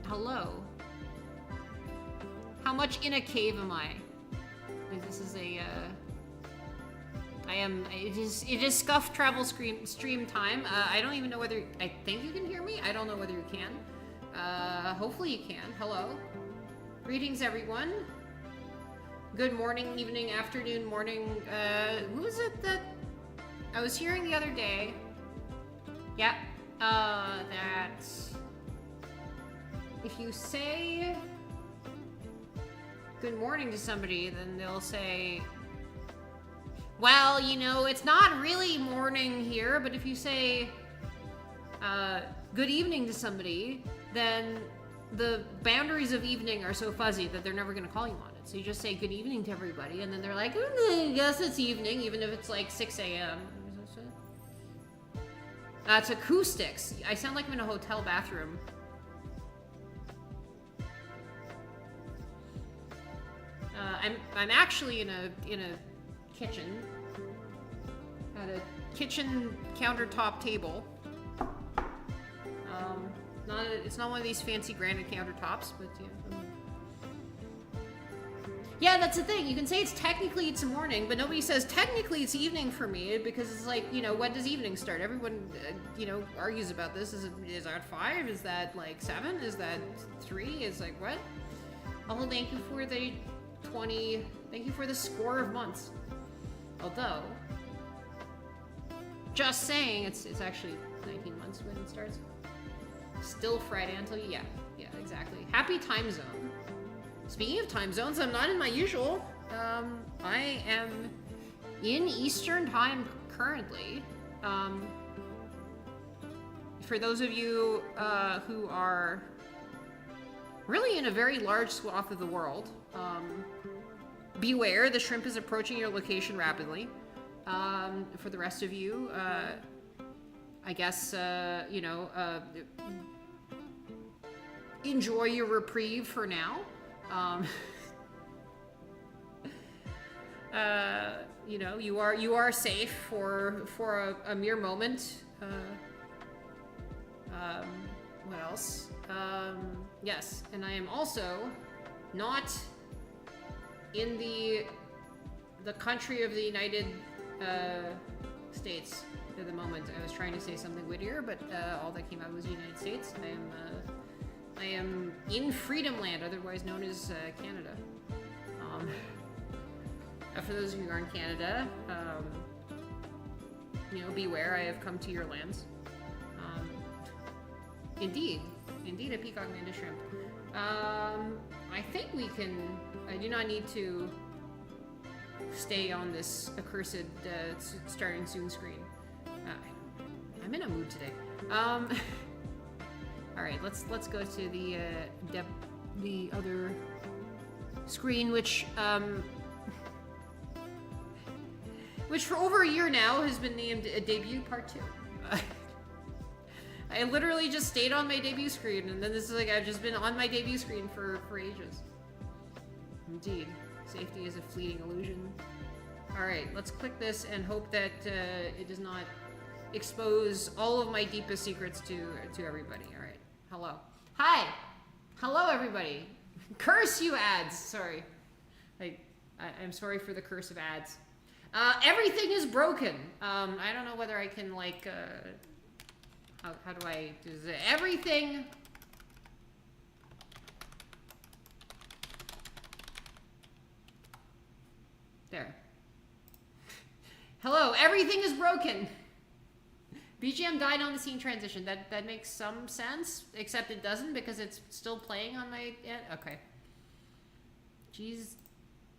Hello. How much in a cave am I? This is a, it is scuff travel stream time. I don't even know whether, I think you can hear me. I don't know whether you can. Hopefully you can. Hello. Greetings, everyone. Good morning, evening, afternoon, morning. Who is it that I was hearing the other day? Yep. That if you say good morning to somebody, then they'll say, well, you know, it's not really morning here, but if you say good evening to somebody, then the boundaries of evening are so fuzzy that they're never going to call you on it. So you just say good evening to everybody, and then they're like, I guess it's evening, even if it's like 6 a.m. It's acoustics. I sound like I'm in a hotel bathroom. I'm actually in a kitchen, at a kitchen countertop table. It's not one of these fancy granite countertops, but yeah. Yeah, that's the thing. You can say it's morning, but nobody says technically it's evening for me, because it's like, you know, when does evening start? Everyone, you know, argues about this. Is that 5? Is that like 7? Is that 3? Is like what? Oh, thank you for the 20. Thank you for the score of months. Although, just saying, it's actually 19 months when it starts. Still Friday until yeah, exactly. Happy time zone. Speaking of time zones, I'm not in my usual. I am in Eastern time currently. For those of you who are really in a very large swath of the world, beware, the shrimp is approaching your location rapidly. For the rest of you, I guess, you know, enjoy your reprieve for now. You know, you are safe for a mere moment. What else? Yes, and I am also not in the country of the United States at the moment. I was trying to say something wittier, but all that came out was United States. I am in Freedom Land, otherwise known as Canada. For those of you who are in Canada, you know, beware, I have come to your lands. Indeed, a peacock mantis shrimp. I think we can, I do not need to stay on this accursed starting soon screen. I'm in a mood today. All right, let's go to the other screen, which for over a year now has been named Debut Part 2. I literally just stayed on my debut screen, and then this is like I've just been on my debut screen for ages. Indeed, safety is a fleeting illusion. All right, let's click this and hope that it does not expose all of my deepest secrets to everybody. All right, hello, hi, hello everybody. Curse you ads. Sorry, I'm sorry for the curse of ads. Everything is broken. I don't know whether I can like. How do I do this? Everything. There. Hello, everything is broken. BGM died on the scene transition. That makes some sense, except it doesn't because it's still playing on my end. Okay. Jeez.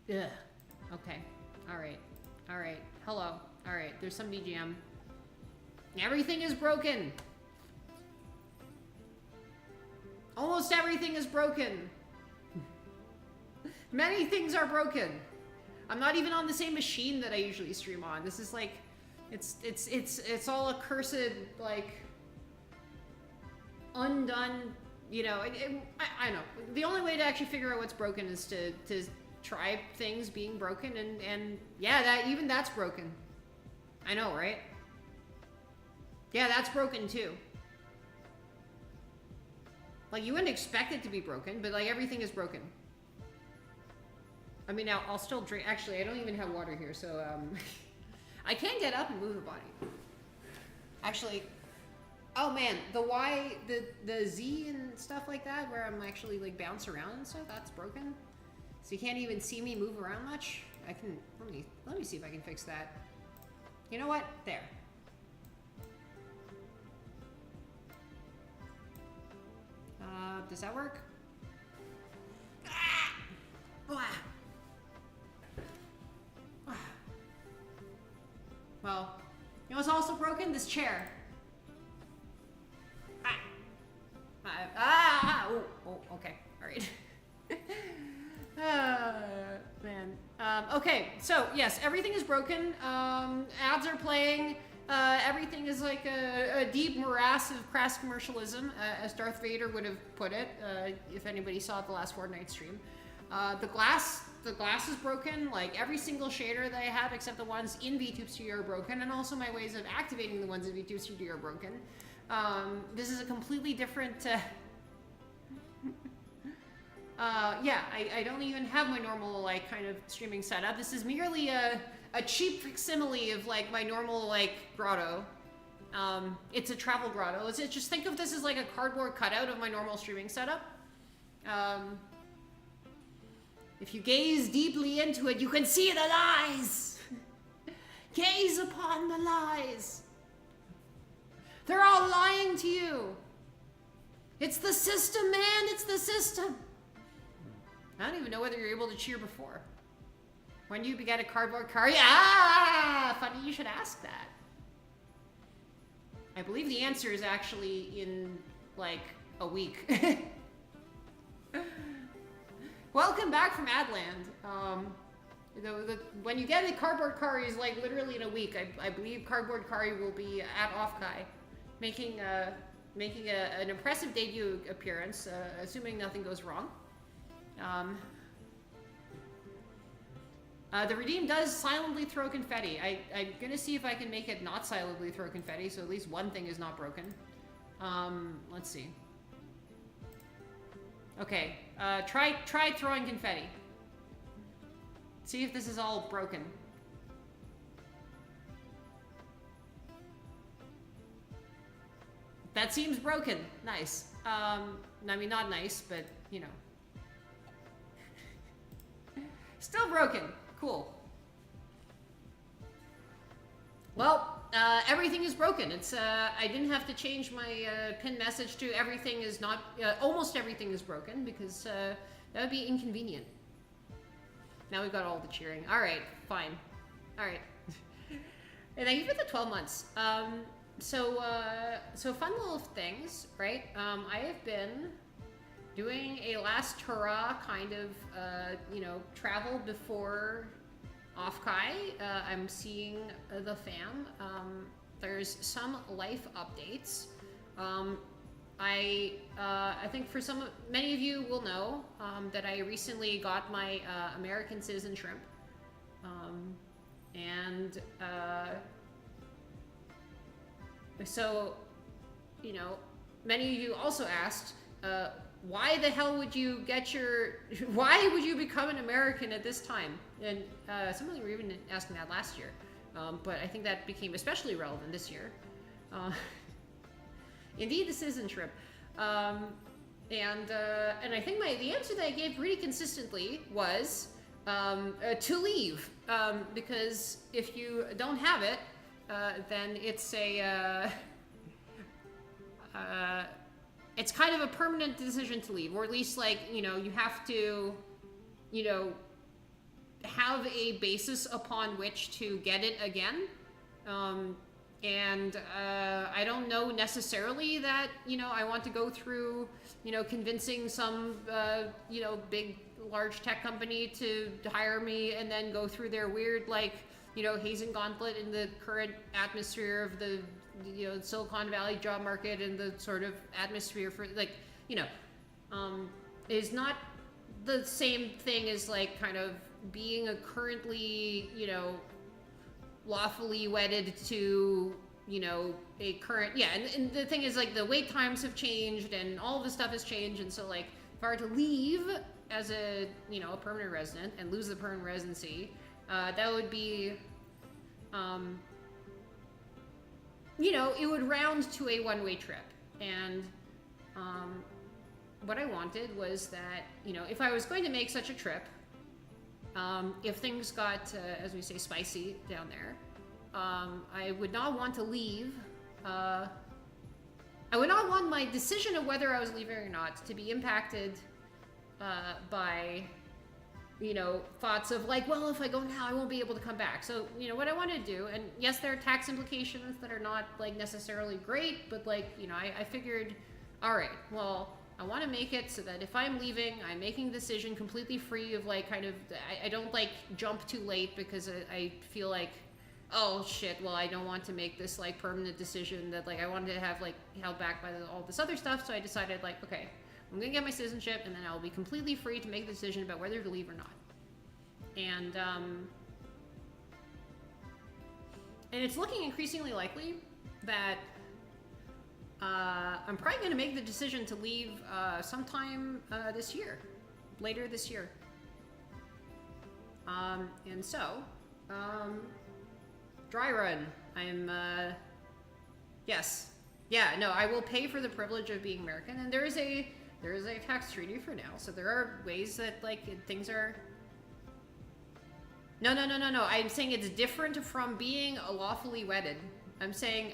Ugh. Okay. All right. All right. Hello. All right. There's some BGM. Everything is broken. Almost everything is broken. Many things are broken. I'm not even on the same machine that I usually stream on. This is like, it's all a cursed, like, undone, you know, I know. The only way to actually figure out what's broken is to try things being broken, and yeah, even that's broken. I know, right? Yeah, that's broken too. Like, you wouldn't expect it to be broken, but like everything is broken. I mean, now I'll still drink. Actually, I don't even have water here, so I can get up and move the body. Actually, oh man, the Y, the Z and stuff like that, where I'm actually like bounce around and stuff, that's broken. So you can't even see me move around much. I can, let me see if I can fix that. You know what? There. Does that work? Ah! Well, you know what's also broken? This chair. Oh, okay. All right. Man. Okay, so yes, everything is broken. Ads are playing. Everything is like a deep morass of crass commercialism, as Darth Vader would have put it, if anybody saw the last Fortnite stream. The glass is broken. Like every single shader that I have, except the ones in VTube Studio, are broken, and also my ways of activating the ones in VTube Studio are broken. This is a completely different. Yeah, I don't even have my normal like kind of streaming setup. This is merely a cheap facsimile of like my normal like grotto. It's a travel grotto. Just think of this as like a cardboard cutout of my normal streaming setup. If you gaze deeply into it, you can see the lies. Gaze upon the lies. They're all lying to you. It's the system, man. It's the system. I don't even know whether you're able to cheer before. When do you get a cardboard car? Ah, funny you should ask that. I believe the answer is actually in like a week. Welcome back from Adland. When you get a cardboard Kari is like literally in a week. I believe cardboard Kari will be at Offkai, making an impressive debut appearance, assuming nothing goes wrong. The Redeem does silently throw confetti. I'm gonna see if I can make it not silently throw confetti, so at least one thing is not broken. Let's see. Okay, try throwing confetti. See if this is all broken. That seems broken. Nice. I mean, not nice, but, you know. Still broken. Cool. Well, everything is broken. It's, I didn't have to change my pin message to everything is not, almost everything is broken, because that would be inconvenient. Now we've got all the cheering. All right, fine. All right. And thank you for the 12 months. So fun little things, right? I have been doing a last hurrah kind of, you know, travel before Offkai. I'm seeing the fam. There's some life updates. I think for many of you will know that I recently got my American citizen shrimp, so, you know, many of you also asked, why the hell would you get why would you become an American at this time? And some of you were even asking that last year, but I think that became especially relevant this year. Indeed, the citizen shrimp. And I think the answer that I gave pretty consistently was to leave, because if you don't have it, then it's it's kind of a permanent decision to leave, or at least, like, you know, you have to, you know, have a basis upon which to get it again. And I don't know necessarily that, you know, I want to go through, you know, convincing some, you know, big, large tech company to hire me and then go through their weird, like, you know, hazing gauntlet in the current atmosphere of the, you know, Silicon Valley job market and the sort of atmosphere for, like, you know, is not the same thing as, like, kind of being a currently, you know, lawfully wedded to, you know, a current, yeah, and the thing is, like, the wait times have changed and all of this stuff has changed, and so, like, if I were to leave as a, you know, a permanent resident and lose the permanent residency, that would be, you know, it would round to a one-way trip. And what I wanted was that, you know, if I was going to make such a trip, if things got, as we say, spicy down there, I would not want to leave. I would not want my decision of whether I was leaving or not to be impacted by, you know, thoughts of like, well, if I go now, I won't be able to come back. So, you know, what I want to do, and yes, there are tax implications that are not like necessarily great, but like, you know, I figured, all right, well, I want to make it so that if I'm leaving, I'm making a decision completely free of like kind of, I don't like jump too late because I feel like, oh shit, well, I don't want to make this like permanent decision that like I wanted to have like held back by all this other stuff. So I decided like, okay, I'm gonna get my citizenship and then I'll be completely free to make the decision about whether to leave or not. And it's looking increasingly likely that I'm probably gonna make the decision to leave sometime this year, later this year. And so, dry run. I'm, yes. Yeah, no, I will pay for the privilege of being American, and there is a tax treaty for now, so there are ways that, like, things are... No, I'm saying it's different from being lawfully wedded. I'm saying,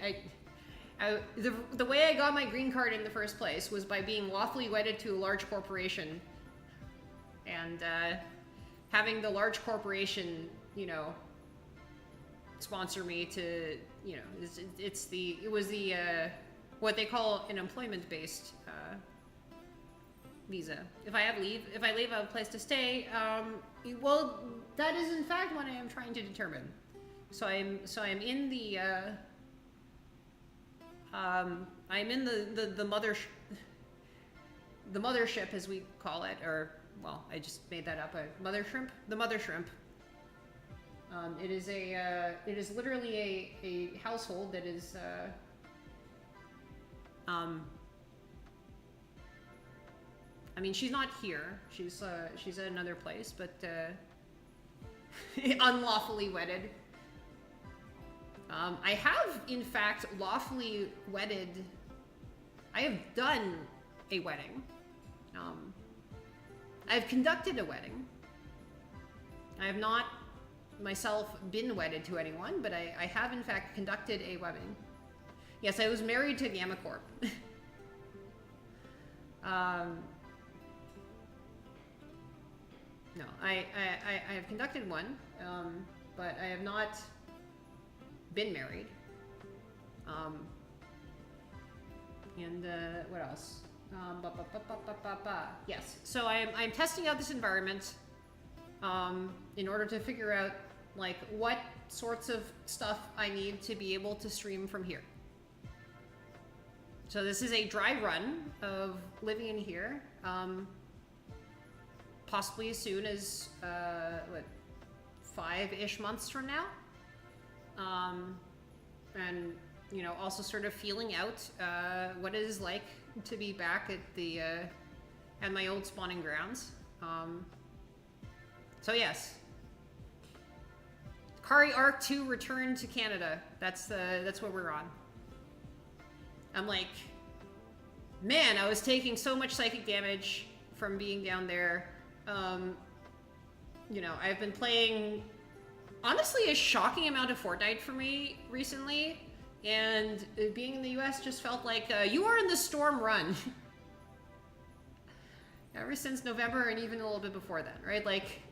the way I got my green card in the first place was by being lawfully wedded to a large corporation, and, having the large corporation, you know, sponsor me to, you know, it was the what they call an employment-based visa. If I leave, I have a place to stay. Well, that is in fact what I am trying to determine. So I'm in the I'm in the mothership, as we call it, or well, I just made that up. The mother shrimp. It is literally a household that is, I mean, she's not here. She's at another place, but, unlawfully wedded. I have, in fact, lawfully wedded, I have done a wedding. I've conducted a wedding. I have not myself been wedded to anyone, but I have in fact conducted a wedding. Yes, I was married to Gamma Corp. No, I have conducted one, but I have not been married. And what else? Yes, so I'm testing out this environment in order to figure out like what sorts of stuff I need to be able to stream from here. So this is a dry run of living in here, possibly as soon as what, 5-ish months from now, and you know, also sort of feeling out what it is like to be back at the at my old spawning grounds. So yes, Kari Arc 2 Return to Canada. That's what we're on. I'm like, man, I was taking so much psychic damage from being down there. You know, I've been playing, honestly, a shocking amount of Fortnite for me recently, and being in the US just felt like you are in the storm run. Ever since November and even a little bit before then, right? Like,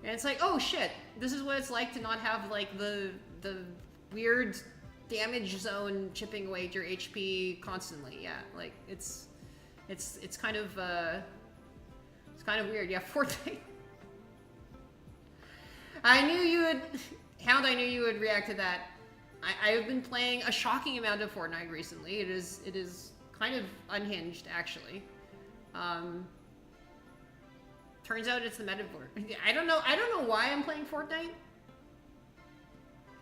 and it's like, oh shit, this is what it's like to not have like the weird damage zone chipping away at your HP constantly. Yeah, like it's kind of weird. Yeah, Fortnite. I knew you would, Hound. I knew you would react to that. I have been playing a shocking amount of Fortnite recently. It is kind of unhinged, actually. Turns out it's the metaverse. I don't know why I'm playing Fortnite.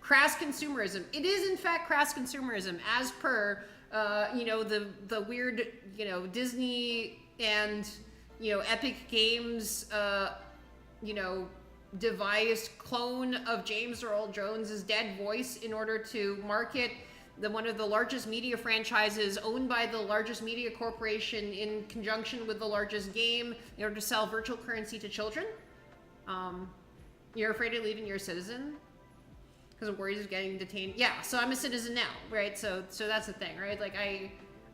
crass consumerism. It is in fact crass consumerism, as per you know, the weird, you know, Disney and, you know, Epic Games you know, devised clone of James Earl Jones's dead voice in order to market one of the largest media franchises owned by the largest media corporation in conjunction with the largest game in order to sell virtual currency to children. You're afraid of leaving your citizen because of worries of getting detained. Yeah, so I'm a citizen now, right? So that's the thing, right? Like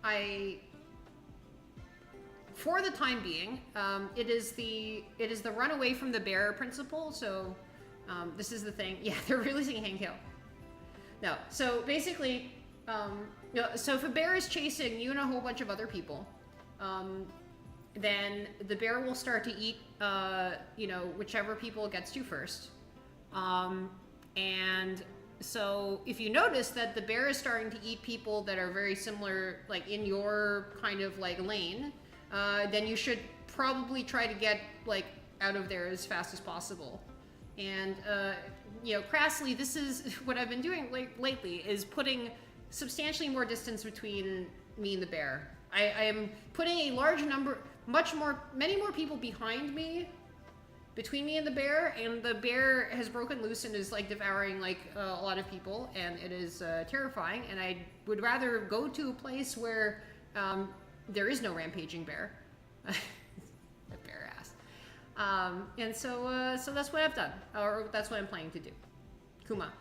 I for the time being, it is the run away from the bear principle. So this is the thing. Yeah, they're releasing Hank Hill. No, so basically, you know, so if a bear is chasing you and a whole bunch of other people, then the bear will start to eat, you know, whichever people it gets to first. And so if you notice that the bear is starting to eat people that are very similar, like in your kind of like lane, then you should probably try to get like out of there as fast as possible. And, you know, crassly, this is what I've been doing lately, is putting substantially more distance between me and the bear. I am putting a large number, many more people behind me, between me and the bear has broken loose and is like devouring like a lot of people, and it is terrifying, and I would rather go to a place where there is no rampaging bear. That bear ass. And so that's what I've done, or that's what I'm planning to do. Kuma.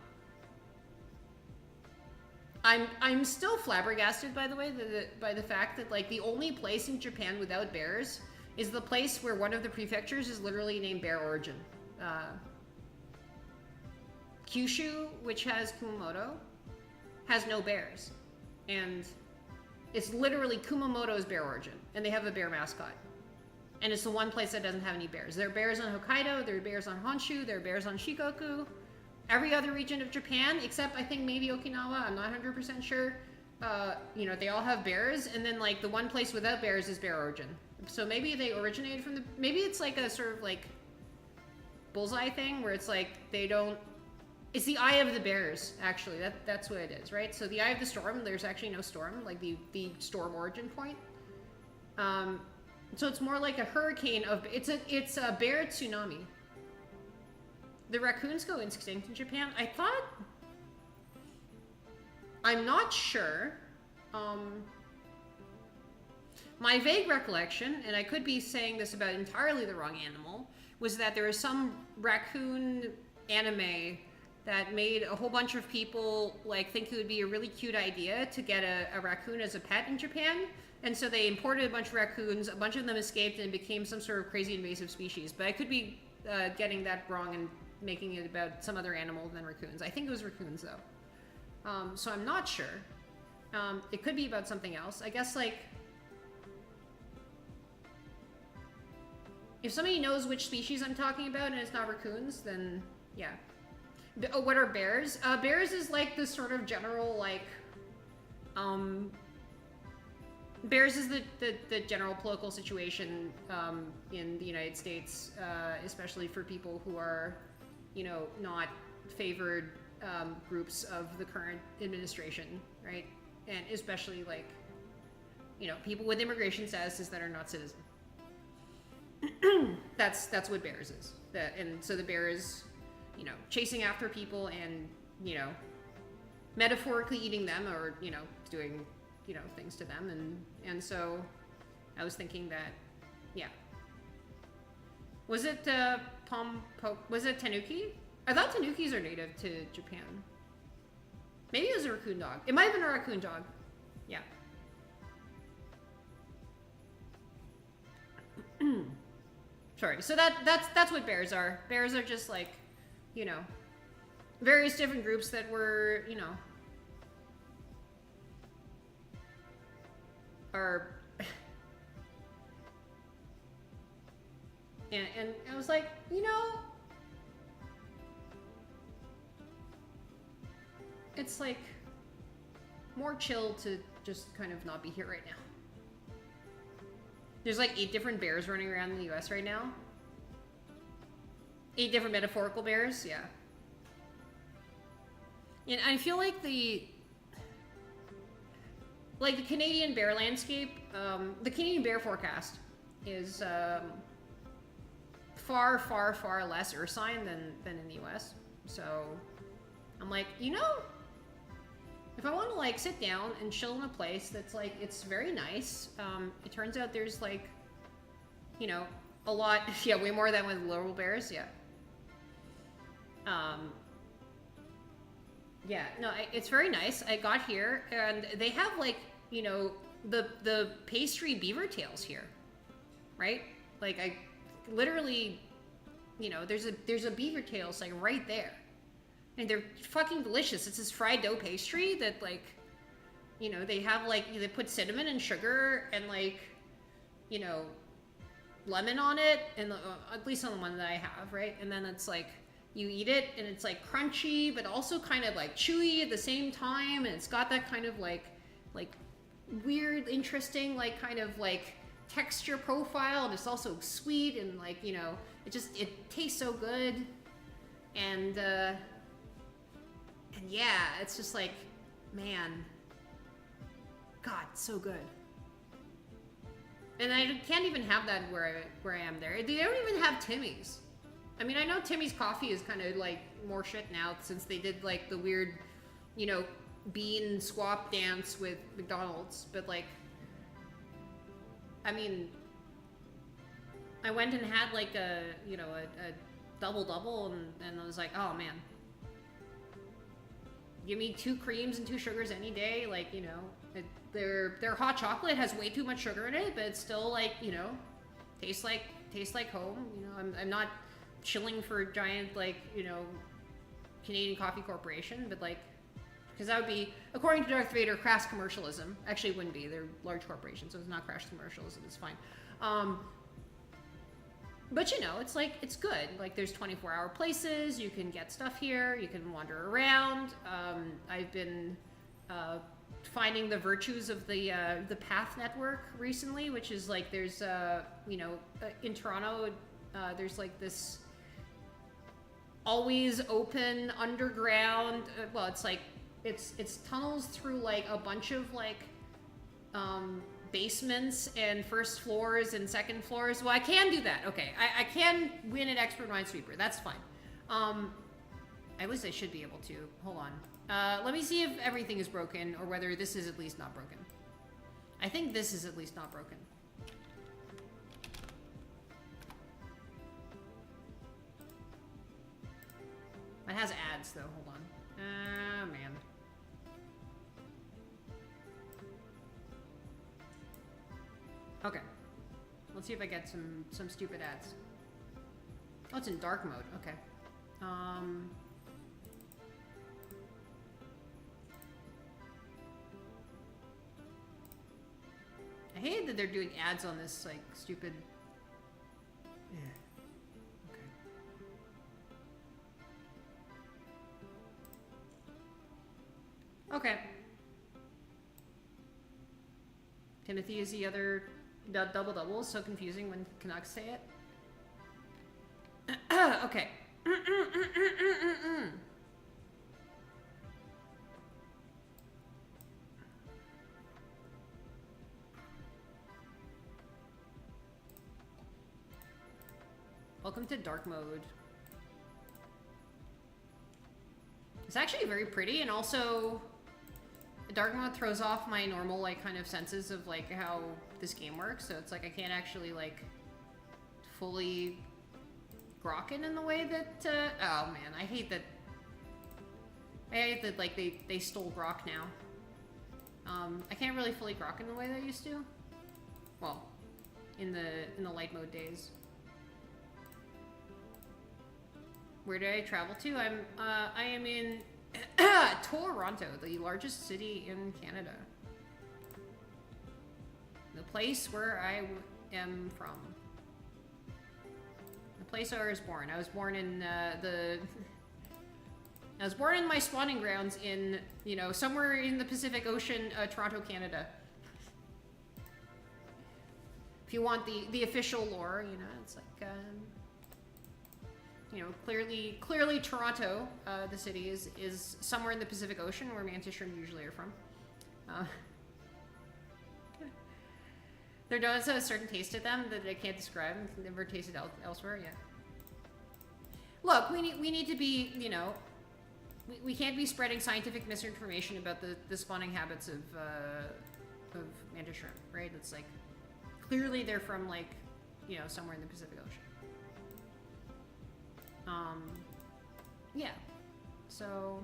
I'm still flabbergasted, by the way, by the fact that like the only place in Japan without bears is the place where one of the prefectures is literally named Bear Origin. Kyushu, which has Kumamoto, has no bears, and it's literally Kumamoto's Bear Origin, and they have a bear mascot. And it's the one place that doesn't have any bears. There are bears on Hokkaido, there are bears on Honshu, there are bears on Shikoku. Every other region of Japan, except I think maybe Okinawa, I'm not 100% sure, you know, they all have bears, and then like the one place without bears is Bear Origin. So maybe they originated from maybe it's like a sort of like bullseye thing where it's like they don't, it's the eye of the bears, actually. That's what it is, right? So the eye of the storm, there's actually no storm, like the storm origin point. So it's more like a hurricane of, it's a bear tsunami. The raccoons go extinct in Japan. I thought, I'm not sure. My vague recollection, and I could be saying this about entirely the wrong animal, was that there was some raccoon anime that made a whole bunch of people like think it would be a really cute idea to get a raccoon as a pet in Japan. And so they imported a bunch of raccoons, a bunch of them escaped and became some sort of crazy invasive species. But I could be getting that wrong and making it about some other animal than raccoons. I think it was raccoons though. So I'm not sure. It could be about something else. I guess like, if somebody knows which species I'm talking about and it's not raccoons, then yeah. What are bears? Bears is like the sort of general like, bears is the general political situation in the United States, especially for people who are, you know, not favored groups of the current administration, right? And especially like, you know, people with immigration statuses that are not citizens. That's what bears is. And so the bear is, you know, chasing after people and, you know, metaphorically eating them, or, you know, doing, you know, things to them. And so I was thinking that, yeah. Was it was it tanuki? I thought tanukis are native to Japan. Maybe it was a raccoon dog. It might have been a raccoon dog. Yeah. Sorry. So that's what bears are. Bears are just like, you know, various different groups that were, you know, are and I was like, you know, it's like more chill to just kind of not be here right now. There's like 8 different bears running around in the US right now. 8 different metaphorical bears, yeah. And I feel like the Canadian bear landscape, the Canadian bear forecast is far, far, far less ursine than in the US. So I'm like, you know, if I want to like sit down and chill in a place that's like, it's very nice, it turns out there's like, you know, a lot, yeah, way more than with little bears, yeah. Yeah, no, it's very nice. I got here and they have like, you know, the pastry beaver tails here, right? Like I literally, you know, there's a beaver tails like right there. And they're fucking delicious. It's this fried dough pastry that like, you know, they have like, they put cinnamon and sugar and like, you know, lemon on it, and at least on the one that I have, right? And then it's like, you eat it and it's like crunchy, but also kind of like chewy at the same time. And it's got that kind of like weird, interesting, like kind of like texture profile. And it's also sweet and like, you know, it tastes so good. And yeah, it's just like, man, God, so good. And I can't even have that where I am there. They don't even have Timmy's. I mean, I know Timmy's coffee is kind of like more shit now since they did like the weird, you know, bean swap dance with McDonald's. But like, I mean, I went and had like a, you know, a double and I was like, oh man. Give me 2 creams and 2 sugars any day. Like, you know, their hot chocolate has way too much sugar in it, but it's still like, you know, tastes like home. You know, I'm not chilling for a giant, like, you know, Canadian Coffee Corporation, but like, because that would be, according to Darth Vader, crass commercialism. Actually, it wouldn't be. They're large corporations, so it's not crass commercialism. It's fine. But you know, it's like, it's good. Like there's 24-hour places, you can get stuff here, you can wander around. I've been finding the virtues of the P.U.N.C.T.U.A.T.I.V.E network recently, which is like, there's, you know, in Toronto, there's like this always open underground, well, it's like, it's tunnels through like a bunch of like, basements and first floors and second floors. Well, I can do that. Okay, I can win an expert minesweeper. That's fine. At least I should be able to. Hold on. Let me see if everything is broken or whether this is at least not broken. I think this is at least not broken. It has ads though. Hold on. Ah, man. Okay, let's see if I get some stupid ads. Oh, it's in dark mode. Okay. I hate that they're doing ads on this like stupid. Yeah. Okay. Okay. Timothy is the other. Double is so confusing when Canucks say it. Okay. Welcome to dark mode. It's actually very pretty, and also dark mode throws off my normal like kind of senses of like how this game works, so it's like I can't actually like fully grok it in the way that oh man, I hate that like they stole grok now. I can't really fully grok in the way that I used to. Well, in the light mode days. Where did I travel to? I am in Toronto, the largest city in Canada. The place where I am from. The place where I was born. I was born in I was born in my spawning grounds in, you know, somewhere in the Pacific Ocean, Toronto, Canada. If you want the official lore, you know, it's like, you know, clearly Toronto, the city, is somewhere in the Pacific Ocean where mantis shrimp usually are from. Their donuts have a certain taste to them that I can't describe and can never tasted elsewhere. Yeah. Look, we need to be, you know, we can't be spreading scientific misinformation about the spawning habits of mantis shrimp, right? It's like clearly they're from like, you know, somewhere in the Pacific Ocean. Yeah. So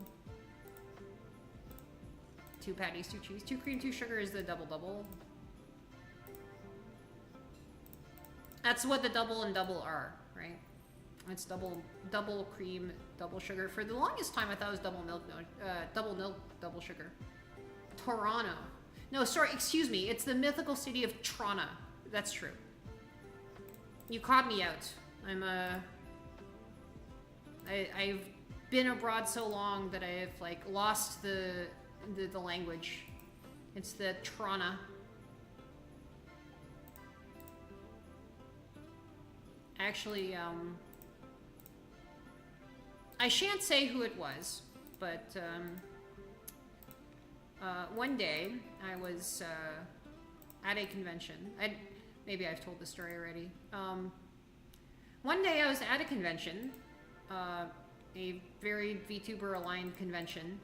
2 patties, 2 cheese, 2 cream, 2 sugar is the double. That's what the double and double are, right? It's double cream, double sugar. For the longest time, I thought it was double milk, double sugar. Toronto. No, sorry, excuse me. It's the mythical city of Toronto. That's true. You caught me out. I've been abroad so long that I've like lost the language. It's the Toronto. Actually, I shan't say who it was, but one day I was at a convention. Maybe I've told the story already. One day I was at a convention, a very VTuber aligned convention,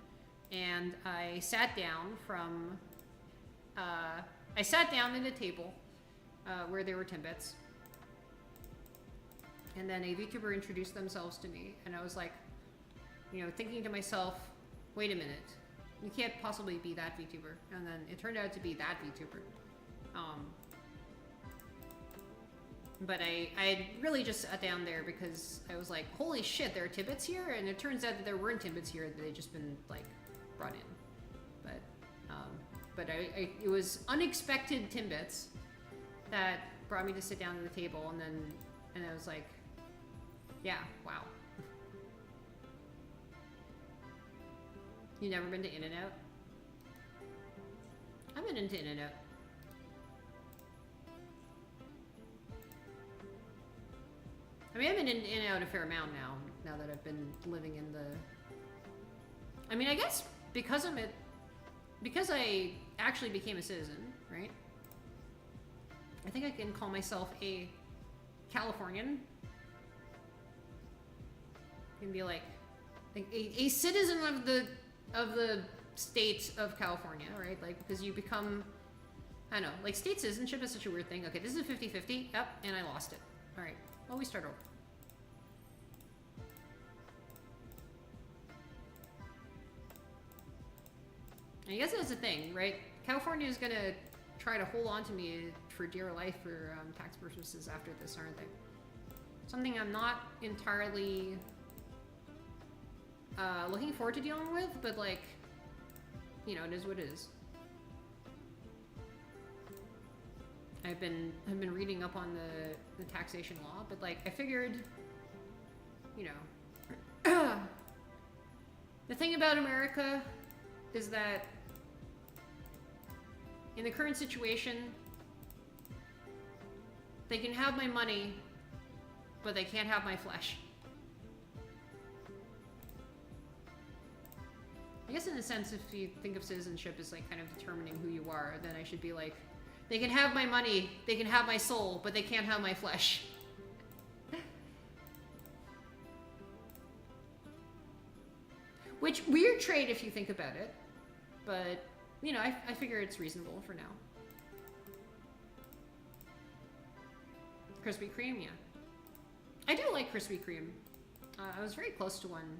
and I sat down at a table where there were Timbits. And then a VTuber introduced themselves to me, and I was like, you know, thinking to myself, wait a minute, you can't possibly be that VTuber. And then it turned out to be that VTuber. But I really just sat down there because I was like, holy shit, there are Timbits here? And it turns out that there weren't Timbits here, that they'd just been, like, brought in. But it was unexpected Timbits that brought me to sit down at the table, and I was like, yeah, wow. You never been to In-N-Out? I've been into In-N-Out. I mean, I've been in In-N-Out a fair amount now that I've been living in the... I mean, I guess because I actually became a citizen, right? I think I can call myself a Californian. You can be like a citizen of the state of California, right? Like, because you become, I don't know, like state citizenship is such a weird thing. Okay, this is a 50-50. Yep, and I lost it. All right, well, we start over. I guess that's the thing, right? California is gonna try to hold on to me for dear life for tax purposes after this, aren't they? Something I'm not entirely looking forward to dealing with, but like, you know, it is what it is. I've been reading up on the taxation law, but like I figured, you know, the thing about America is that in the current situation, they can have my money, but they can't have my flesh. I guess in a sense, if you think of citizenship as like kind of determining who you are, then I should be like, they can have my money, they can have my soul, but they can't have my flesh. Which, weird trade if you think about it, but, you know, I figure it's reasonable for now. Krispy Kreme, yeah. I do like Krispy Kreme. I was very close to one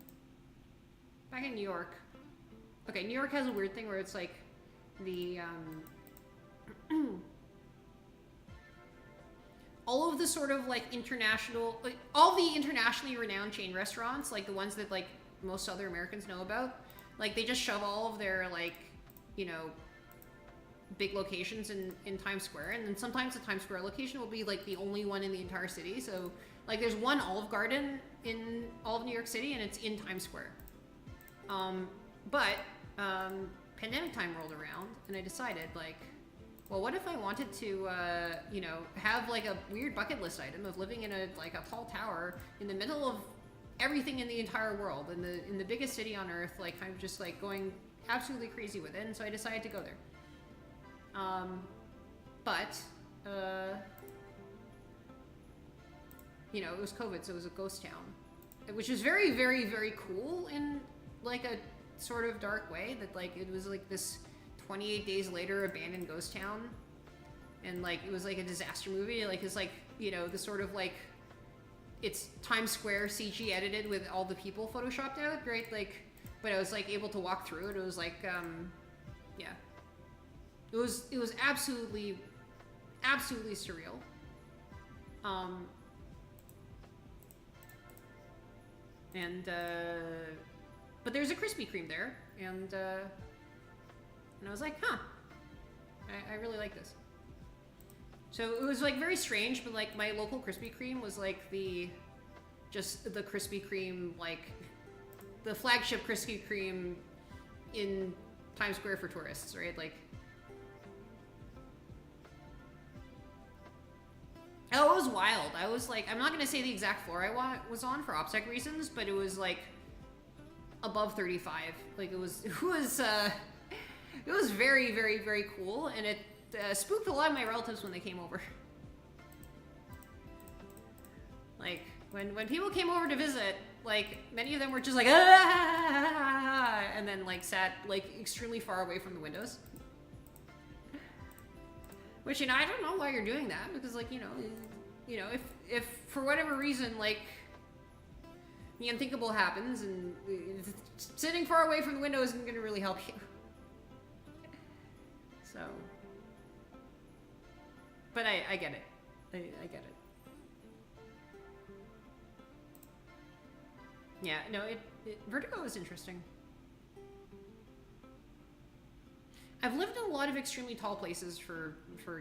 back in New York. Okay, New York has a weird thing where it's like the, all of the sort of like international, like all the internationally renowned chain restaurants, like the ones that like most other Americans know about, like they just shove all of their like, you know, big locations in Times Square, and then sometimes the Times Square location will be like the only one in the entire city. So like there's one Olive Garden in all of New York City and it's in Times Square. But pandemic time rolled around and I decided like, well, what if I wanted to, you know, have like a weird bucket list item of living in a like a tall tower in the middle of everything in the entire world, in the biggest city on earth, like kind of just like going absolutely crazy with it, and so I decided to go there. But you know, it was COVID, so it was a ghost town, which was very, very, very cool in like a sort of dark way. That like it was like this 28 days later abandoned ghost town, and like it was like a disaster movie. Like it's like, you know, the sort of like it's Times Square CG edited with all the people photoshopped out, right? Like, but I was like able to walk through it. It was like, yeah, it was absolutely surreal. And but there's a Krispy Kreme there, and I was like, huh, I really like this. So it was like very strange, but like my local Krispy Kreme was like just the Krispy Kreme, like the flagship Krispy Kreme in Times Square for tourists, right? Like, oh, it was wild. I was like, I'm not gonna say the exact floor I was on for OPSEC reasons, but it was like above 35. Like it was very, very, very cool, and it spooked a lot of my relatives when they came over. Like when people came over to visit, like many of them were just like, ah, and then like sat like extremely far away from the windows. Which, you know, I don't know why you're doing that, because like, you know, if for whatever reason like the unthinkable happens, and sitting far away from the window isn't going to really help you. So, but I get it. I get it. Yeah, no, Vertigo is interesting. I've lived in a lot of extremely tall places for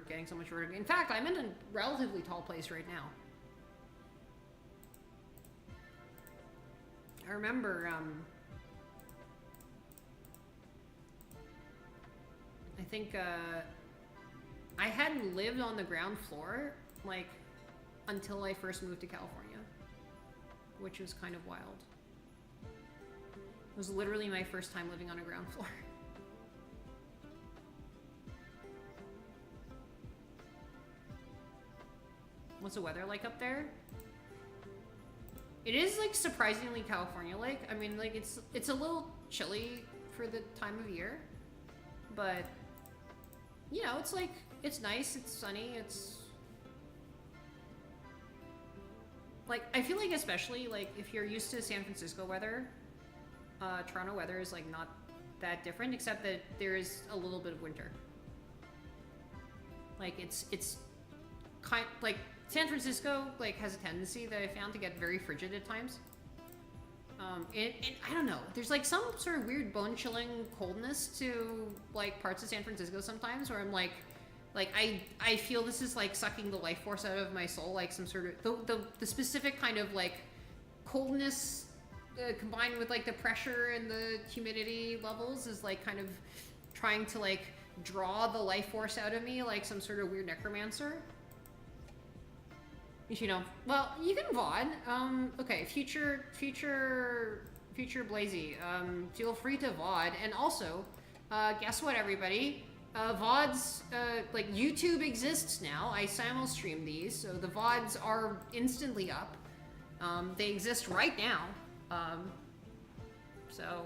getting so much vertigo. In fact, I'm in a relatively tall place right now. I remember, I think, I hadn't lived on the ground floor, like, until I first moved to California, which was kind of wild. It was literally my first time living on a ground floor. What's the weather like up there? It is like surprisingly California-like. I mean, like it's a little chilly for the time of year, but you know, it's like, it's nice, it's sunny, it's like, I feel like especially like if you're used to San Francisco weather, Toronto weather is like not that different, except that there is a little bit of winter. Like it's kind like San Francisco like has a tendency that I found to get very frigid at times. And I don't know, there's like some sort of weird bone-chilling coldness to like parts of San Francisco sometimes, where I'm like I feel this is like sucking the life force out of my soul, like some sort of the specific kind of like coldness combined with like the pressure and the humidity levels is like kind of trying to like draw the life force out of me like some sort of weird necromancer. You know, well, you can VOD. Okay, future Blazy, feel free to VOD. And also, guess what, everybody? VODs, like YouTube exists now. I simul-stream these, so the VODs are instantly up. They exist right now. So,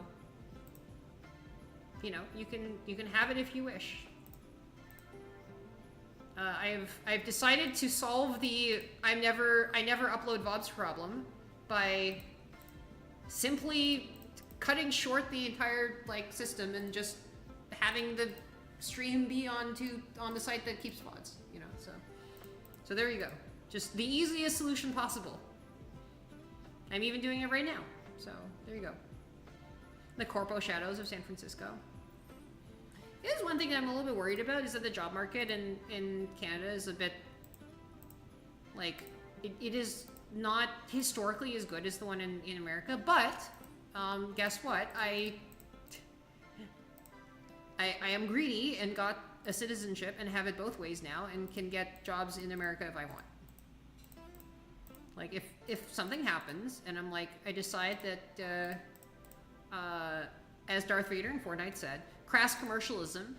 you know, you can have it if you wish. I've decided to solve the I never upload VODs problem by simply cutting short the entire like system and just having the stream be on the site that keeps VODs, you know. So there you go. Just the easiest solution possible. I'm even doing it right now. So there you go. The corpo shadows of San Francisco. There's one thing that I'm a little bit worried about, is that the job market in Canada is a bit, like, it is not historically as good as the one in America, but guess what? I am greedy and got a citizenship and have it both ways now and can get jobs in America if I want. Like, if something happens, and I'm like, I decide that, as Darth Vader in Fortnite said, crass commercialism,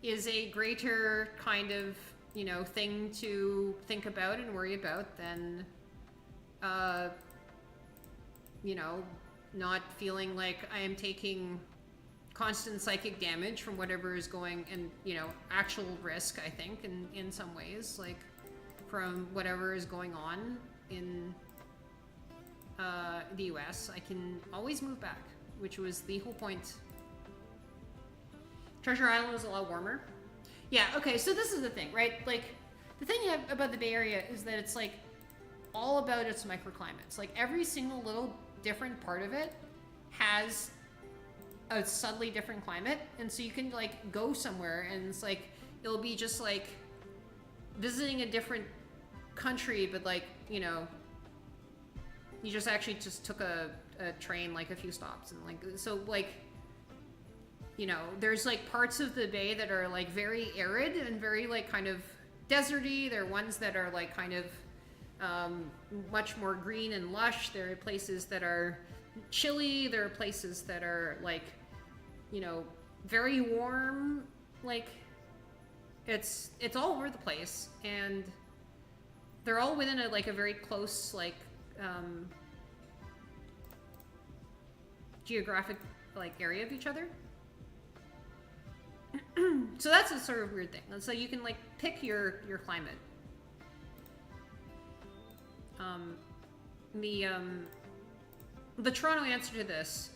is a greater kind of, you know, thing to think about and worry about than, you know, not feeling like I am taking constant psychic damage from whatever is going, and, you know, actual risk, I think, in some ways, like, from whatever is going on in the US, I can always move back, which was the whole point. Treasure Island was a lot warmer. Yeah, okay, so this is the thing, right? Like, the thing about the Bay Area is that it's, like, all about its microclimates. Like, every single little different part of it has a subtly different climate, and so you can, like, go somewhere, and it's, like, it'll be just, like, visiting a different country, but, like, you know, you just actually just took a train, like, a few stops, and, like, so, like, you know, there's, like, parts of the bay that are, like, very arid and very, like, kind of deserty. There are ones that are, like, kind of much more green and lush. There are places that are chilly. There are places that are, like, you know, very warm. Like, it's all over the place, and they're all within a, like, a very close, like, geographic, like, area of each other. So that's a sort of weird thing. So you can, like, pick your climate. The Toronto answer to this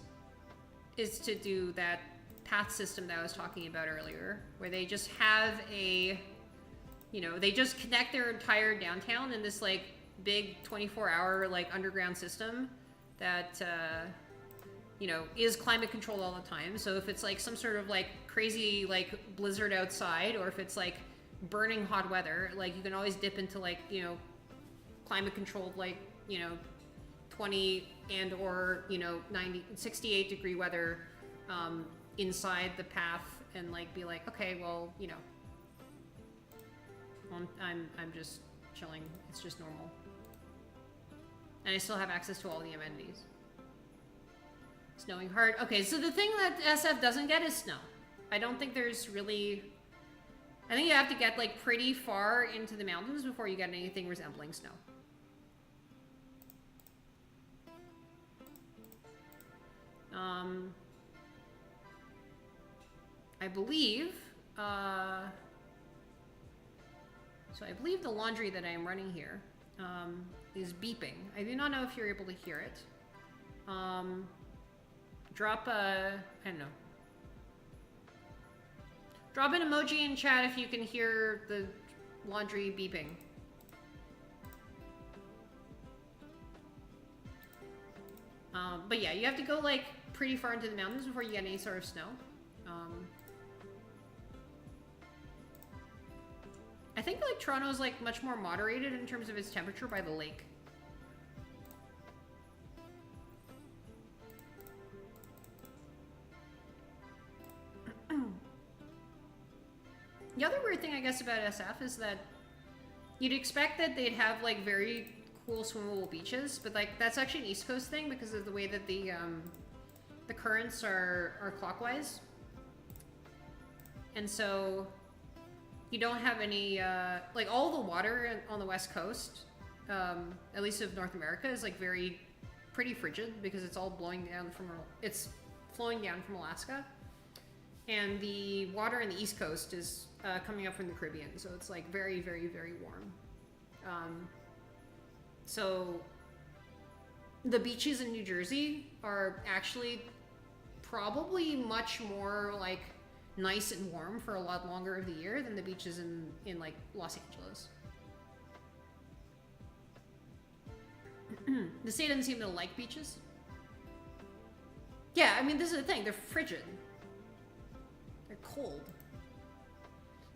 is to do that path system that I was talking about earlier, where they just have a, you know, they just connect their entire downtown in this, like, big 24-hour, like, underground system that, you know, is climate controlled all the time. So if it's, like, some sort of, like, crazy, like, blizzard outside, or if it's, like, burning hot weather, like, you can always dip into, like, you know, climate controlled, like, you know, 20 and or, you know, 68 degree weather inside the path, and, like, be like, okay, well, you know, I'm just chilling. It's just normal. And I still have access to all the amenities. Snowing hard. Okay, so the thing that SF doesn't get is snow. I don't think there's really... I think you have to get, like, pretty far into the mountains before you get anything resembling snow. I believe, so I believe the laundry that I am running here is beeping. I do not know if you're able to hear it. Drop a, I don't know. Drop an emoji in chat if you can hear the laundry beeping. But yeah, you have to go, like, pretty far into the mountains before you get any sort of snow. I think, like, Toronto's, like, much more moderated in terms of its temperature by the lake. The other weird thing, I guess, about SF is that you'd expect that they'd have, like, very cool swimmable beaches, but, like, that's actually an East Coast thing because of the way that the currents are clockwise. And so you don't have any, like, all the water on the West Coast, at least of North America, is, like, pretty frigid because it's all blowing down from, it's flowing down from Alaska. And the water in the East Coast is coming up from the Caribbean, so it's, like, very, very, very warm. So the beaches in New Jersey are actually probably much more, like, nice and warm for a lot longer of the year than the beaches in like, Los Angeles. The state doesn't seem to like beaches. Yeah, I mean, this is the thing. They're frigid. They're cold.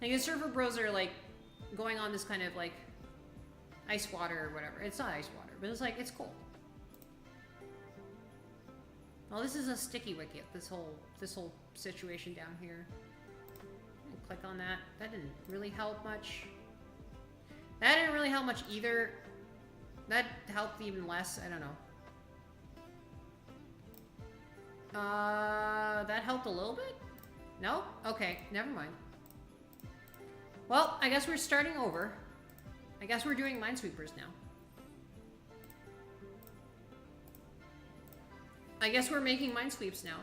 Like, the surfer bros are, like, going on this kind of, like, ice water or whatever. It's not ice water, but it's, like, it's cold. Well, this is a sticky wicket, this whole situation down here. Click on that. That didn't really help much. That didn't really help much either. That helped even less. I don't know. That helped a little bit? No? Okay, never mind. Well, I guess we're starting over. I guess we're doing minesweepers now. I guess we're making minesweeps now.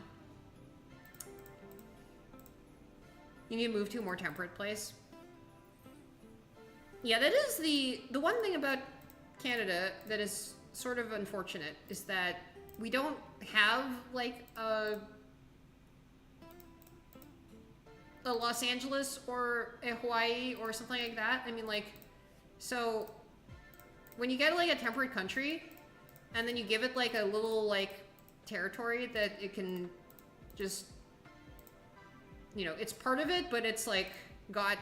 You need to move to a more temperate place. Yeah, that is the one thing about Canada that is sort of unfortunate is that we don't have like a Los Angeles or a Hawaii or something like that. I mean, like, so when you get like a temperate country and then you give it like a little like territory that it can just, you know, it's part of it, but it's like got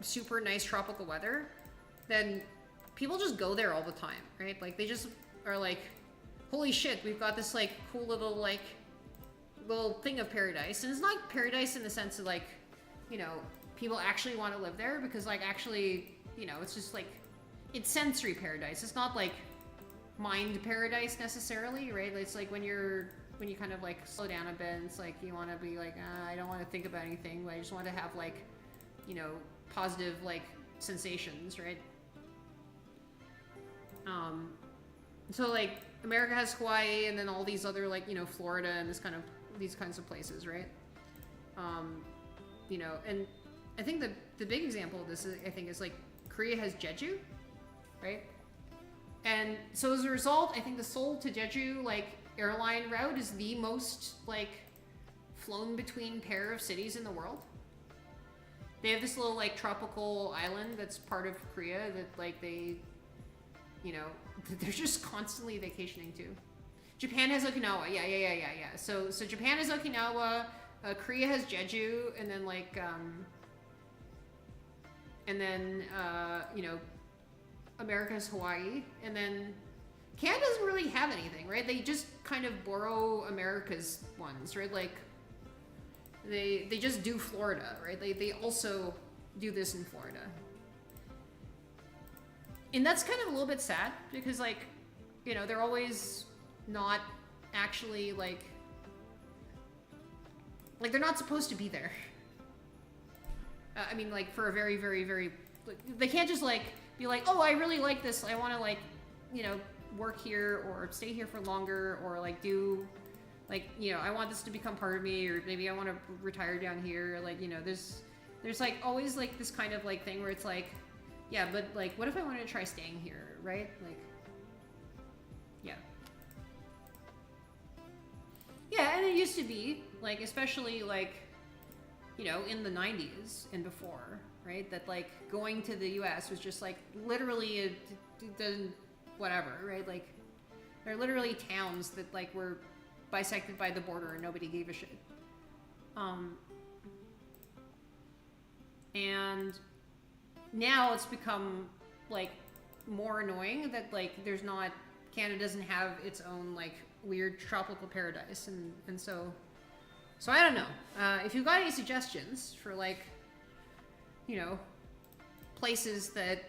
super nice tropical weather, then people just go there all the time, right? Like they just are like, holy shit, we've got this like cool little thing of paradise. And it's not paradise in the sense of like, you know, people actually want to live there, because like actually, you know, it's just like, it's sensory paradise. It's not like mind paradise necessarily, right? It's like when you kind of like slow down a bit, and it's like you want to be like, I don't want to think about anything, but I just want to have like, you know, positive like sensations, right? So like America has Hawaii, and then all these other like, you know, Florida and these kinds of places, right? You know, and I think the big example of this is, I think, is like Korea has Jeju, right? And so as a result, I think the Seoul to Jeju like airline route is the most like flown between pair of cities in the world. They have this little like tropical island that's part of Korea that like they, you know, they're just constantly vacationing to. Japan has Okinawa. Yeah. So Japan has Okinawa, Korea has Jeju, and then like, you know, America has Hawaii, and then Canada doesn't really have anything, right? They just kind of borrow America's ones, right? Like they just do Florida, right? They also do this in Florida. And that's kind of a little bit sad, because like, you know, they're always not actually like they're not supposed to be there. I mean, like for a very, very, very, they can't just like be like, oh, I really like this. I want to like, you know, work here or stay here for longer, or like do like, you know, I want this to become part of me, or maybe I want to retire down here. Like, you know, there's like always like this kind of like thing where it's like, yeah, but like, what if I wanted to try staying here, right? Like, yeah. Yeah, and it used to be, like, especially, like, you know, in the 90s and before, right? That, like, going to the US was just, like, literally whatever, right? Like, there are literally towns that, like, were bisected by the border and nobody gave a shit. And now it's become, like, more annoying that, like, there's not, Canada doesn't have its own, like, weird tropical paradise, and so I don't know. If you've got any suggestions for, like, you know, places that,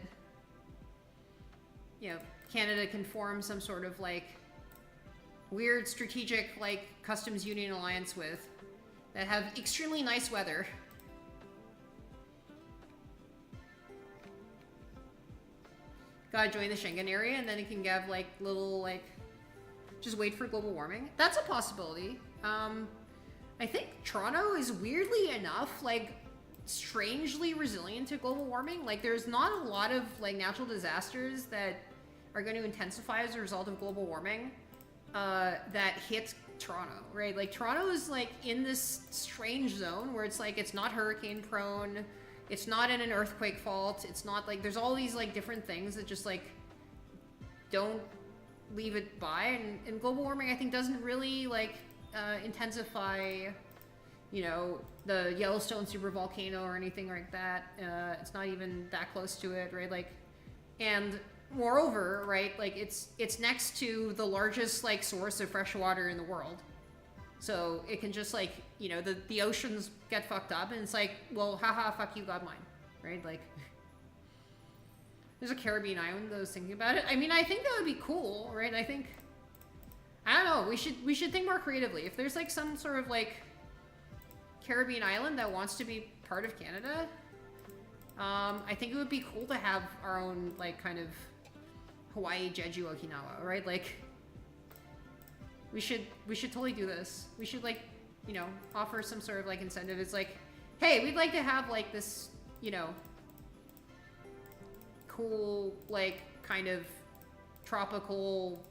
you know, Canada can form some sort of, like, weird strategic, like, customs union alliance with, that have extremely nice weather. Gotta join the Schengen area, and then it can have, like, little, like, just wait for global warming. That's a possibility. I think Toronto is, weirdly enough, like, strangely resilient to global warming. Like, there's not a lot of, like, natural disasters that are going to intensify as a result of global warming that hit Toronto, right? Like, Toronto is, like, in this strange zone where it's, like, it's not hurricane prone, it's not in an earthquake fault, it's not, like, there's all these, like, different things that just, like, don't leave it by, and global warming, I think, doesn't really, like, intensify, you know, the Yellowstone supervolcano or anything like that. It's not even that close to it, right? Like, and moreover, right, like, it's next to the largest, like, source of fresh water in the world. So it can just, like, you know, the oceans get fucked up, and it's like, well, haha, fuck you, got mine, right? Like, There's a Caribbean island that I was thinking about it. I mean, I think that would be cool, right? I don't know. We should think more creatively. If there's like some sort of like Caribbean island that wants to be part of Canada, I think it would be cool to have our own like kind of Hawaii, Jeju, Okinawa, right? Like we should totally do this. We should like, you know, offer some sort of like incentive. It's like, hey, we'd like to have like this, you know, cool like kind of tropical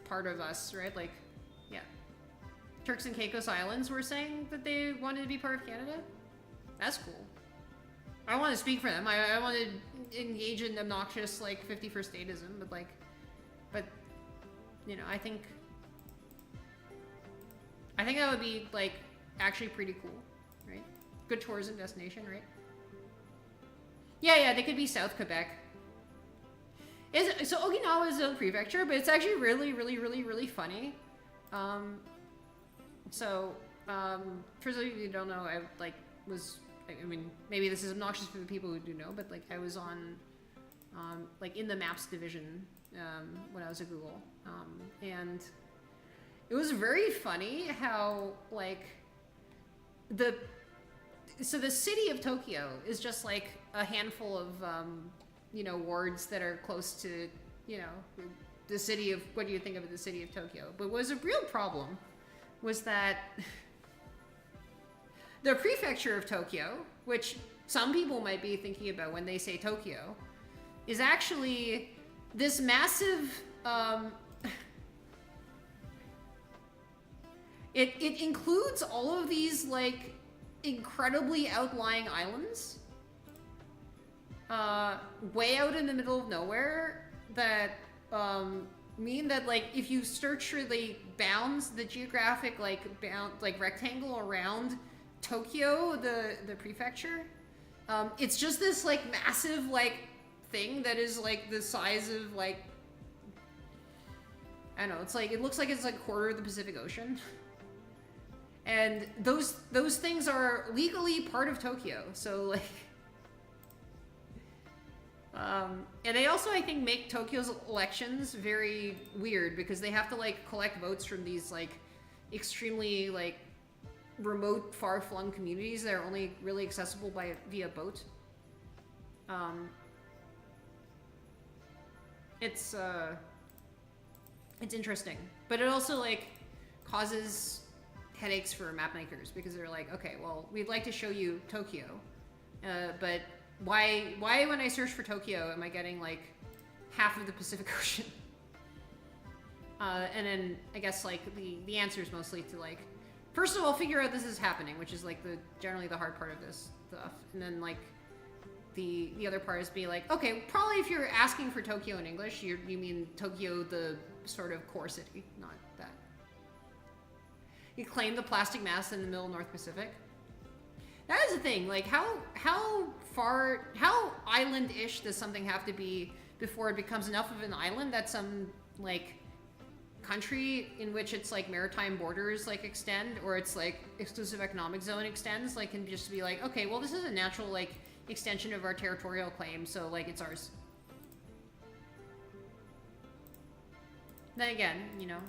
part of us, right? Like, yeah. Turks and Caicos Islands were saying that they wanted to be part of Canada. That's cool. I don't want to speak for them. I want to engage in obnoxious like 51st statism, but you know, I think that would be like actually pretty cool, right? Good tourism destination, right? Yeah, they could be South Quebec. So Okinawa is a prefecture, but it's actually really funny. For those of you who don't know, I mean, maybe this is obnoxious for the people who do know, but like I was on, like in the maps division when I was at Google, and it was very funny how like the city of Tokyo is just like a handful of you know, wards that are close to, you know, the city of, what do you think of the city of Tokyo? But what was a real problem was that the prefecture of Tokyo, which some people might be thinking about when they say Tokyo, is actually this massive, it includes all of these like incredibly outlying islands, way out in the middle of nowhere that mean that like if you structurally bounds the geographic like rectangle around Tokyo, the prefecture, it's just this like massive like thing that is like the size of like, I don't know, it's like, it looks like it's like a quarter of the Pacific Ocean. And those things are legally part of Tokyo, so like, and they also, I think, make Tokyo's elections very weird because they have to like collect votes from these like extremely like remote, far-flung communities that are only really accessible via boat. It's interesting, but it also like causes headaches for map makers because they're like, okay, well, we'd like to show you Tokyo, but why when I search for Tokyo am I getting like half of the Pacific Ocean? And then I guess like the answer is mostly to like, first of all, figure out this is happening, which is like generally the hard part of this stuff, and then like the other part is be like, okay, probably if you're asking for Tokyo in English, you mean Tokyo, the sort of core city, not that. You claim the plastic mass in the middle North Pacific. That is the thing. Like, how island-ish does something have to be before it becomes enough of an island that some like country in which its like maritime borders like extend, or its like exclusive economic zone extends, like can just be like, okay, well, this is a natural like extension of our territorial claim, so like it's ours. Then again, you know,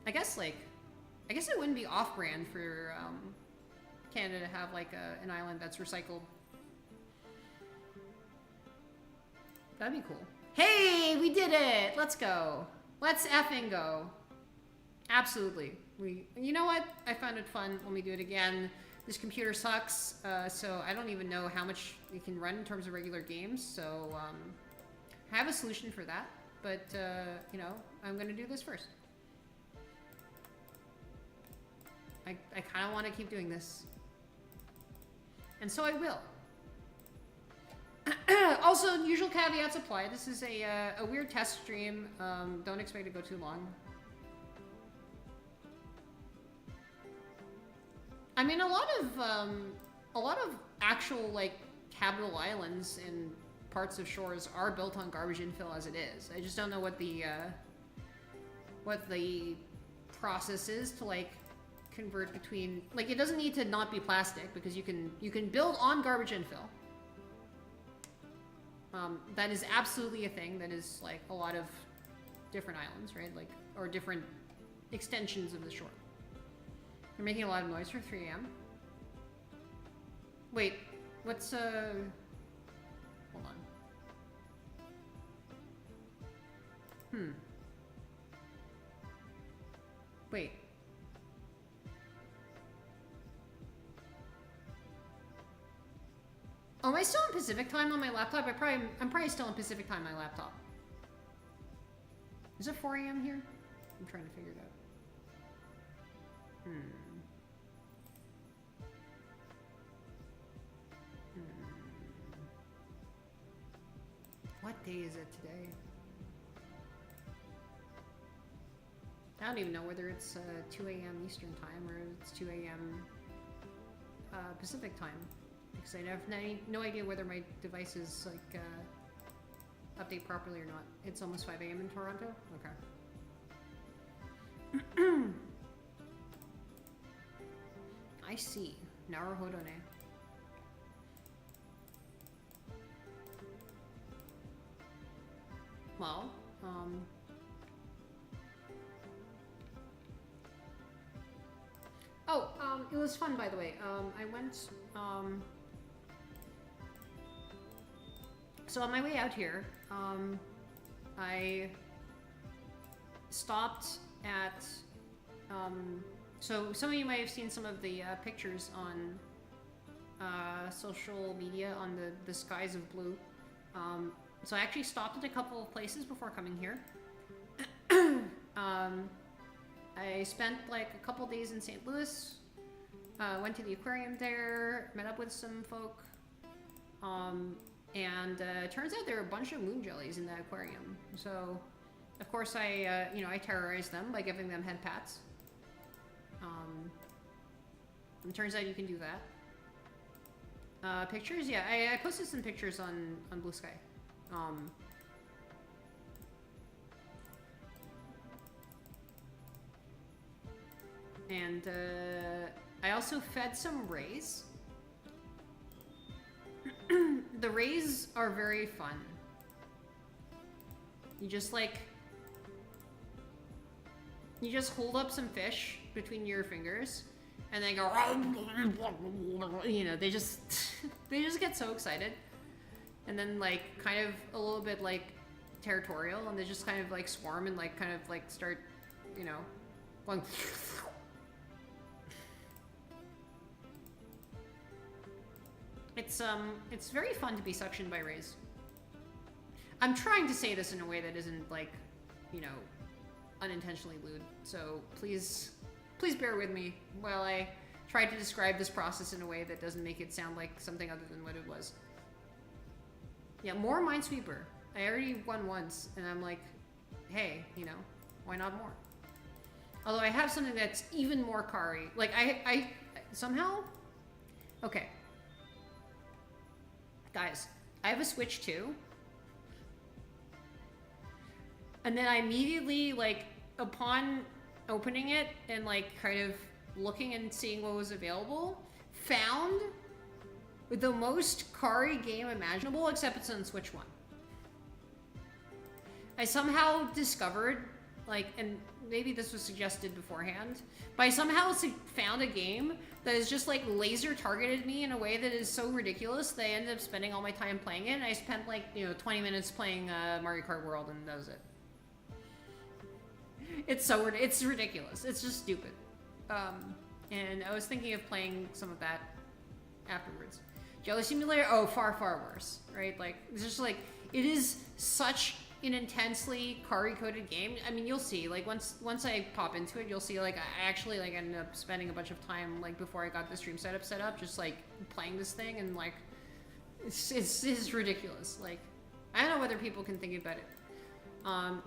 I guess it wouldn't be off-brand for Canada to have like an island that's recycled. That'd be cool. Hey, we did it! Let's go. Let's effing go. Absolutely. You know what? I found it fun. Let me do it again. This computer sucks, so I don't even know how much it can run in terms of regular games, so I have a solution for that, but you know, I'm gonna do this first. I kind of want to keep doing this. And so I will. Also, usual caveats apply. This is a weird test stream. Don't expect it to go too long. I mean, a lot of actual like habitable islands in parts of shores are built on garbage infill as it is. I just don't know what the process is to like convert between, like, it doesn't need to not be plastic because you can build on garbage infill. That is absolutely a thing. That is like a lot of different islands, right? Like, or different extensions of the shore. They're making a lot of noise for 3 a.m. Wait, what's hold on. Wait. Oh, am I still in Pacific time on my laptop? I'm probably still in Pacific time on my laptop. Is it 4 a.m. here? I'm trying to figure it out. What day is it today? I don't even know whether it's 2 a.m. Eastern time or it's 2 a.m. Pacific time. Because I have no idea whether my device is like update properly or not. It's almost 5 a.m. in Toronto? Okay. I see. Naruhodone. Well, it was fun, by the way. I went, so on my way out here, I stopped at, so some of you might have seen some of the pictures on social media on the skies of blue. So I actually stopped at a couple of places before coming here. I spent like a couple days in St. Louis, went to the aquarium there, met up with some folk, and turns out there are a bunch of moon jellies in the aquarium. So, of course, I terrorized them by giving them head pats. And turns out you can do that. Pictures? Yeah, I posted some pictures on Blue Sky. And I also fed some rays. The rays are very fun. You just hold up some fish between your fingers and they go, you know, they just get so excited. And then like kind of a little bit like territorial, and they just kind of like swarm and like kind of like start, you know, going. It's very fun to be suctioned by rays. I'm trying to say this in a way that isn't like, you know, unintentionally lewd. So please bear with me while I try to describe this process in a way that doesn't make it sound like something other than what it was. Yeah, more Minesweeper. I already won once, and I'm like, hey, you know, why not more? Although I have something that's even more Kari. Like, I somehow... Okay. Guys, I have a Switch 2. And then I immediately, like, upon opening it and, like, kind of looking and seeing what was available, found the most Kari game imaginable, except it's on Switch 1. I somehow discovered, like, and maybe this was suggested beforehand, but I somehow found a game that is just, like, laser targeted me in a way that is so ridiculous that I ended up spending all my time playing it, and I spent, like, you know, 20 minutes playing Mario Kart World, and that was it. It's ridiculous. It's just stupid. And I was thinking of playing some of that afterwards. Jelly Simulator? Oh, far, far worse, right? Like, it's just like, it is such an intensely Kari-coded game. I mean, you'll see, like, once I pop into it, you'll see, like, I actually, like, ended up spending a bunch of time, like, before I got the stream setup set up, just, like, playing this thing, and, like, it's ridiculous. Like, I don't know whether people can think about it.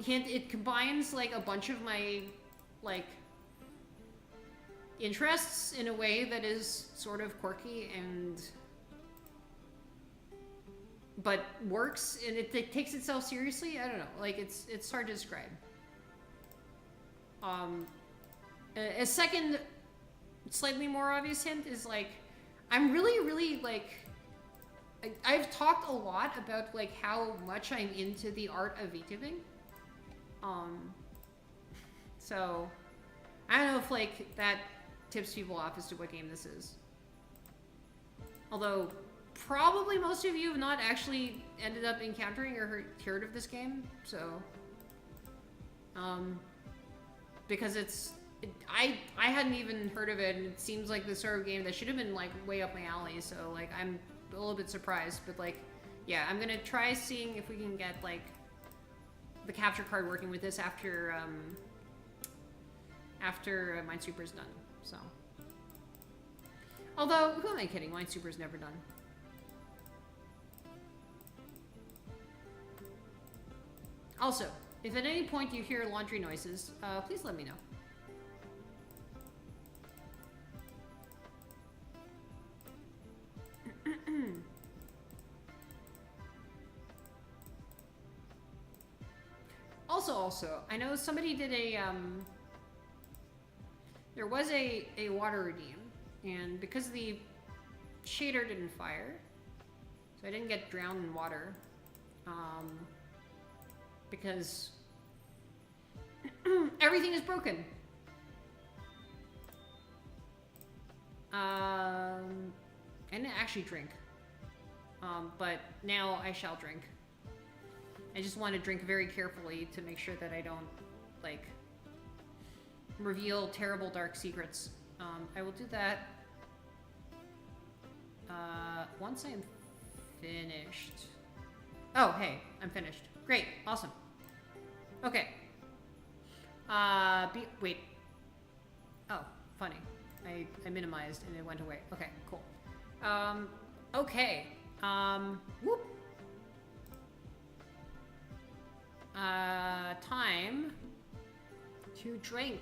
Hint, it combines, like, a bunch of my, like, interests in a way that is sort of quirky and... but works, and it takes itself seriously. I don't know, like, it's hard to describe. A second, slightly more obvious hint is, like, I'm really, really, like, I've talked a lot about like how much I'm into the art of VTubing. So I don't know if like that tips people off as to what game this is. Although probably most of you have not actually ended up encountering or heard of this game, so because I hadn't even heard of it, and it seems like the sort of game that should have been like way up my alley. So like I'm a little bit surprised, but like yeah, I'm gonna try seeing if we can get like the capture card working with this after Minesweeper's done. So although who am I kidding? Minesweeper's never done. Also, if at any point you hear laundry noises, please let me know. Also, I know somebody did a, there was a water redeem, and because the shader didn't fire, so I didn't get drowned in water, because everything is broken. I didn't actually drink, but now I shall drink. I just want to drink very carefully to make sure that I don't, like, reveal terrible dark secrets. I will do that once I'm finished. Oh, hey, I'm finished. Great, awesome. Okay. Wait. Oh, funny. I minimized and it went away. Okay, cool. Okay. Whoop. Time to drink.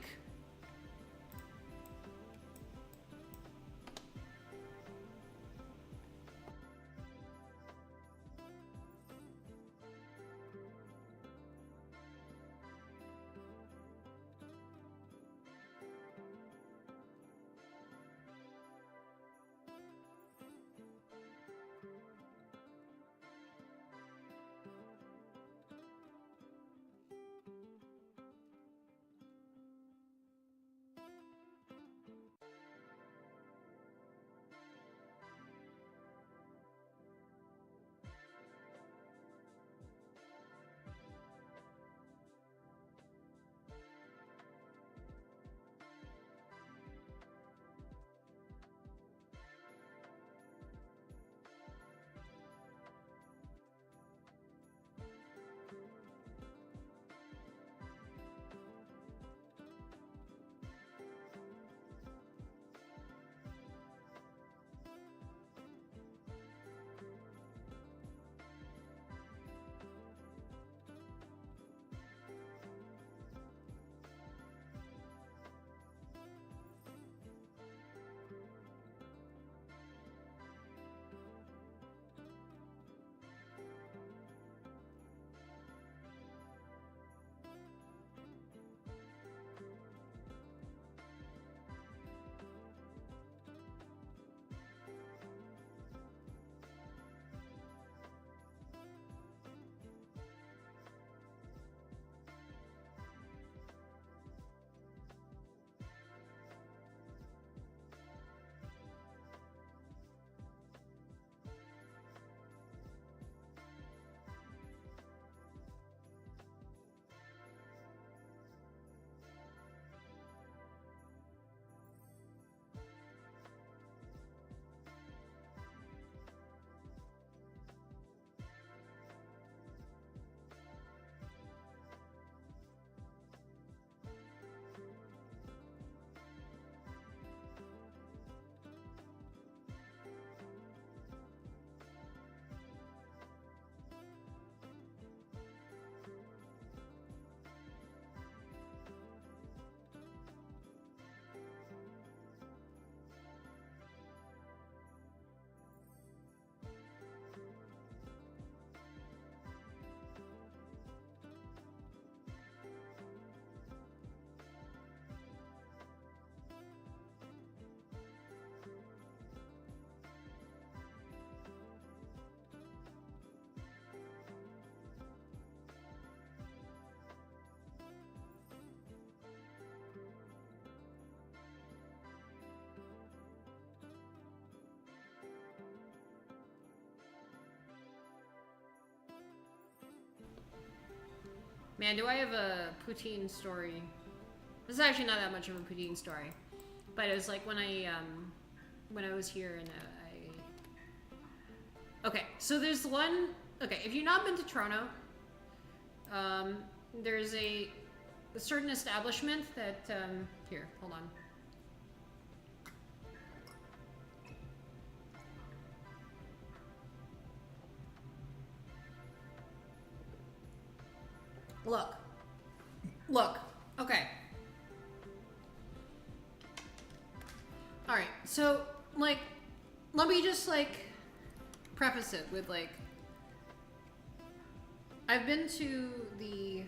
Man, do I have a poutine story? This is actually not that much of a poutine story, but it was like when I was here and okay, so there's one. Okay, if you've not been to Toronto, there's a certain establishment that here, hold on. Look, okay. All right, so like, let me just like preface it with like, I've been to the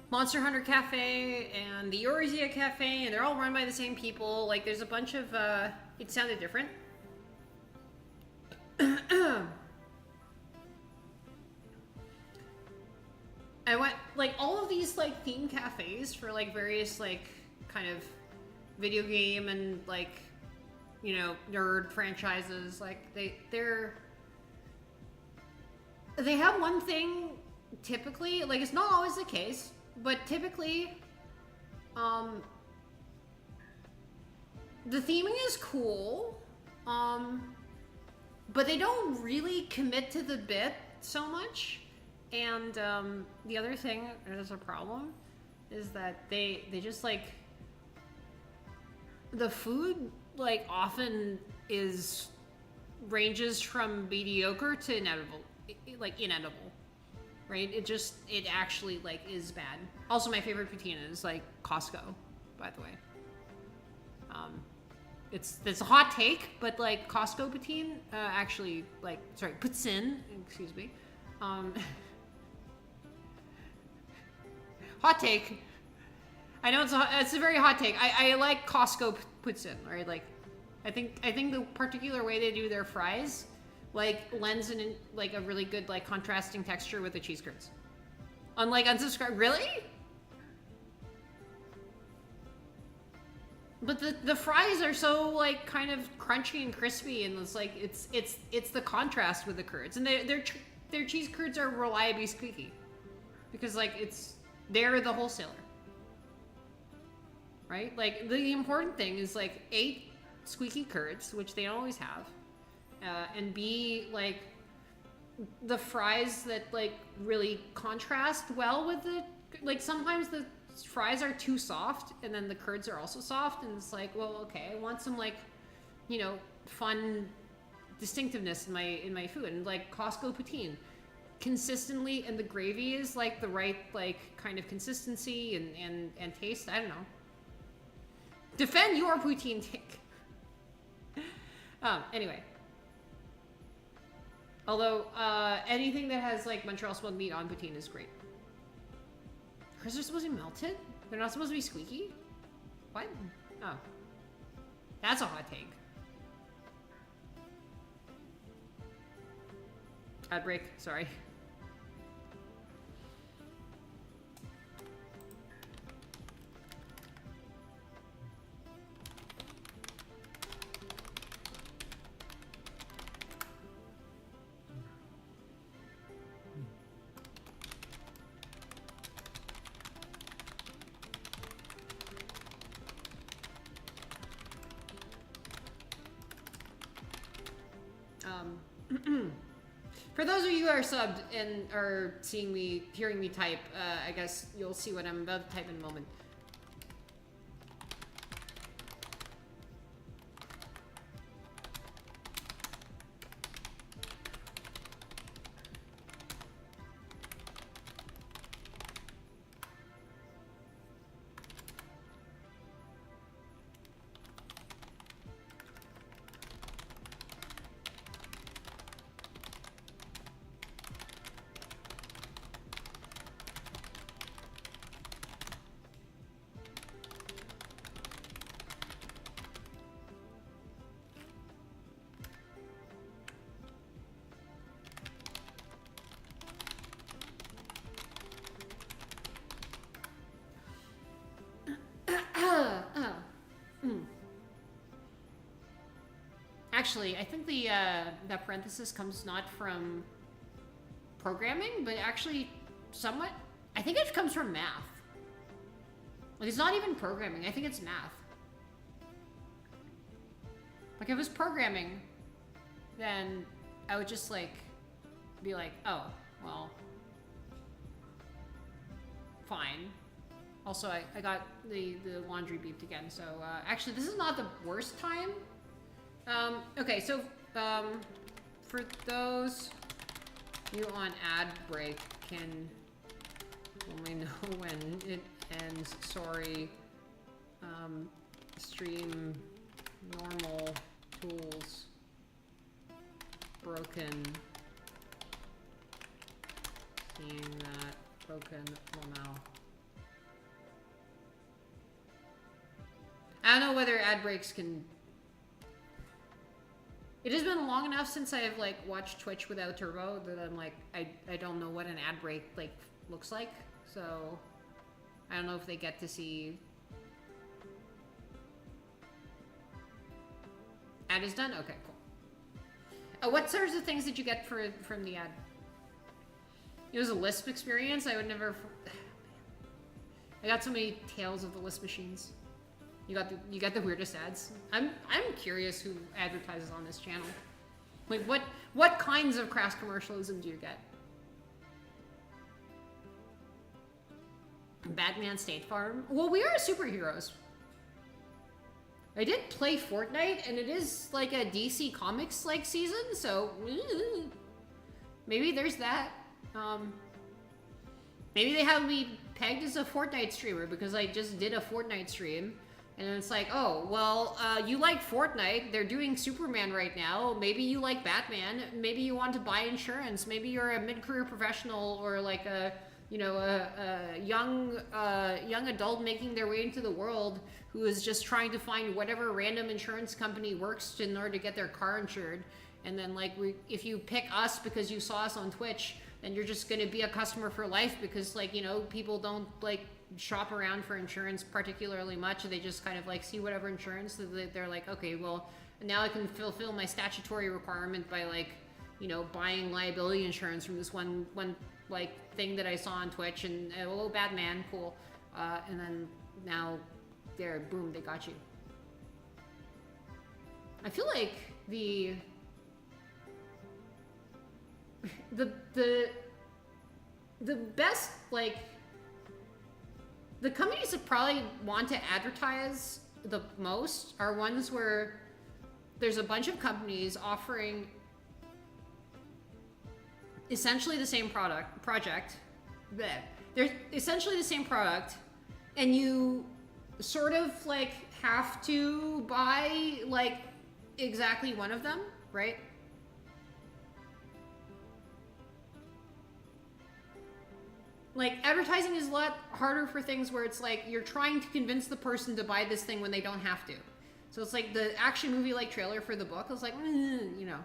Monster Hunter Cafe and the Eorzea Cafe, and they're all run by the same people. Like, there's a bunch of, it sounded different. I went, like, all of these, like, theme cafes for, like, various, like, kind of video game and, like, you know, nerd franchises. Like, they have one thing, typically, like, it's not always the case, but typically, the theming is cool, but they don't really commit to the bit so much. And the other thing that is a problem is that they just like, the food like often ranges from mediocre to inedible, right? It actually like is bad. Also, my favorite poutine is like Costco, by the way. It's a hot take, but like Costco poutine actually, like, sorry, P.U.N.C.T.U.A.T.I.V.E, excuse me. Hot take. I know it's a very hot take. I like Costco P.U.N.C.T.U.A.T.I.V.E, right? Like, I think the particular way they do their fries, like, lends in like a really good like contrasting texture with the cheese curds. Unlike unsubscribe, really? But the fries are so like kind of crunchy and crispy, and it's like it's the contrast with the curds, and their cheese curds are reliably squeaky, because like they're the wholesaler, right? Like, the important thing is like A, squeaky curds, which they don't always have, and B, like the fries that like really contrast well with the, like, sometimes the fries are too soft and then the curds are also soft, and it's like, well, okay, I want some like, you know, fun distinctiveness in my food. And like Costco poutine, consistently, and the gravy is like the right like kind of consistency and taste. I don't know. Defend your poutine take. Anyway. Although anything that has like Montreal smoked meat on poutine is great. Curds are supposed to be melted? They're not supposed to be squeaky? What? Oh. That's a hot take. Ad break, sorry. For those of you who are subbed and are hearing me type, I guess you'll see what I'm about to type in a moment. actually, I think the that parenthesis comes not from programming, but actually somewhat. I think it comes from math. Like, it's not even programming. I think it's math. Like, if it was programming, then I would just, like, be like, oh, well, fine. Also, I got the laundry beeped again, so, actually, this is not the worst time. Okay, so, for those you on ad break can only know when it ends. Sorry. Stream normal tools broken. Seeing that broken will now. I don't know whether ad breaks can. It has been long enough since I've like watched Twitch without turbo that I'm like I don't know what an ad break like looks like. So I don't know if they get to see. Ad is done? Okay, cool. What sorts of things did you get from the ad? It was a Lisp experience. I would never. I got so many tales of the Lisp machines. You got the weirdest ads. I'm curious who advertises on this channel. Like what kinds of crass commercialism do you get? Batman State Farm. Well, we are superheroes. I did play Fortnite, and it is like a DC Comics like season, so maybe there's that. Maybe they have me pegged as a Fortnite streamer because I just did a Fortnite stream, and it's like, oh, well, you like Fortnite, they're doing Superman right now, maybe you like Batman, maybe you want to buy insurance, maybe you're a mid-career professional or like a, you know, a young adult making their way into the world who is just trying to find whatever random insurance company works in order to get their car insured. And then like if you pick us because you saw us on Twitch, then you're just going to be a customer for life because like, you know, people don't like shop around for insurance particularly much. They just kind of like see whatever insurance that they're like, okay, well, now I can fulfill my statutory requirement by like, you know, buying liability insurance from this one like thing that I saw on Twitch, and oh, Batman, cool. And then now there, boom, they got you. I feel like the best, like, the companies that probably want to advertise the most are ones where there's a bunch of companies offering essentially the same project. They're essentially the same product, and you sort of like have to buy like exactly one of them, right? Like, advertising is a lot harder for things where it's like you're trying to convince the person to buy this thing when they don't have to. So it's like the action movie like trailer for the book. I was like, you know,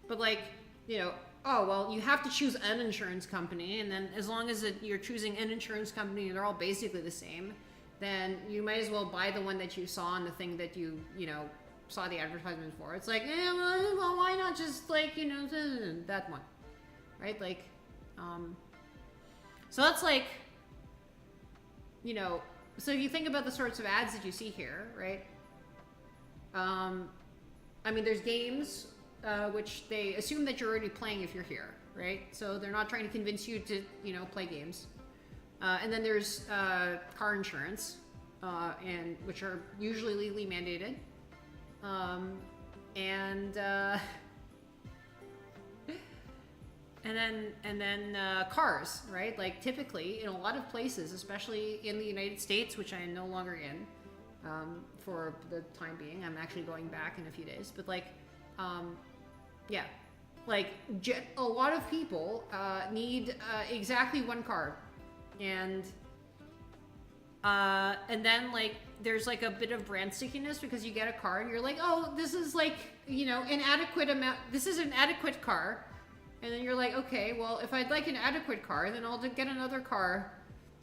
but like, you know, oh, well, you have to choose an insurance company, and then as long as you're choosing an insurance company and they're all basically the same, then you might as well buy the one that you saw on the thing that you know, saw the advertisement for. It's like, well, why not just like, you know, that one, right? Like, so that's like, you know, so if you think about the sorts of ads that you see here, right? I mean, there's games, which they assume that you're already playing if you're here, right? So they're not trying to convince you to, you know, play games. And then there's car insurance, and which are usually legally mandated. And then cars, right? Like typically in a lot of places, especially in the United States, which I am no longer in for the time being. I'm actually going back in a few days, but like, yeah, like a lot of people need exactly one car, and then like there's like a bit of brand stickiness because you get a car and you're like, oh, this is like, you know, an adequate amount. This is an adequate car. And then you're like, okay, well, if I'd like an adequate car, then I'll get another car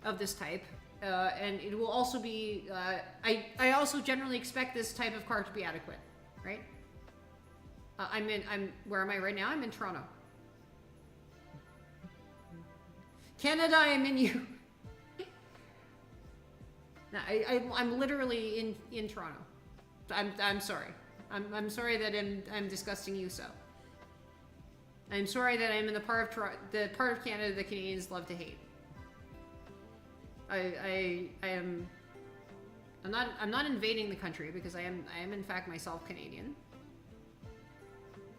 of this type. And it will also be, I also generally expect this type of car to be adequate, right? where am I right now? I'm in Toronto. Canada, I'm in you. No, I'm literally in Toronto. I'm sorry. I'm sorry that I'm disgusting you so. I'm sorry that I'm in the part of Canada that Canadians love to hate. I'm not invading the country because I am in fact myself Canadian.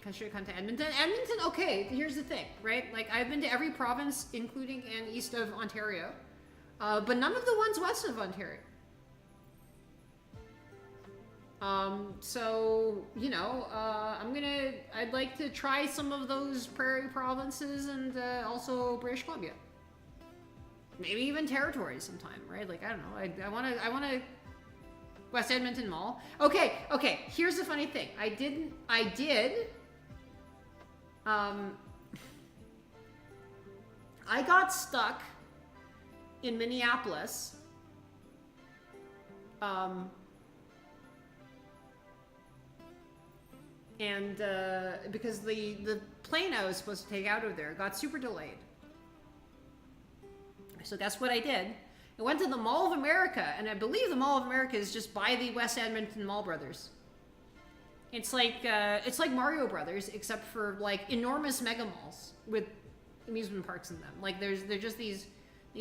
I should come to Edmonton. Edmonton, okay, here's the thing, right? Like, I've been to every province, including and east of Ontario, but none of the ones west of Ontario. So, you know, I'd like to try some of those prairie provinces and also British Columbia. Maybe even territories sometime, right? Like, I don't know. I want to West Edmonton Mall. Okay, here's the funny thing. I did I got stuck in Minneapolis and because the plane I was supposed to take out of there got super delayed. So guess what I did? I went to the Mall of America, and I believe the Mall of America is just by the West Edmonton Mall Brothers. It's like Mario Brothers, except for like enormous mega malls with amusement parks in them. Like they're just these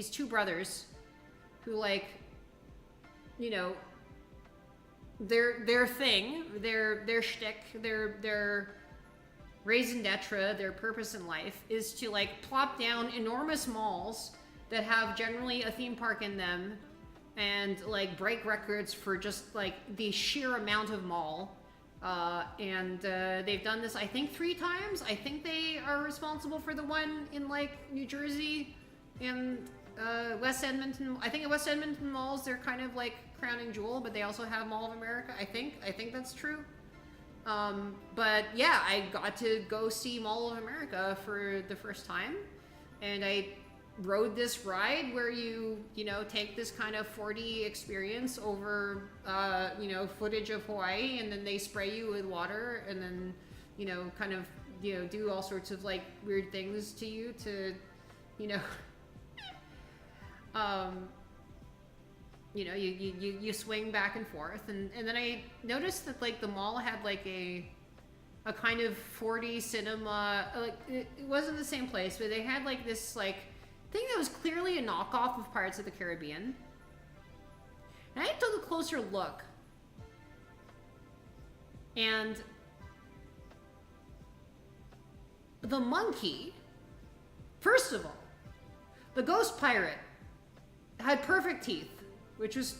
two brothers who, like, you know, their thing, their shtick, their raison d'etre, their purpose in life is to like plop down enormous malls that have generally a theme park in them and like break records for just like the sheer amount of mall. And they've done this, I think, 3 times. I think they are responsible for the one in like New Jersey and West Edmonton. I think at West Edmonton malls, they're kind of like crowning jewel, but they also have Mall of America. I think that's true. But yeah, I got to go see Mall of America for the first time, and I rode this ride where you know, take this kind of 4D experience over, you know, footage of Hawaii, and then they spray you with water, and then, you know, kind of, you know, do all sorts of like weird things to you to, you know, you know, you swing back and forth, and then I noticed that like the mall had like a kind of 4D cinema, like it wasn't the same place, but they had like this like thing that was clearly a knockoff of Pirates of the Caribbean. And I took a closer look, and the monkey, first of all, the ghost pirate had perfect teeth, which was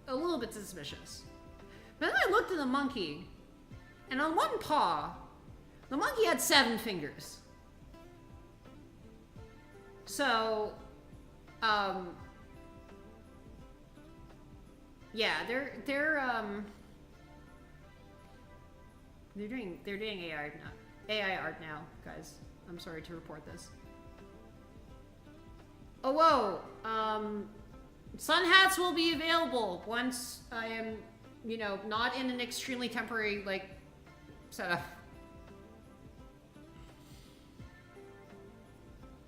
a little bit suspicious. But then I looked at the monkey, and on one paw, the monkey had 7 fingers. So, yeah, they're doing AI art now, guys. I'm sorry to report this. Oh, whoa. Sun hats will be available once I am, you know, not in an extremely temporary, like, setup.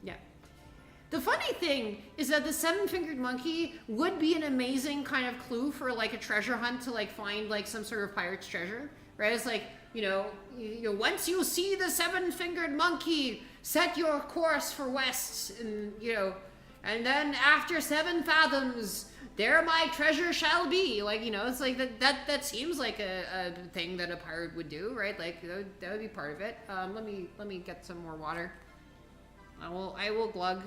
Yeah. The funny thing is that the 7-fingered monkey would be an amazing kind of clue for like a treasure hunt to like find like some sort of pirate's treasure, right? It's like, you know, once you see the 7-fingered monkey, set your course for west, and you know, and then after 7 fathoms, there my treasure shall be. Like, you know, it's like that seems like a thing that a pirate would do, right? Like that would be part of it. Let me get some more water. I will glug.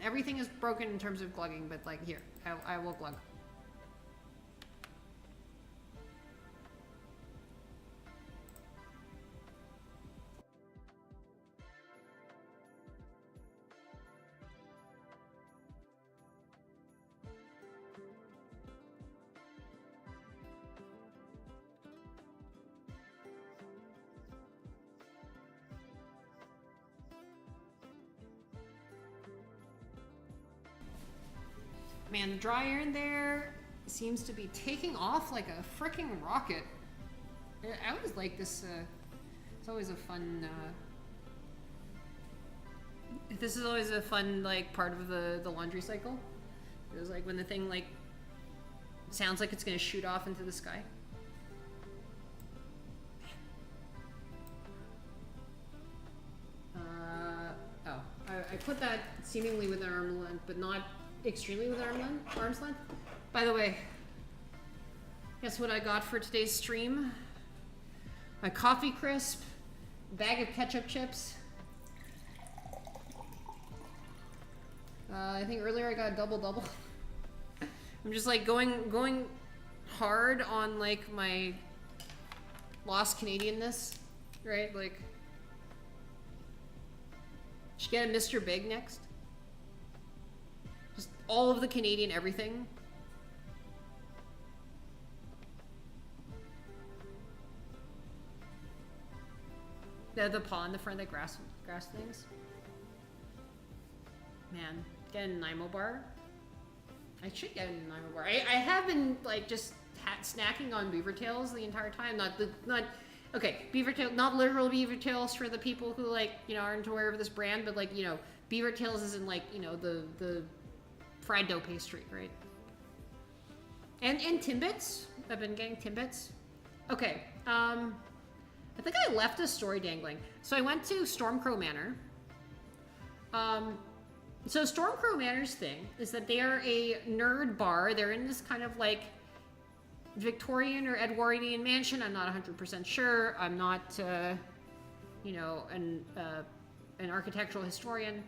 Everything is broken in terms of glugging, but like here, I will glug. Man, the dry air in there seems to be taking off like a freaking rocket. I always like this It's always a fun, this is always a fun, like, part of the laundry cycle. It was like when the thing, like, sounds like it's gonna shoot off into the sky. I put that seemingly within arm's length, but not extremely within arm's length. By the way, guess what I got for today's stream? My coffee crisp, bag of ketchup chips. I think earlier I got a double-double. I'm just like going hard on like my lost Canadianness, right? Like, should get a Mr. Big next. Just all of the Canadian everything. The paw in the front, the grass things. Man, get a Nimo bar. I should get a Nimo bar. I have been like just snacking on beaver tails the entire time. Okay, beaver tail, not literal beaver tails for the people who like, you know, aren't aware of this brand, but like, you know, beaver tails is in like, you know, the fried dough pastry, right? And Timbits. I've been getting Timbits. Okay, I think I left a story dangling. So I went to Stormcrow Manor. So Stormcrow Manor's thing is that they are a nerd bar. They're in this kind of like Victorian or Edwardian mansion. I'm not 100% sure. I'm not, you know, an architectural historian.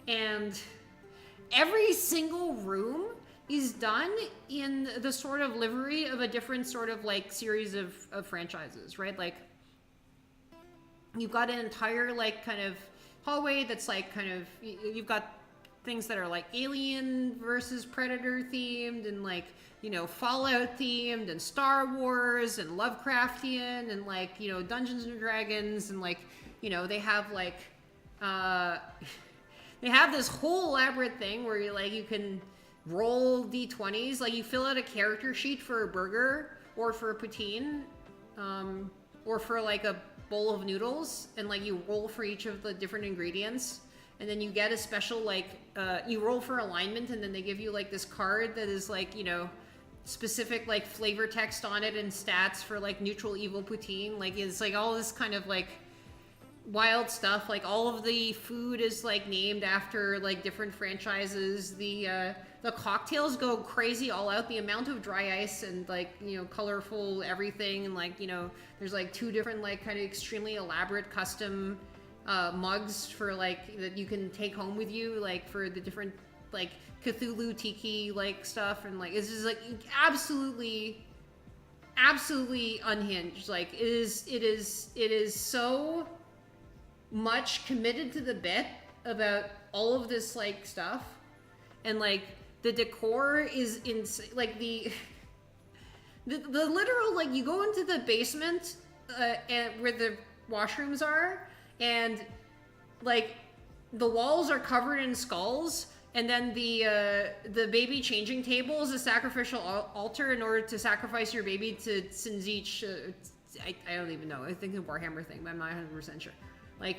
And every single room is done in the sort of livery of a different sort of like series of franchises, right? Like, you've got an entire like kind of hallway that's like kind of, you've got things that are like Alien versus Predator themed and like, you know, Fallout themed and Star Wars and Lovecraftian and like, you know, Dungeons and Dragons and like, you know, they have like, they have this whole elaborate thing where you like, you can roll D20s, like you fill out a character sheet for a burger or for a poutine, or for like a bowl of noodles, and like you roll for each of the different ingredients, and then you get a special like you roll for alignment, and then they give you like this card that is like, you know, specific like flavor text on it and stats for like neutral evil poutine. Like it's like all this kind of like wild stuff. Like all of the food is like named after like different franchises. The cocktails go crazy all out. The amount of dry ice and like, you know, colorful everything, and like, you know, there's like 2 different like kind of extremely elaborate custom mugs for like that you can take home with you, like for the different like Cthulhu tiki like stuff, and like it's just like absolutely unhinged. Like it is so much committed to the bit about all of this like stuff, and like the decor is insane. Like the literal, like you go into the basement and where the washrooms are, and like the walls are covered in skulls, and then the baby changing table is a sacrificial altar in order to sacrifice your baby to Sinzich. I don't even know. I think it's a Warhammer thing, but I'm not 100% sure. Like,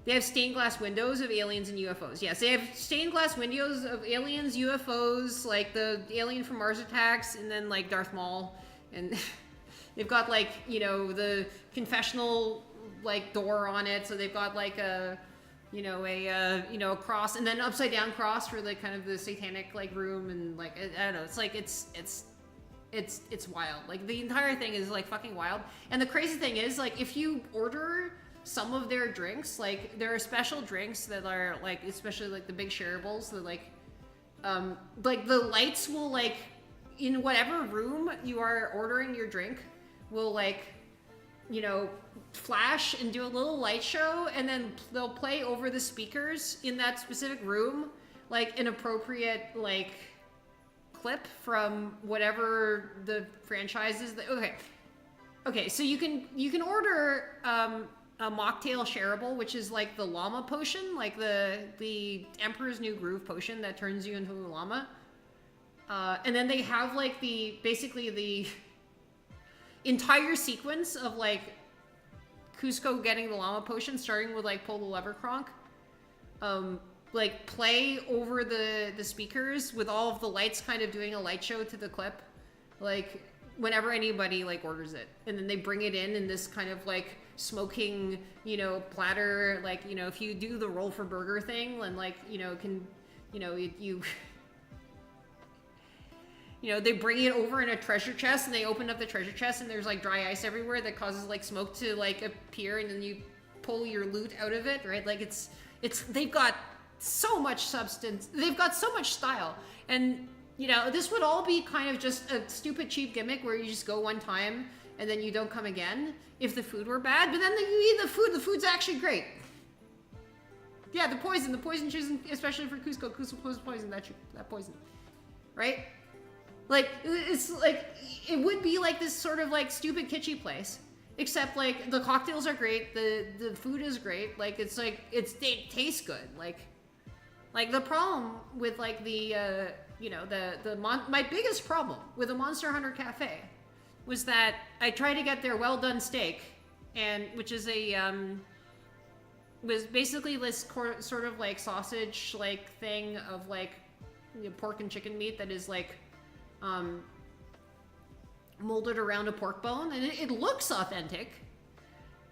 they have stained glass windows of aliens and UFOs. Yes, they have stained glass windows of aliens, UFOs, like the alien from Mars Attacks, and then like Darth Maul. And they've got like, you know, the confessional like door on it. So they've got like a, you know, a cross, and then upside down cross for the kind of the satanic like room. And like, I don't know, it's like, it's wild. Like the entire thing is like fucking wild. And the crazy thing is, like, if you order some of their drinks, like there are special drinks that are like, especially like the big shareables, that like the lights will like, in whatever room you are ordering your drink, will like, you know, flash and do a little light show, and then they'll play over the speakers in that specific room like an appropriate like clip from whatever the franchise is. Okay, so you can order a mocktail shareable, which is like the llama potion, like the Emperor's New Groove potion that turns you into a llama. And then they have like basically entire sequence of like Cusco getting the llama potion, starting with like pull the lever cronk, like play over the speakers with all of the lights kind of doing a light show to the clip, like whenever anybody like orders it, and then they bring it in this kind of like smoking, you know, platter, like, you know, if you do the roll for burger thing, and like, you know, can, you know, you know, they bring it over in a treasure chest, and they open up the treasure chest, and there's like dry ice everywhere that causes like smoke to like appear, and then you pull your loot out of it, right? Like it's they've got so much substance, they've got so much style, and you know, this would all be kind of just a stupid cheap gimmick where you just go one time and then you don't come again if the food were bad, but then you eat the food's actually great. Yeah, the poison chosen especially for Cusco poison, that poison, right? Like, it's like, it would be like this sort of like stupid kitschy place, except like the cocktails are great, the food is great, like it's like, it tastes good. Like the problem with like the, you know, my biggest problem with the Monster Hunter Cafe was that I tried to get their well done steak, and which is a, was basically this sort of like sausage like thing of like, you know, pork and chicken meat that is like, molded around a pork bone, and it looks authentic,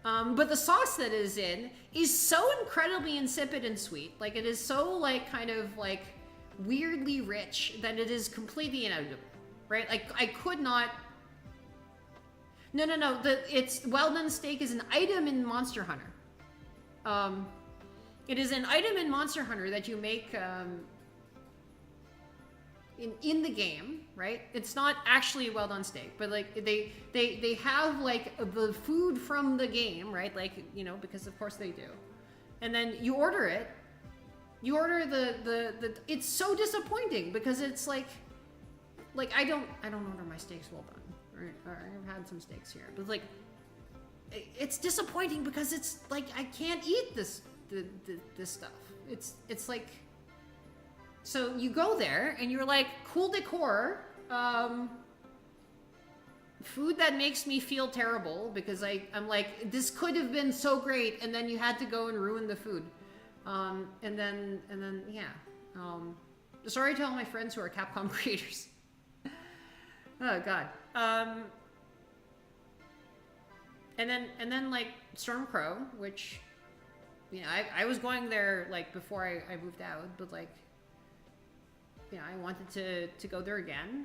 but the sauce that is in is so incredibly insipid and sweet. Like, it is so like kind of like weirdly rich that it is completely inedible, right? Like, I could not. No. It's well done steak is an item in Monster Hunter. It is an item in Monster Hunter that you make in the game, right? It's not actually a well done steak, but like they have like the food from the game, right? Like, you know, because of course they do. And then you order it. You order the it's so disappointing because it's like I don't order my steaks well done. Right? I've had some steaks here, but like it's disappointing because it's like I can't eat this stuff. It's like, so you go there and you're like, cool decor, food that makes me feel terrible because I'm like, this could have been so great, and then you had to go and ruin the food, and then yeah. Sorry to all my friends who are Capcom creators. Oh god. And then like Stormcrow, which, you know, I was going there like before I moved out, but like, you know, I wanted to go there again.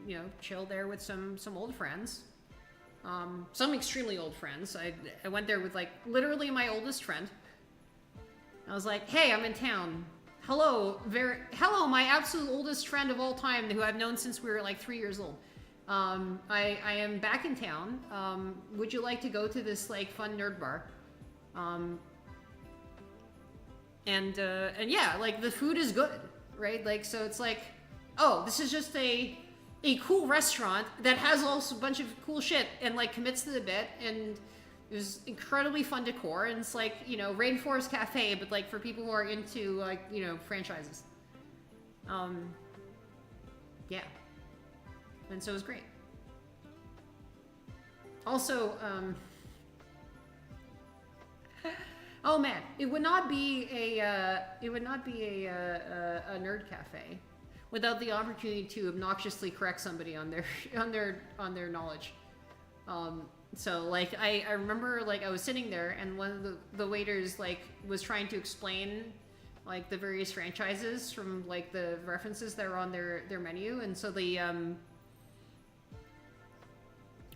You know, chill there with some old friends, some extremely old friends. I went there with like literally my oldest friend. I was like, hey, I'm in town. Hello, my absolute oldest friend of all time who I've known since we were like 3 years old. I am back in town. Would you like to go to this like fun nerd bar? And yeah, like the food is good, right? Like, so it's like, oh, this is just a cool restaurant that has also a bunch of cool shit and like commits to the bit, and it was incredibly fun decor, and it's like, you know, Rainforest Cafe, but like for people who are into like, you know, franchises. Yeah. And so it was great. Also, oh man, it would not be a nerd cafe without the opportunity to obnoxiously correct somebody on their knowledge. So like I remember like I was sitting there, and one of the waiters like was trying to explain like the various franchises from like the references that are on their menu, and so the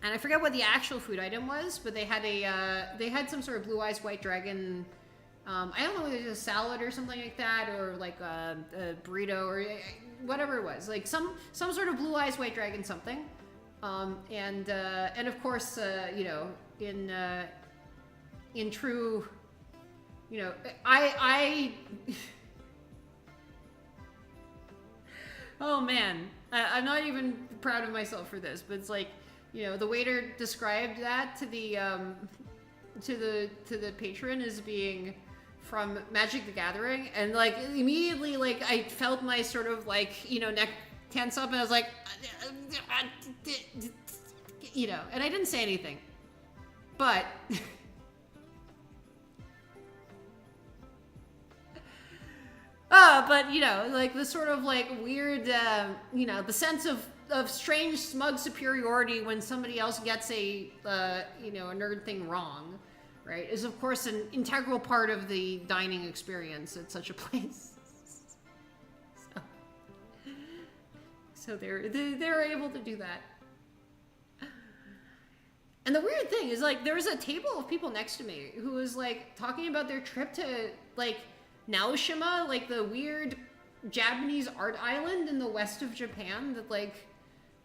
and I forget what the actual food item was, but they had some sort of blue eyes white dragon. I don't know whether it was a salad or something like that, or like a burrito or whatever it was, like some sort of blue eyes white dragon something. And of course, you know, in true, you know, I oh man, I'm not even proud of myself for this, but it's like, you know, the waiter described that to the patron as being from Magic the Gathering, and like immediately like I felt my sort of like, you know, neck tense up, and I was like, you know, and I didn't say anything, but but you know, like the sort of like weird, you know, the sense of strange smug superiority when somebody else gets a, you know, a nerd thing wrong, right, is of course an integral part of the dining experience at such a place. So they're able to do that. And the weird thing is, like, there was a table of people next to me who was like talking about their trip to like Naoshima, like the weird Japanese art island in the west of Japan that, like,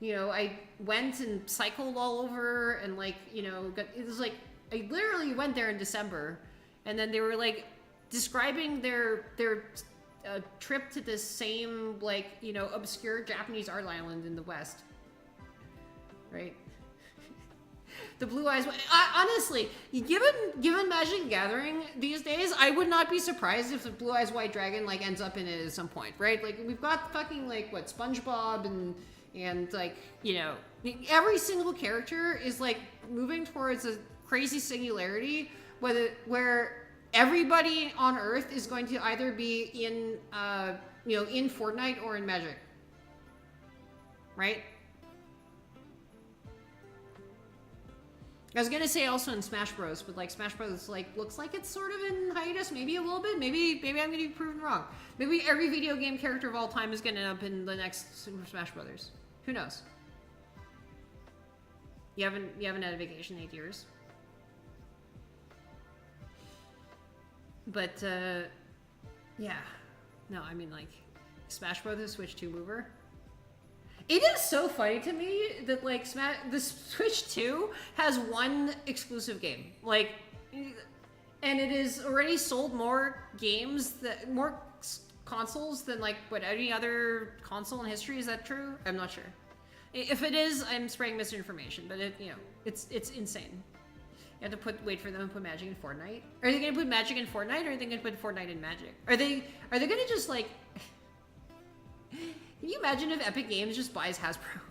you know, I went and cycled all over and, like, you know, it was like I literally went there in December, and then they were like describing their trip to this same, like, you know, obscure Japanese art island in the west, right? The Blue Eyes. Honestly, given Magic the Gathering these days, I would not be surprised if the Blue Eyes White Dragon like ends up in it at some point, right? Like, we've got fucking like what, SpongeBob and like, you know, every single character is like moving towards a crazy singularity, where everybody on Earth is going to either be in you know, in Fortnite or in Magic, right? I was gonna say also in Smash Bros, but like Smash Bros like looks like it's sort of in hiatus, maybe a little bit. Maybe I'm gonna be proven wrong. Maybe every video game character of all time is gonna end up in the next Super Smash Brothers. Who knows? You haven't had a vacation in 8 years. But yeah, no, I mean, like, Smash Brothers Switch 2 mover. It is so funny to me that, like, the Switch 2 has one exclusive game. Like, and it has already sold more consoles than, like, what, any other console in history. Is that true? I'm not sure. If it is, I'm spreading misinformation, but it, you know, it's insane. You have to wait for them to put Magic in Fortnite. Are they gonna put Magic in Fortnite, or are they gonna put Fortnite in Magic? Are they gonna just, like, can you imagine if Epic Games just buys Hasbro?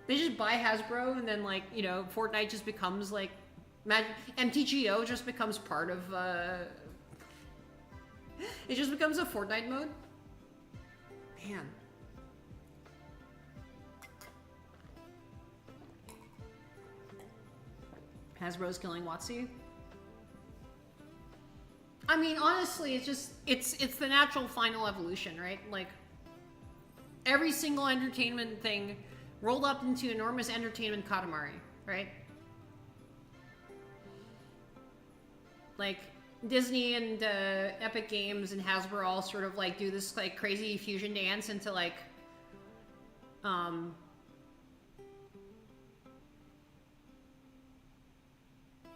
They just buy Hasbro, and then, like, you know, Fortnite just becomes, like, MTGO just becomes part of, it just becomes a Fortnite mode? Man. Hasbro's killing WotC. I mean, honestly, it's the natural final evolution, right? Like, every single entertainment thing rolled up into enormous entertainment Katamari, right? Like, Disney and Epic Games and Hasbro all sort of like do this like crazy fusion dance into like well,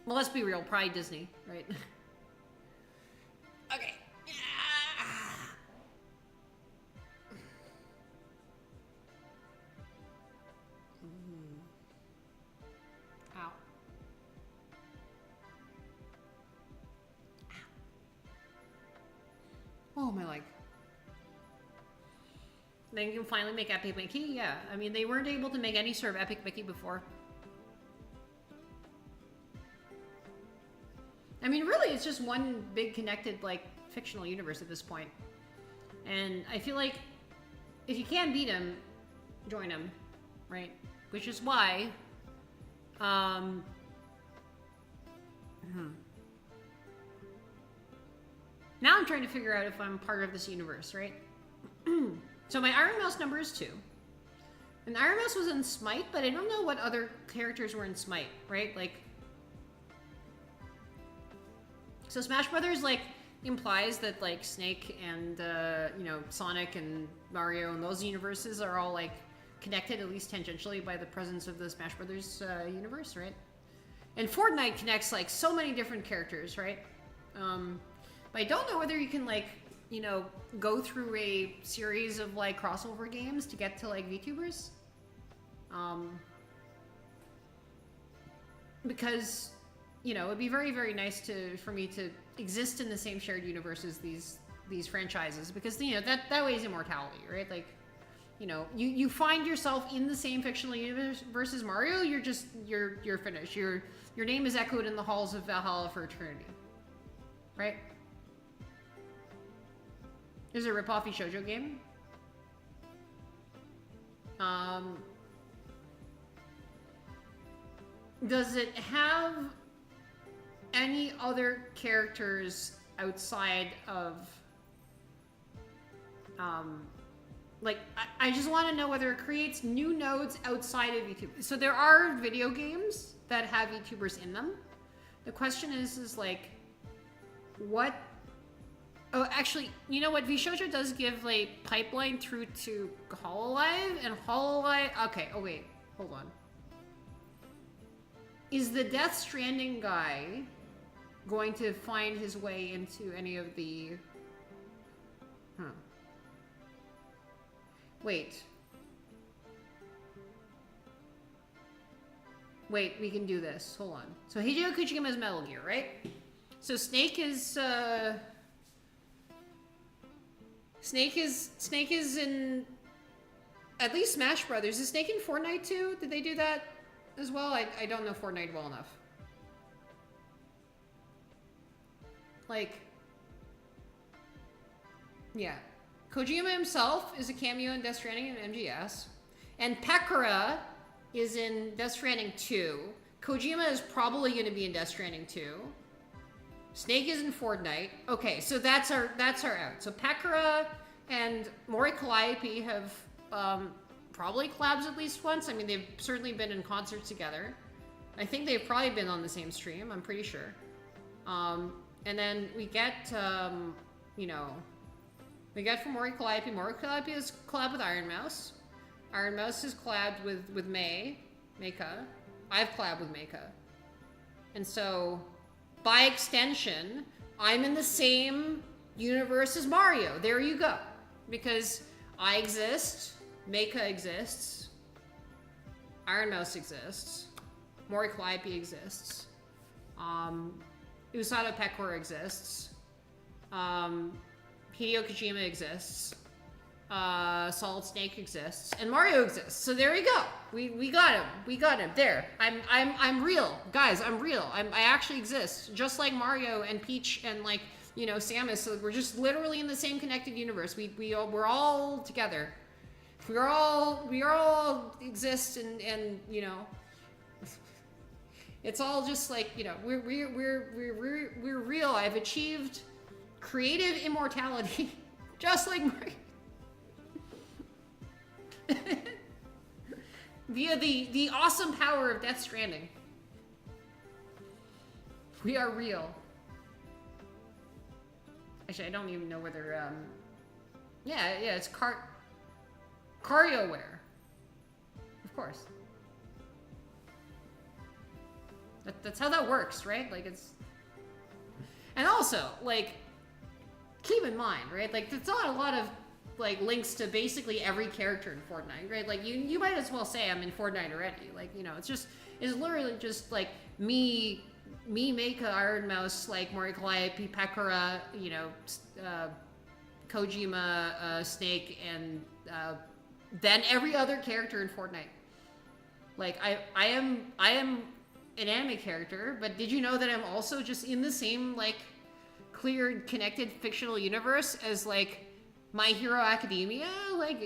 let's be real, probably Disney, right? Okay. Ow. Oh, my leg. Then you can finally make Epic Mickey? Yeah. I mean, they weren't able to make any sort of Epic Mickey before. I mean, really, it's just one big connected, like, fictional universe at this point. And I feel like if you can't beat him, join him, right? Which is why, now I'm trying to figure out if I'm part of this universe, right? So my Iron Mouse number is 2. And Iron Mouse was in Smite, but I don't know what other characters were in Smite, right? Like, so Smash Brothers, like, implies that, like, Snake and, you know, Sonic and Mario and those universes are all, like, connected, at least tangentially, by the presence of the Smash Brothers universe, right? And Fortnite connects, like, so many different characters, right? But I don't know whether you can, like, you know, go through a series of, like, crossover games to get to, like, VTubers. Because, you know, it'd be very, very nice for me to exist in the same shared universe as these franchises, because, you know, that way is immortality, right? Like, you know, you find yourself in the same fictional universe as Mario, you're finished. Your name is echoed in the halls of Valhalla for eternity. Right? Is it a rip-offy shoujo game? Does it have any other characters outside of, like, I just want to know whether it creates new nodes outside of YouTube. So there are video games that have YouTubers in them. The question is like, what? Oh, actually, you know what? VShojo does give like pipeline through to HoloLive, and HoloLive. Okay. Oh wait, hold on. Is the Death Stranding guy going to find his way into any of the? Wait. Wait, we can do this. Hold on. So Hideo Kojima is Metal Gear, right? So Snake is in at least Smash Brothers. Is Snake in Fortnite too? Did they do that as well? I don't know Fortnite well enough. Like, yeah. Kojima himself is a cameo in Death Stranding and MGS. And Pekora is in Death Stranding 2. Kojima is probably going to be in Death Stranding 2. Snake is in Fortnite. Okay, so that's our out. So Pekora and Mori Calliope have probably collabs at least once. I mean, they've certainly been in concerts together. I think they've probably been on the same stream. I'm pretty sure. And then we get, you know, we get from Mori Calliope. Mori Calliope is collab with Iron Mouse. Iron Mouse is collabed with Meika. I've collabed with Meika. And so, by extension, I'm in the same universe as Mario. There you go. Because I exist, Meika exists, Iron Mouse exists, Mori Calliope exists, Usada Pekora exists, Hideo Kojima exists, Solid Snake exists, and Mario exists. So there you go. We got him. We got him. There. I'm real, guys. I'm real. I actually exist, just like Mario and Peach and, like, you know, Samus. So we're just literally in the same connected universe. We're all together. We all exist, and you know, it's all just like, you know, we're real. I've achieved creative immortality, just like Mario. Via the awesome power of Death Stranding. We are real. Actually, I don't even know whether, yeah, it's CarioWare. Of course. That's how that works, right? Like, it's... And also, like, keep in mind, right? Like, it's not a lot of, like, links to basically every character in Fortnite, right? Like, you might as well say I'm in Fortnite already. Like, you know, it's literally just, like, me, Meika, Iron Mouse, like, Mori Calliope, Pekora, you know, Kojima, Snake, and, then every other character in Fortnite. Like, I am an anime character, but did you know that I'm also just in the same, like, clear, connected fictional universe as, like, My Hero Academia? Like,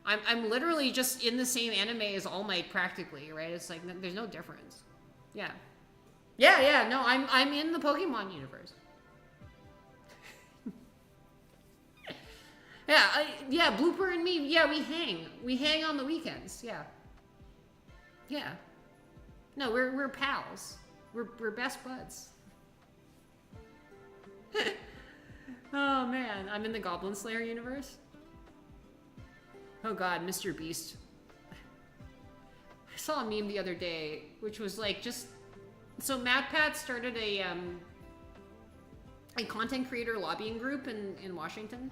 I'm literally just in the same anime as All Might, practically, right? It's like, there's no difference. Yeah. Yeah, no, I'm in the Pokemon universe. Yeah, Blooper and me, yeah, we hang. We hang on the weekends, yeah. Yeah. No, we're pals. We're best buds. Oh man, I'm in the Goblin Slayer universe. Oh god, Mr. Beast. I saw a meme the other day, which was like just... So MatPat started a content creator lobbying group in Washington.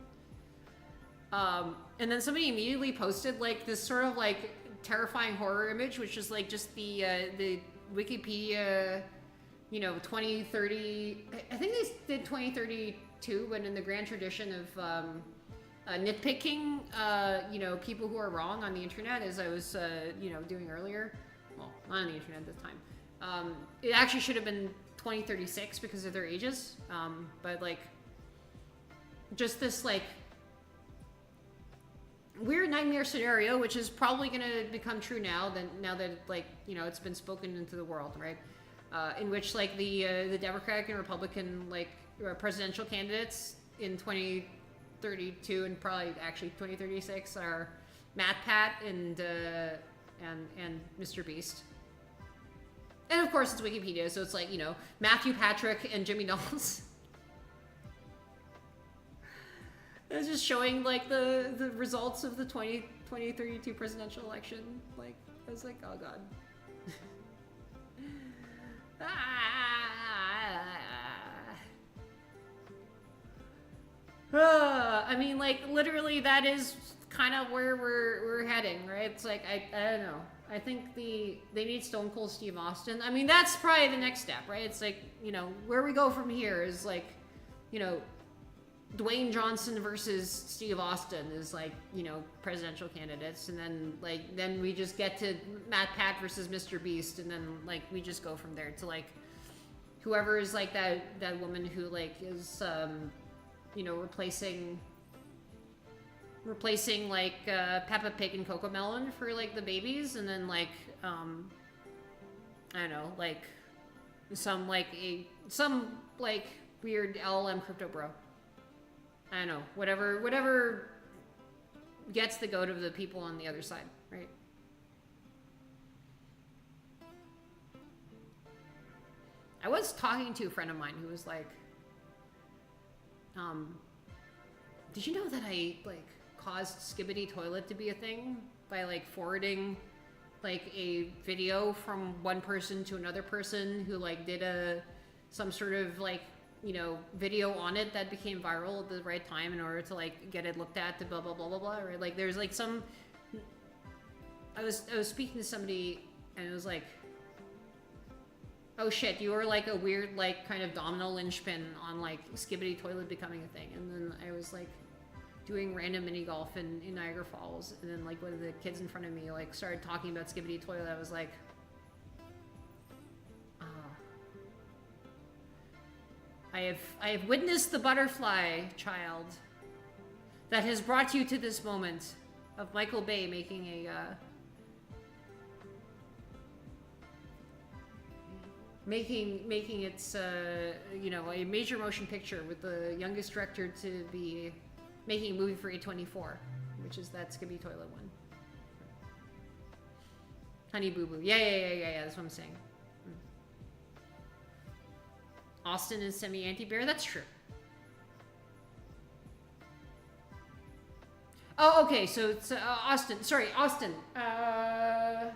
And then somebody immediately posted like this sort of like terrifying horror image, which is like just the Wikipedia, you know, 2030. I think they did 2032, but in the grand tradition of nitpicking, you know, people who are wrong on the internet, as I was, you know, doing earlier. Well, not on the internet at this time. It actually should have been 2036 because of their ages. But like, just this like weird nightmare scenario, which is probably going to become true now that like, you know, it's been spoken into the world, right? In which like the Democratic and Republican like presidential candidates in 2032 and probably actually 2036 are Pat and Mr. Beast. And of course it's Wikipedia, so it's like, you know, Matthew Patrick and Jimmy Knowles. It's just showing like the results of the 2032 presidential election. Like, I was like, oh god. I mean, like, literally that is kind of where we're heading, right? It's like, I don't know. I think they need Stone Cold Steve Austin. I mean, that's probably the next step, right? It's like, you know, where we go from here is like, you know, Dwayne Johnson versus Steve Austin is like, you know, presidential candidates, and then we just get to Pat versus Mr. Beast, and then like we just go from there to like whoever is like that woman who like is you know, replacing like Peppa Pig and Coco Melon for like the babies, and then like I don't know, like some like weird LLM crypto bro. I don't know, whatever gets the goat of the people on the other side, right? I was talking to a friend of mine who was like, did you know that I like caused Skibbity-Toilet to be a thing by like forwarding like a video from one person to another person who like did some sort of like, you know, video on it that became viral at the right time in order to like get it looked at to blah blah blah blah blah, right? Like there's like some, I was speaking to somebody and it was like, oh shit, you were like a weird like kind of domino linchpin on like Skibbity-Toilet becoming a thing. And then I was like doing random mini golf in Niagara Falls, and then like one of the kids in front of me like started talking about Skibbity-Toilet. I was like, I have witnessed the butterfly, child, that has brought you to this moment of Michael Bay making a making its you know, a major motion picture with the youngest director to be making a movie for A24, which is that Skibbity-Toilet one. Honey Boo Boo. Yeah, that's what I'm saying. Austin is semi-anti-bear? That's true. Oh, okay, so it's Austin. Sorry, Austin. I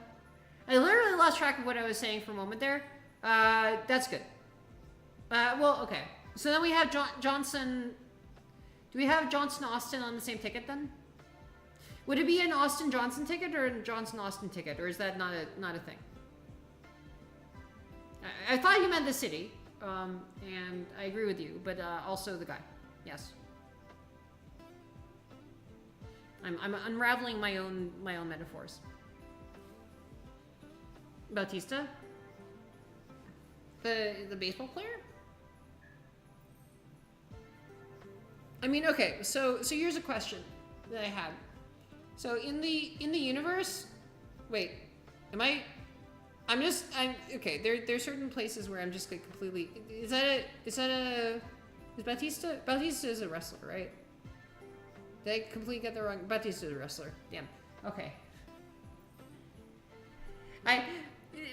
literally lost track of what I was saying for a moment there. That's good. Well, okay. So then we have Johnson. Do we have Johnson Austin on the same ticket then? Would it be an Austin Johnson ticket or a Johnson Austin ticket, or is that not a thing? I thought you meant the city. And I agree with you, but also the guy. Yes. I'm unraveling my own metaphors. Bautista? The baseball player? I mean, okay, so here's a question that I had. So in the universe, wait, I'm okay. There's certain places where I'm just like completely. Is Bautista? Bautista is a wrestler, right? Did I completely get the wrong? Bautista is a wrestler. Damn. Okay.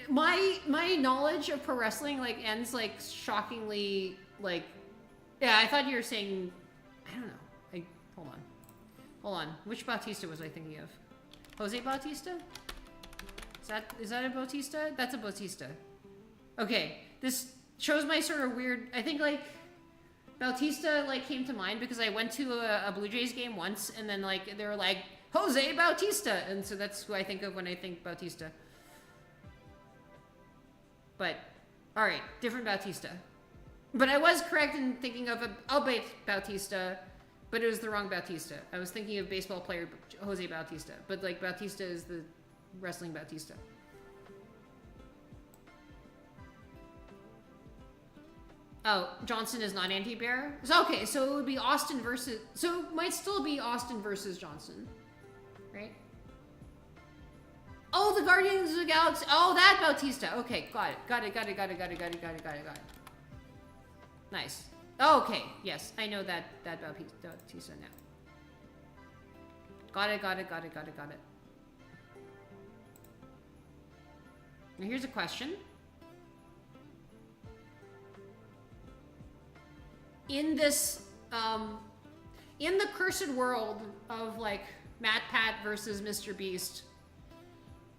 My knowledge of pro wrestling like ends like shockingly like. Yeah, I thought you were saying. I don't know. Hold on. Which Bautista was I thinking of? Jose Bautista? Is that a Bautista? That's a Bautista. Okay, this shows my sort of weird. I think like Bautista like came to mind because I went to a Blue Jays game once, and then like they were like Jose Bautista, and so that's who I think of when I think Bautista. But all right, different Bautista. But I was correct in thinking of Albert Bautista, But it was the wrong Bautista. I was thinking of baseball player Jose Bautista, but like Bautista is the wrestling Bautista. Oh, Johnson is not anti-bear? So, okay, so it would be Austin versus... So it might still be Austin versus Johnson, right? Oh, the Guardians of the Galaxy. Oh, that Bautista. Okay, got it. Nice. Oh, okay, yes, I know that Bautista now. Got it. Now here's a question. In this, in the cursed world of like Pat versus Mr. Beast,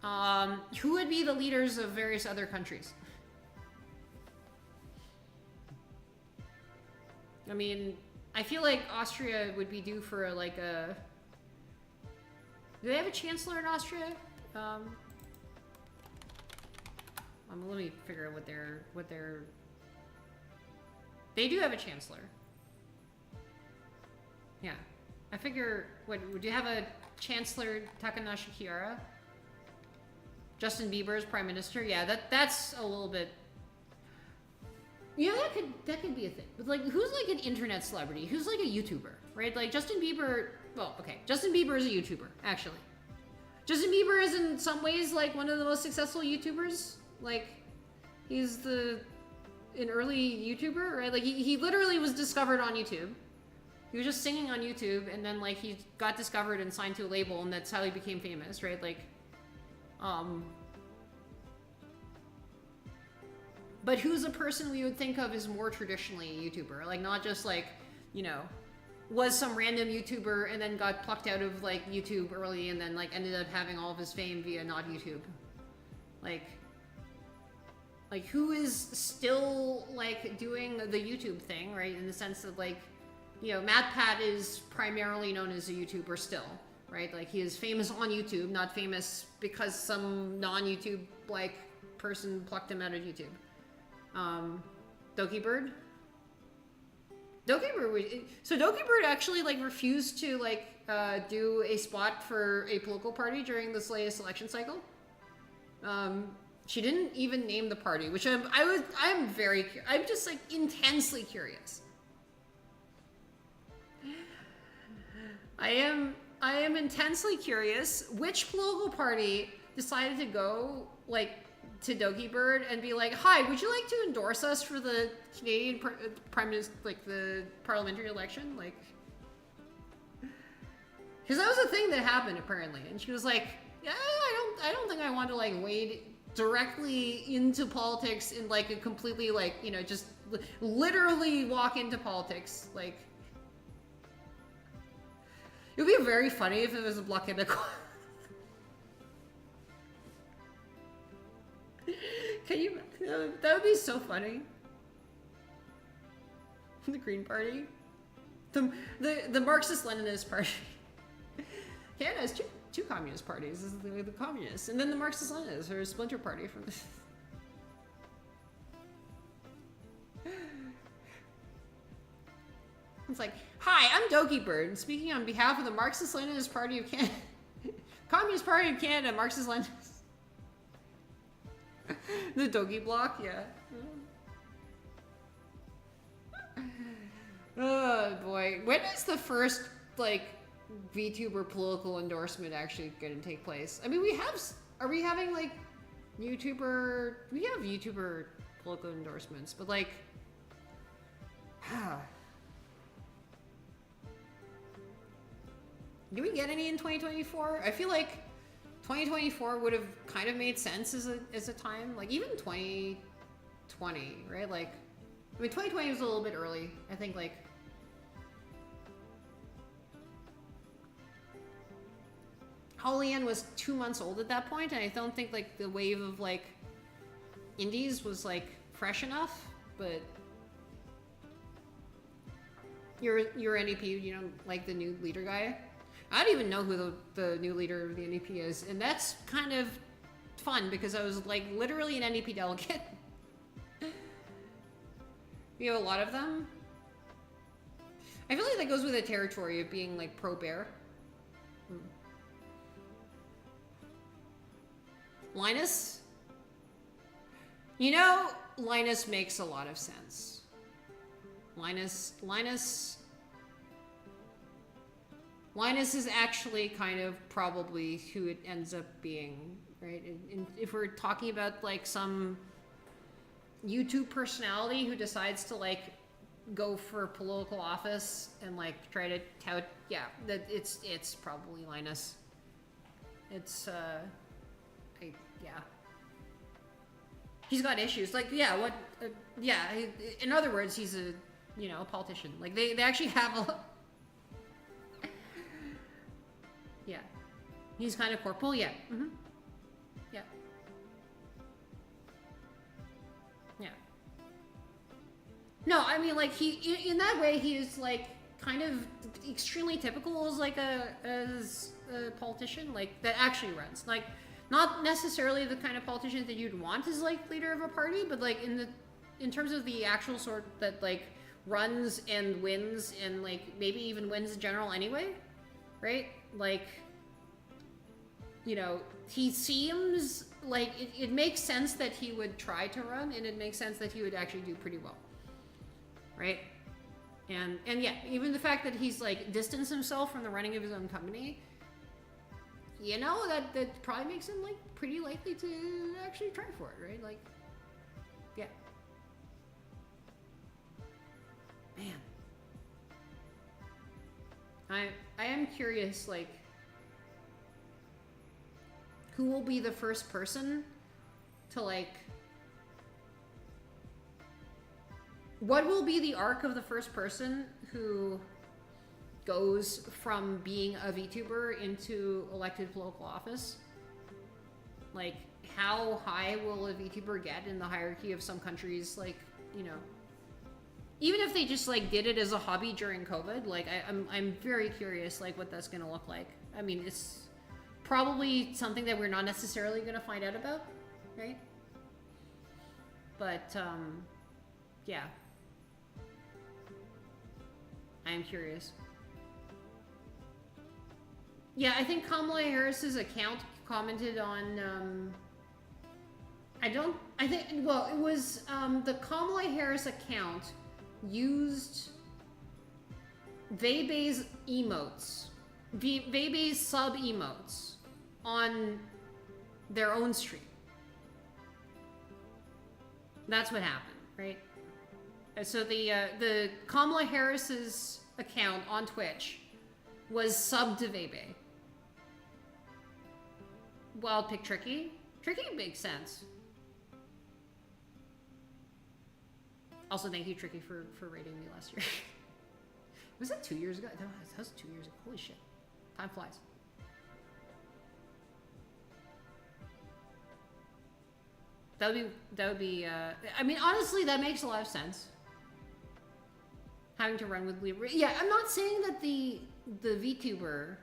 who would be the leaders of various other countries? I mean, I feel like Austria would be due for like a... Do they have a chancellor in Austria? Let me figure out what their... They do have a chancellor. Yeah. I figure, what, would you have a chancellor, Takanashi Kiara? Justin Bieber as prime minister? Yeah, that's a little bit... Yeah, that could be a thing. But like, who's like an internet celebrity? Who's like a YouTuber, right? Like Justin Bieber, well, okay. Justin Bieber is a YouTuber, actually. Justin Bieber is in some ways like one of the most successful YouTubers. Like, he's an early YouTuber, right? Like he literally was discovered on YouTube. He was just singing on YouTube, and then like he got discovered and signed to a label, and that's how he became famous, right? Like, but who's a person we would think of as more traditionally a YouTuber? Like, not just like, you know, was some random YouTuber and then got plucked out of like YouTube early and then like ended up having all of his fame via not YouTube. Like who is still like doing the YouTube thing, right? In the sense that like, you know, Pat is primarily known as a YouTuber still, right? Like he is famous on YouTube, not famous because some non-YouTube like person plucked him out of YouTube. Doki Bird actually like refused to like do a spot for a political party during this latest election cycle. She didn't even name the party, which I'm just like intensely curious. I am intensely curious which political party decided to go like to Doki Bird and be like, "Hi, would you like to endorse us for the Canadian prime minister, like the parliamentary election?" Like, because that was a thing that happened apparently, and she was like, "Yeah, I don't think I want to like wade directly into politics in like a completely like, you know, just literally walk into politics." Like, it would be very funny if it was a block in a. Can you? That would be so funny. The Green Party, the Marxist-Leninist Party. Canada has two communist parties. This is the communists, and then the Marxist-Leninists are a splinter party from. It's like, hi, I'm Doki Bird, speaking on behalf of the Marxist-Leninist Party of Canada, Communist Party of Canada, Marxist-Leninist. The Doki block, yeah. Oh boy, when is the first like VTuber political endorsement actually going to take place? I mean, are we having like YouTuber? We have YouTuber political endorsements, but like, do we get any in 2024? I feel like 2024 would have kind of made sense as a time, like even 2020, right? Like, I mean, 2020 was a little bit early. I think like Holly-Ann was 2 months old at that point, and I don't think like the wave of like indies was like fresh enough. But your NEP, you know, like the new leader guy. I don't even know who the new leader of the NEP is, and that's kind of fun because I was like literally an NEP delegate. We have a lot of them. I feel like that goes with the territory of being like pro-bear. Linus? You know, Linus makes a lot of sense. Linus is actually kind of probably who it ends up being, right? And if we're talking about like some YouTube personality who decides to like go for political office and like try to tout, yeah, that it's probably Linus. It's yeah. He's got issues. Like, yeah, what? Yeah. In other words, he's a, you know, a politician. Like they actually have a. Yeah. He's kind of corporal. Yeah. Mm-hmm. Yeah. Yeah. No, I mean, like he in that way he is like kind of extremely typical as like as a politician, like that actually runs. Like, not necessarily the kind of politician that you'd want as like leader of a party, but like in terms of the actual sort that like runs and wins and like maybe even wins in general anyway, right? Like, you know, he seems like it makes sense that he would try to run, and it makes sense that he would actually do pretty well, right? And yeah, even the fact that he's like distanced himself from the running of his own company, you know, that probably makes him like pretty likely to actually try for it, right? Like, yeah. Man. I am curious, like, who will be the first person to like, what will be the arc of the first person who goes from being a VTuber into elected political office? Like, how high will a VTuber get in the hierarchy of some countries? Like, you know, even if they just like did it as a hobby during COVID, like I'm very curious, like what that's gonna look like. I mean, it's probably something that we're not necessarily gonna find out about, right? But yeah, I am curious. Yeah, I think Kamala Harris's account commented on, well, it was, the Kamala Harris account used Vebe's emotes, Vebe's sub emotes on their own stream. That's what happened, right? So the Kamala Harris's account on Twitch was subbed to Vebe. Wild pick Tricky. Tricky makes sense. Also, thank you, Tricky, for rating me last year. Was that 2 years ago? That was 2 years ago. Holy shit. Time flies. That would be, I mean, honestly, that makes a lot of sense. Having to run with Libra. Yeah, I'm not saying that the VTuber,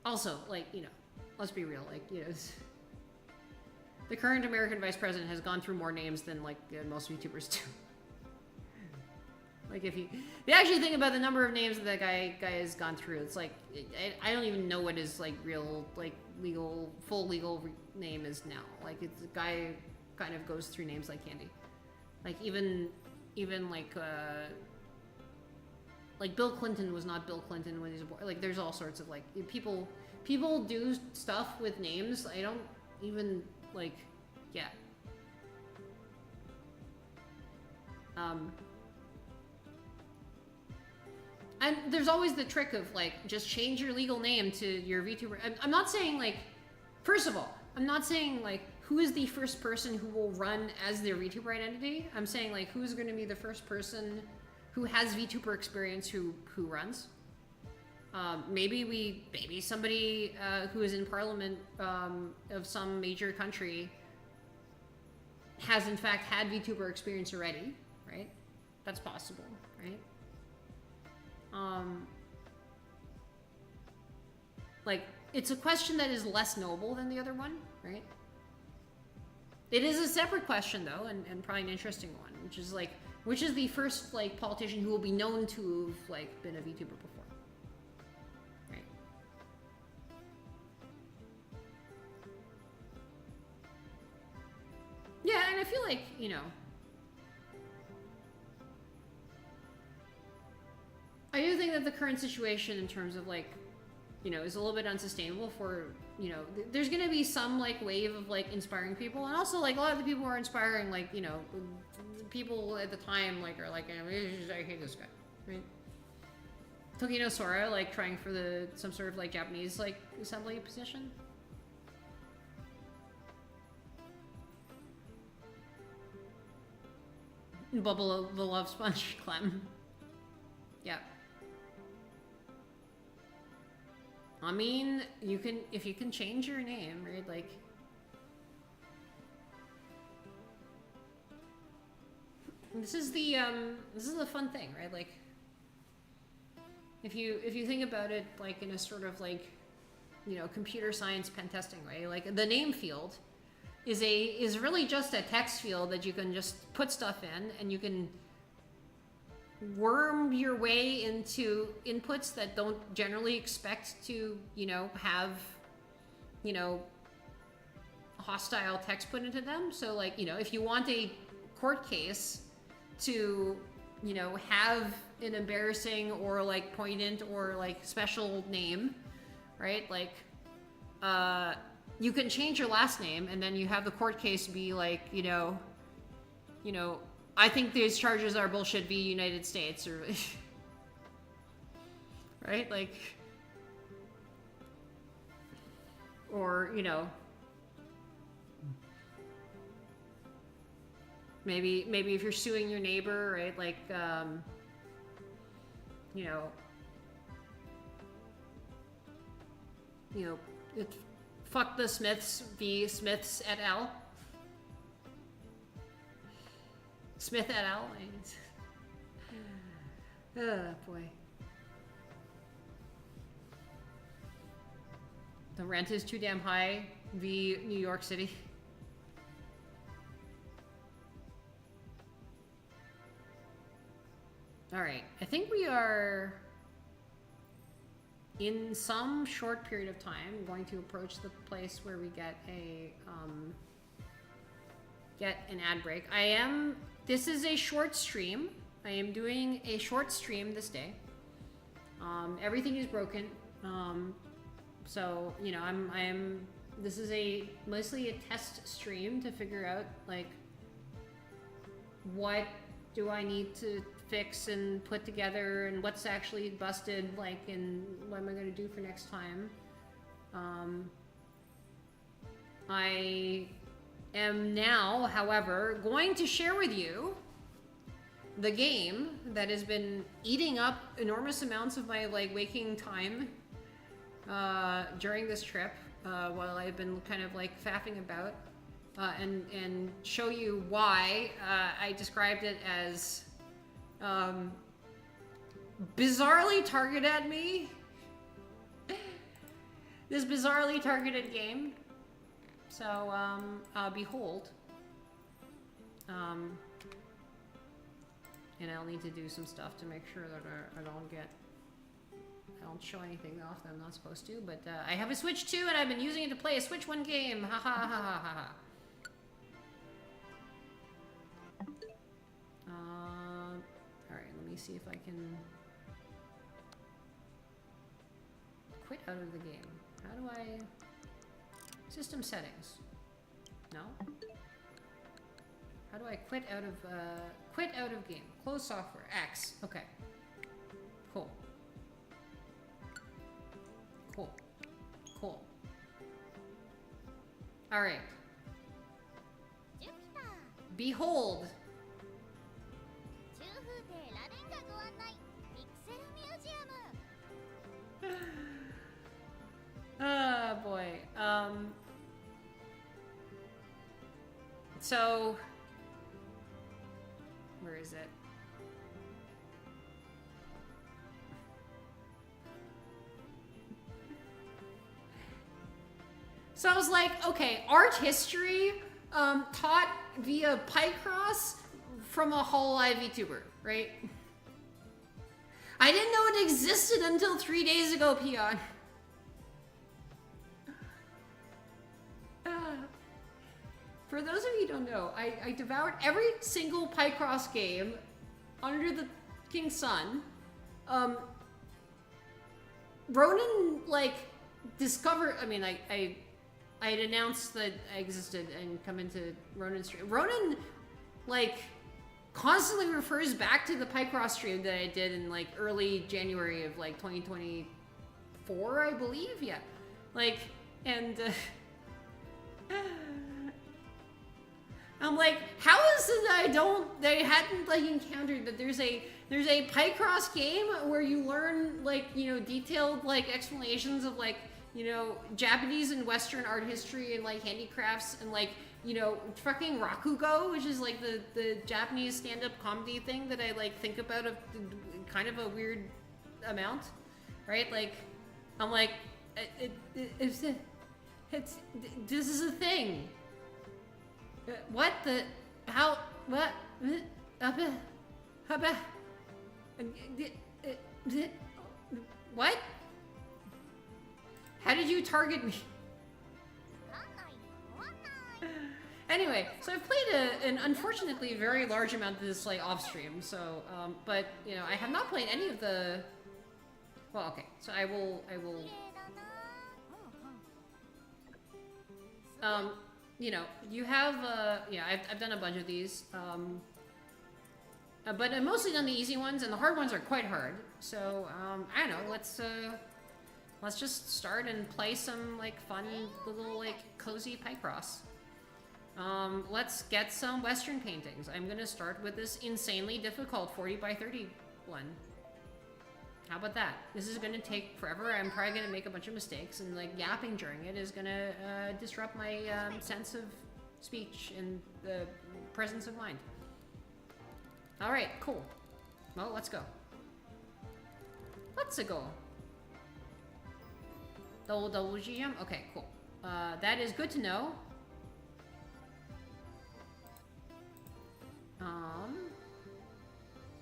also, like, you know, let's be real, like, you know, the current American vice president has gone through more names than, like, most VTubers do. Like, if you actually think about the number of names that guy has gone through, it's like, I don't even know what his, like, real, like, full legal name is now. Like, it's the guy kind of goes through names like candy. Like, even like Bill Clinton was not Bill Clinton when he was born. Like, there's all sorts of, like, people do stuff with names. I don't even, like, yeah. And there's always the trick of, like, just change your legal name to your VTuber. I'm not saying, like, first of all, I'm not saying, like, who is the first person who will run as their VTuber identity. I'm saying, like, who's going to be the first person who has VTuber experience who runs. Maybe somebody who is in parliament of some major country has in fact had VTuber experience already, right? That's possible, right? Like, it's a question that is less noble than the other one, right? It is a separate question, though, and probably an interesting one, which is like, Which is the first, like, politician who will be known to have, like, been a VTuber before. Right. Yeah, and I feel like, you know, I do think that the current situation in terms of, like, you know, is a little bit unsustainable for, you know, there's gonna be some, like, wave of, like, inspiring people, and also, like, a lot of the people who are inspiring, like, you know, people at the time, like, are like, I hate this guy, right? Tokino Sora, like, trying for some sort of, like, Japanese, like, assembly position. Bubble the Love Sponge, Clem. Yeah. I mean, you can, if you can change your name, right? Like, this is the fun thing, right? Like, if you think about it, like, in a sort of, like, you know, computer science pen testing way, like, the name field is really just a text field that you can just put stuff in, and you can worm your way into inputs that don't generally expect to, you know, have, you know, hostile text put into them. So, like, you know, if you want a court case to, you know, have an embarrassing or, like, poignant or, like, special name, right? Like, you can change your last name, and then you have the court case be like, you know, I think these charges are bullshit v. United States, or right? Like, or, you know, maybe if you're suing your neighbor, right? Like, you know, it's fuck the Smiths v. Smiths et al. Smith et al. Oh boy. The rent is too damn high v. New York City. All right, I think we are, in some short period of time, going to approach the place where we get an ad break. This is a short stream. I am doing a short stream this day. Everything is broken. So, you know, this is mostly a test stream to figure out, like, what do I need to fix and put together, and what's actually busted, like, and what am I going to do for next time. I am now, however, going to share with you the game that has been eating up enormous amounts of my, like, waking time during this trip, while I've been kind of, like, faffing about, and show you why I described it as bizarrely targeted at me. This bizarrely targeted game. So, behold. And I'll need to do some stuff to make sure that I don't show anything off that I'm not supposed to. But I have a Switch 2, and I've been using it to play a Switch 1 game. Ha ha ha ha ha ha. Alright, let me see if I can quit out of the game. How do I... System settings. No? How do I quit out of game? Close software. X. Okay. Cool. Cool. Cool. Alright. Behold! Oh boy. So, where is it? So I was like, okay, art history taught via Picross from a Hololive VTuber, right? I didn't know it existed until 3 days ago, P.U.N.C.T.U.A.T.I.V.E. For those of you who don't know, I devoured every single Picross game under the King's Sun. Ronan, like, discovered... I mean, I had announced that I existed and come into Ronan's stream. Ronan, like, constantly refers back to the Picross stream that I did in, like, early January of, like, 2024, I believe? Yeah. Like, and... I'm like, how is it that they hadn't, like, encountered that there's a Picross game where you learn, like, you know, detailed, like, explanations of, like, you know, Japanese and Western art history and, like, handicrafts and, like, you know, fucking Rakugo, which is, like, the Japanese stand-up comedy thing that I, like, think about of kind of a weird amount, right? Like, I'm like, this is a thing. What the? How? What? What? How did you target me? Anyway, so I've played an unfortunately very large amount of this, like, off stream. So, but you know, I have not played any of the. Well, okay. So I will. You know, you have, yeah, I've done a bunch of these, but I've mostly done the easy ones, and the hard ones are quite hard. So, I don't know, let's just start and play some, like, fun little, like, cozy Picross. Let's get some Western paintings. I'm gonna start with this insanely difficult 40 by 30 one. How about that? This is gonna take forever. I'm probably gonna make a bunch of mistakes, and, like, yapping during it is gonna disrupt my sense of speech and the presence of mind. All right, cool. Well, let's go. Let's go. Double GM. Okay, cool. That is good to know.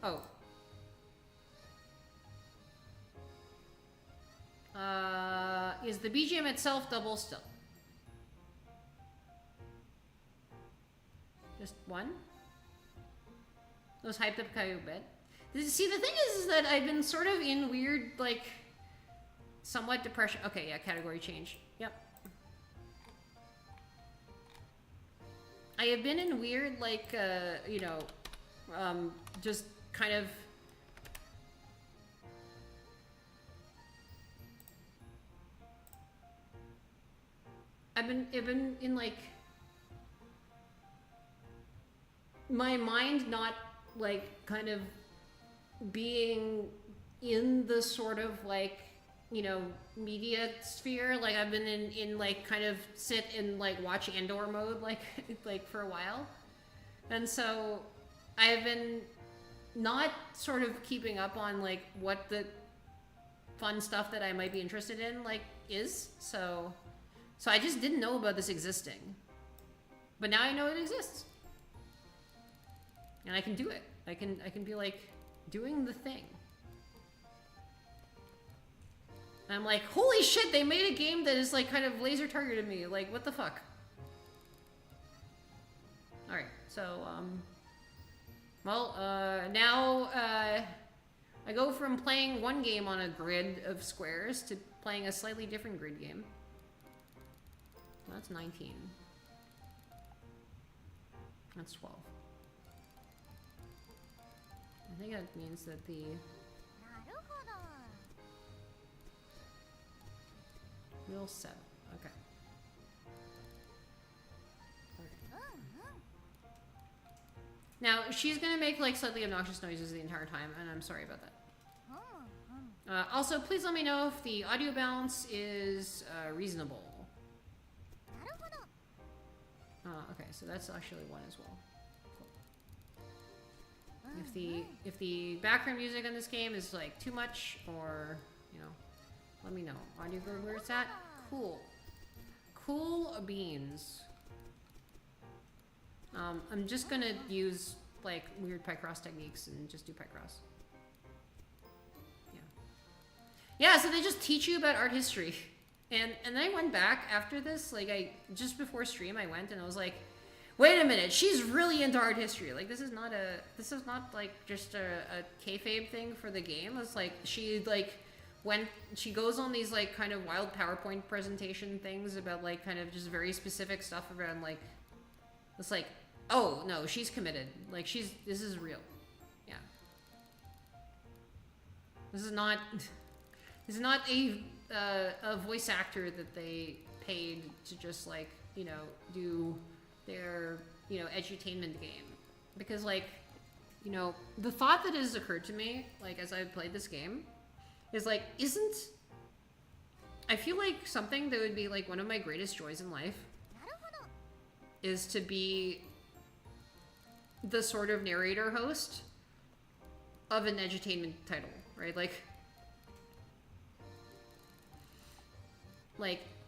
Oh. Is the BGM itself double still? Just one? Those hyped up a bit. See, the thing is that I've been sort of in weird, like, somewhat depression. Okay, yeah, category change. Yep. I have been in weird, like, you know, just kind of... I've been in, like, my mind not, like, kind of being in the sort of, like, you know, media sphere. Like, I've been in like, kind of sit and, like, watch Andor mode, like, like, for a while. And so I've been not sort of keeping up on, like, what the fun stuff that I might be interested in, like, is. So I just didn't know about this existing. But now I know it exists. And I can do it. I can be, like, doing the thing. And I'm like, holy shit, they made a game that is, like, kind of laser targeted me. Like, what the fuck? Alright, so, well, now, I go from playing one game on a grid of squares to playing a slightly different grid game. So that's 19. That's 12. I think that means that the... Wheel 7. Okay. Now, she's gonna make, like, slightly obnoxious noises the entire time, and I'm sorry about that. Also, please let me know if the audio balance is reasonable. Okay, so that's actually one as well. Cool. If the background music in this game is, like, too much, or, you know, let me know. Audio grid where it's at? Cool. Cool beans. I'm just gonna use like weird Picross techniques and just do Picross. Yeah. Yeah, so they just teach you about art history. And then I went back after this, like just before stream I went and I was like, wait a minute, she's really into art history. Like this is not like just a kayfabe thing for the game. It's like she like when she goes on these like kind of wild PowerPoint presentation things about like kind of just very specific stuff around like, it's like, oh no, she's committed. Like this is real. Yeah. This is not a voice actor that they paid to just like, you know, do their, you know, edutainment game. Because like, you know, the thought that has occurred to me, like as I've played this game, is like, I feel like something that would be like one of my greatest joys in life is to be the sort of narrator host of an edutainment title, right? Like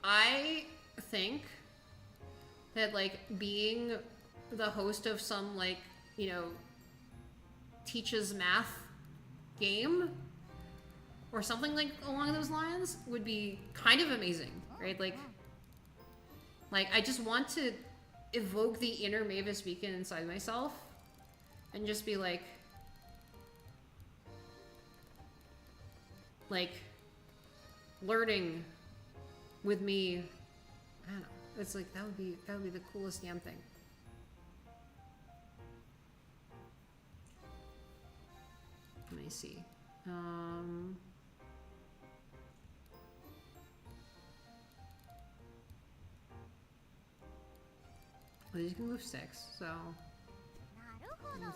I think that like being the host of some like, you know, teaches math game or something like along those lines would be kind of amazing, right? Like I just want to evoke the inner Mavis Beacon inside myself and just be like learning with me. I don't know. It's like that would be the coolest damn thing. Let me see. Well, these can move 6, so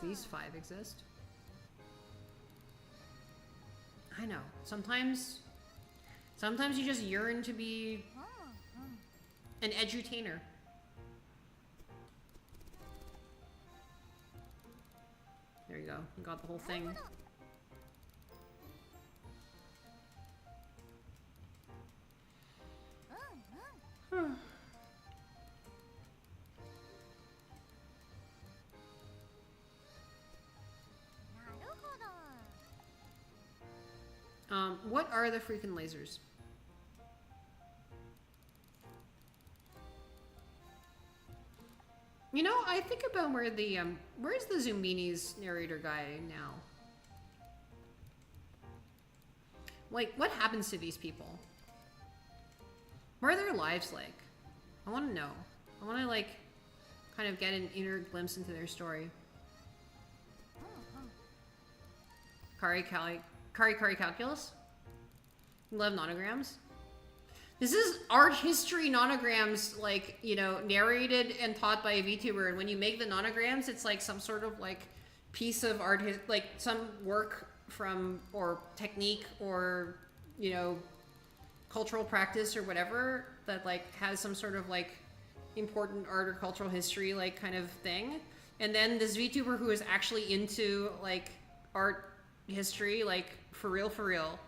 these 5 exist. I know. Sometimes you just yearn to be an edutainer. There you go. You got the whole thing. What are the freaking lasers? You know, I think about where the, where's the Zumbini's narrator guy now? Like, what happens to these people? What are their lives like? I want to know. I want to, like, kind of get an inner glimpse into their story. Kari Calculus? Love nonograms. This is art history nonograms, like, you know, narrated and taught by a VTuber. And when you make the nonograms, it's like some sort of like piece of art, like some work from, or technique, or, you know, cultural practice or whatever that like has some sort of like important art or cultural history, like kind of thing. And then this VTuber who is actually into like art history, like for real,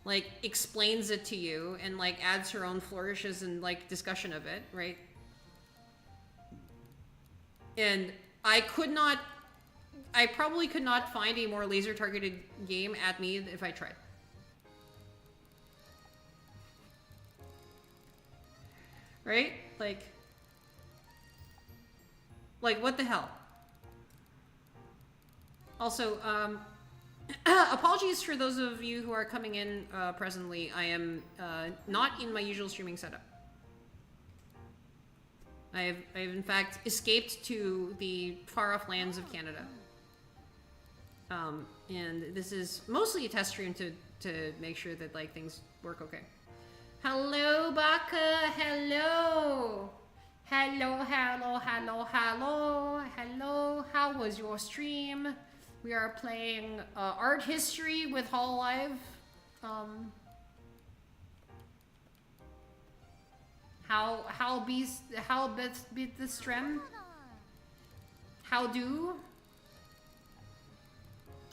like explains it to you and like adds her own flourishes and like discussion of it, right? And I probably could not find a more laser targeted game at me if I tried. Right? Like what the hell? Also, apologies for those of you who are coming in presently. I am not in my usual streaming setup. I have in fact escaped to the far off lands of Canada. And this is mostly a test stream to make sure that like things work okay. Hello, Baka. Hello. Hello. How was your stream? We are playing art history with Hololive. How best beat the stream? How do?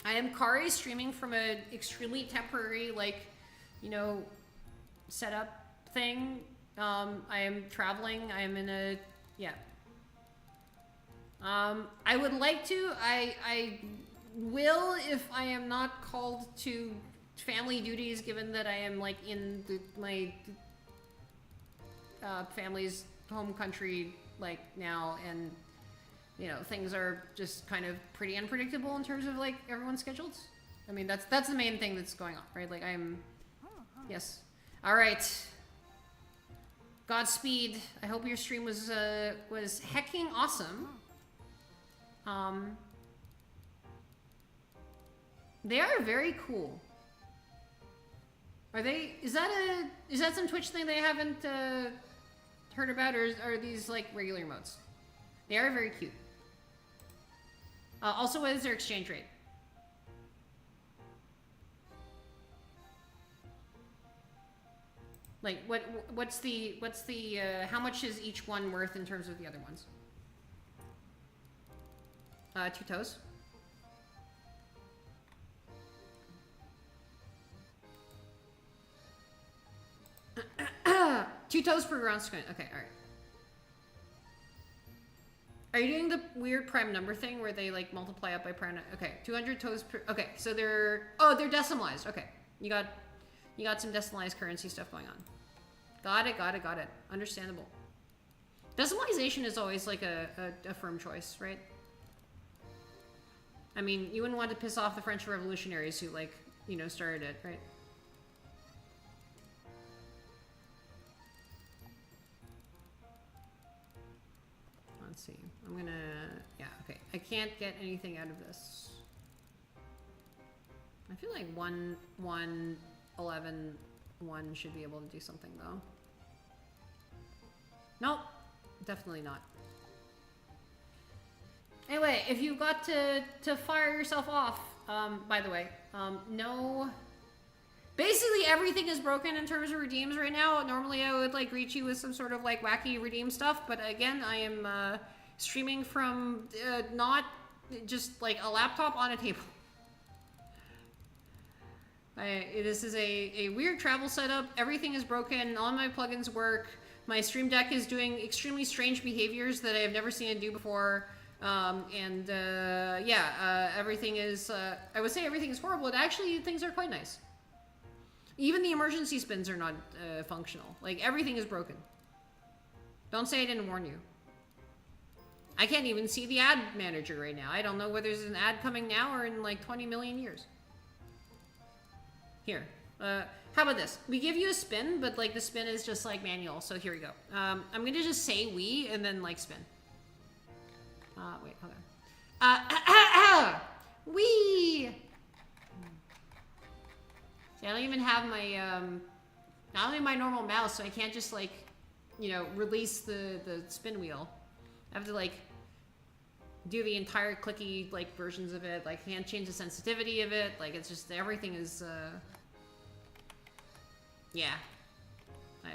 I am Kari, streaming from an extremely temporary, like, you know, setup thing. I am traveling. I am in a, yeah. I would like to. I will if I am not called to family duties, given that I am like in my family's home country like now, and you know things are just kind of pretty unpredictable in terms of like everyone's schedules. I mean that's the main thing that's going on, right? Like I'm yes. All right. Godspeed. I hope your stream was hecking awesome. They are very cool. Are they? Is that some Twitch thing they haven't heard about, or are these like regular emotes? They are very cute. Also, what is their exchange rate? Like what's the how much is each one worth in terms of the other ones? 2 toes. Two toes per ground screen. Okay, all right. Are you doing the weird prime number thing where they like multiply up by prime? Okay, 200 toes per. Okay, so they're decimalized. Okay, you got some decimalized currency stuff going on. Got it. Understandable. Decimalization is always like a firm choice, right? I mean, you wouldn't want to piss off the French revolutionaries who like, you know, started it, right? Let's see. I'm gonna, yeah, okay. I can't get anything out of this. I feel like 1, 1, 11, 1 should be able to do something though. Nope, definitely not. Anyway, if you got to fire yourself off, by the way, no. Basically everything is broken in terms of redeems right now. Normally I would like greet you with some sort of like wacky redeem stuff, but again, I am streaming from not just like a laptop on a table. This is a weird travel setup. Everything is broken. All my plugins work. My Stream Deck is doing extremely strange behaviors that I have never seen it do before. Everything is, I would say everything is horrible, and actually things are quite nice. Even the emergency spins are not functional. Like, everything is broken. Don't say I didn't warn you. I can't even see the ad manager right now. I don't know whether there's an ad coming now or in like 20 million years. Here, how about this? We give you a spin, but like the spin is just like manual, so here we go. I'm gonna just say we and then like spin. Wait, hold on. We. See, I don't even have my, not only my normal mouse, so I can't just like, you know, release the spin wheel. I have to like do the entire clicky like versions of it. Like, can't change the sensitivity of it. Like, it's just, everything is, yeah.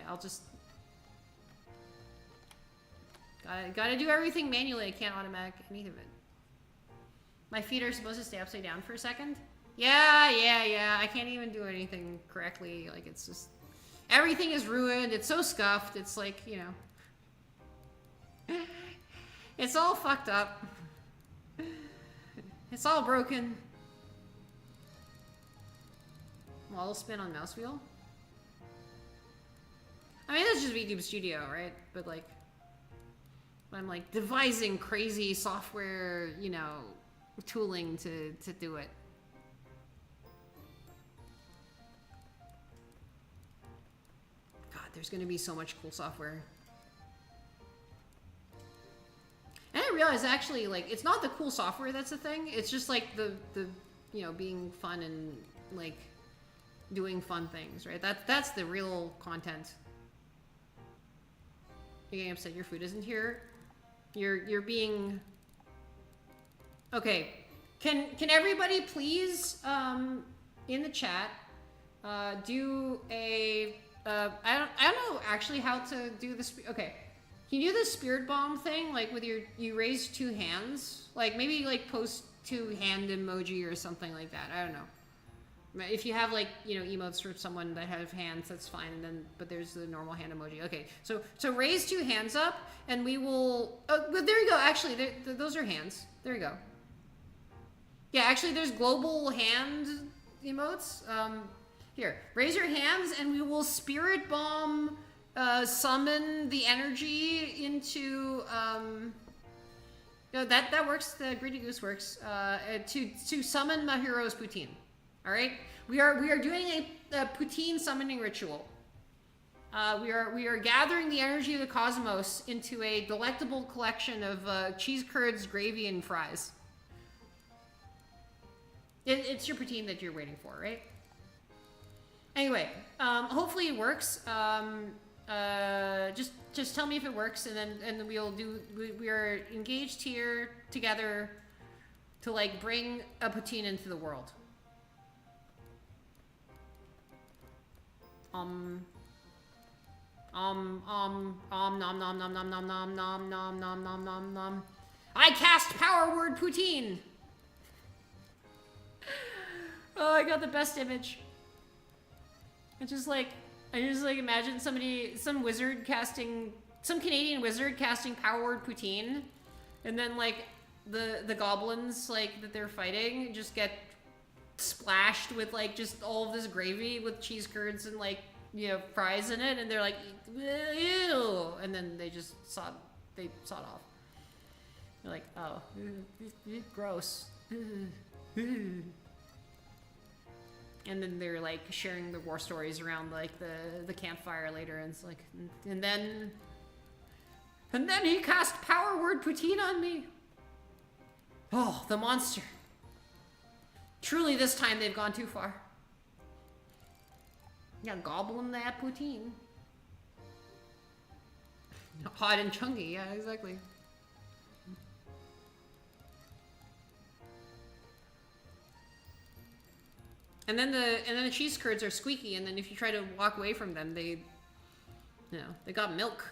I'll just, gotta do everything manually. I can't automatic any of it. My feet are supposed to stay upside down for a second. Yeah. I can't even do anything correctly. Like, it's just, everything is ruined. It's so scuffed. It's like, you know, it's all fucked up. It's all broken. Well, I'll spin on mouse wheel. I mean, that's just VTube Studio, right? But like, I'm like devising crazy software, you know, tooling to do it. God, there's gonna be so much cool software. And I realized actually, like, it's not the cool software that's the thing. It's just like the you know, being fun and like doing fun things, right? That's the real content. You're getting upset your food isn't here. You're being okay. Can everybody please in the chat do a I don't know actually how to do this. Okay, can you do the spirit bomb thing, like with you raise 2 hands, like maybe like post 2 hand emoji or something like that. I don't know. If you have like, you know, emotes for someone that have hands, that's fine. And then, but there's the normal hand emoji. Okay, so raise 2 hands up, and we will. Oh, but there you go. Actually, those are hands. There you go. Yeah, actually, there's global hand emotes. Here, raise your hands, and we will spirit bomb, summon the energy into. No, that works. The Greedy Goose works. To summon Mahiro's P.U.N.C.T.U.A.T.I.V.E. All right, we are doing a P.U.N.C.T.U.A.T.I.V.E. summoning ritual. We are gathering the energy of the cosmos into a delectable collection of cheese curds, gravy, and fries. It's your P.U.N.C.T.U.A.T.I.V.E. that you're waiting for, right? Anyway, hopefully it works. Just tell me if it works, and then we'll do. We are engaged here together to like bring a P.U.N.C.T.U.A.T.I.V.E. into the world. Nom nom nom nom nom nom nom nom nom nom nom nom nom. I cast power word poutine. Oh, I got the best image. I just like imagine some wizard casting, some Canadian wizard casting power word poutine, and then like the goblins like that they're fighting just get splashed with like just all of this gravy with cheese curds and like, you know, fries in it, and they're like, ew, and then they just sawed off. They're like, oh, gross. And then they're like sharing the war stories around like the campfire later, and it's like, and then he cast power word poutine on me. Oh, the monster. Truly, this time they've gone too far. Yeah, goblin that poutine. Hot and chunky, yeah, exactly. And then the cheese curds are squeaky, and then if you try to walk away from them, they got milk.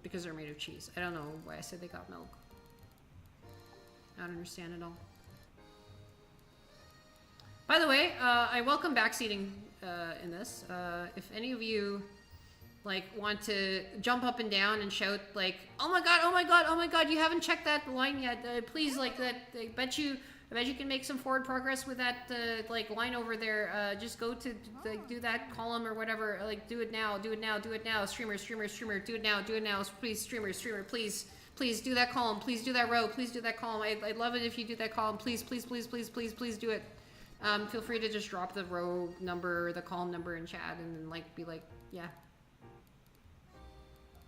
Because they're made of cheese. I don't know why I said they got milk. I don't understand at all. By the way, I welcome backseating in this. If any of you like want to jump up and down and shout like, "Oh my god! Oh my god! Oh my god! You haven't checked that line yet. Please, like that. I bet you can make some forward progress with that like line over there. Just go to do that column or whatever. Like do it now. Do it now. Do it now. Streamer. Do it now. Do it now. Please, streamer. Please do that column. Please do that row. Please do that column. I'd love it if you do that column. Please do it. Feel free to just drop the row number, the column number in chat, and then like be like, yeah.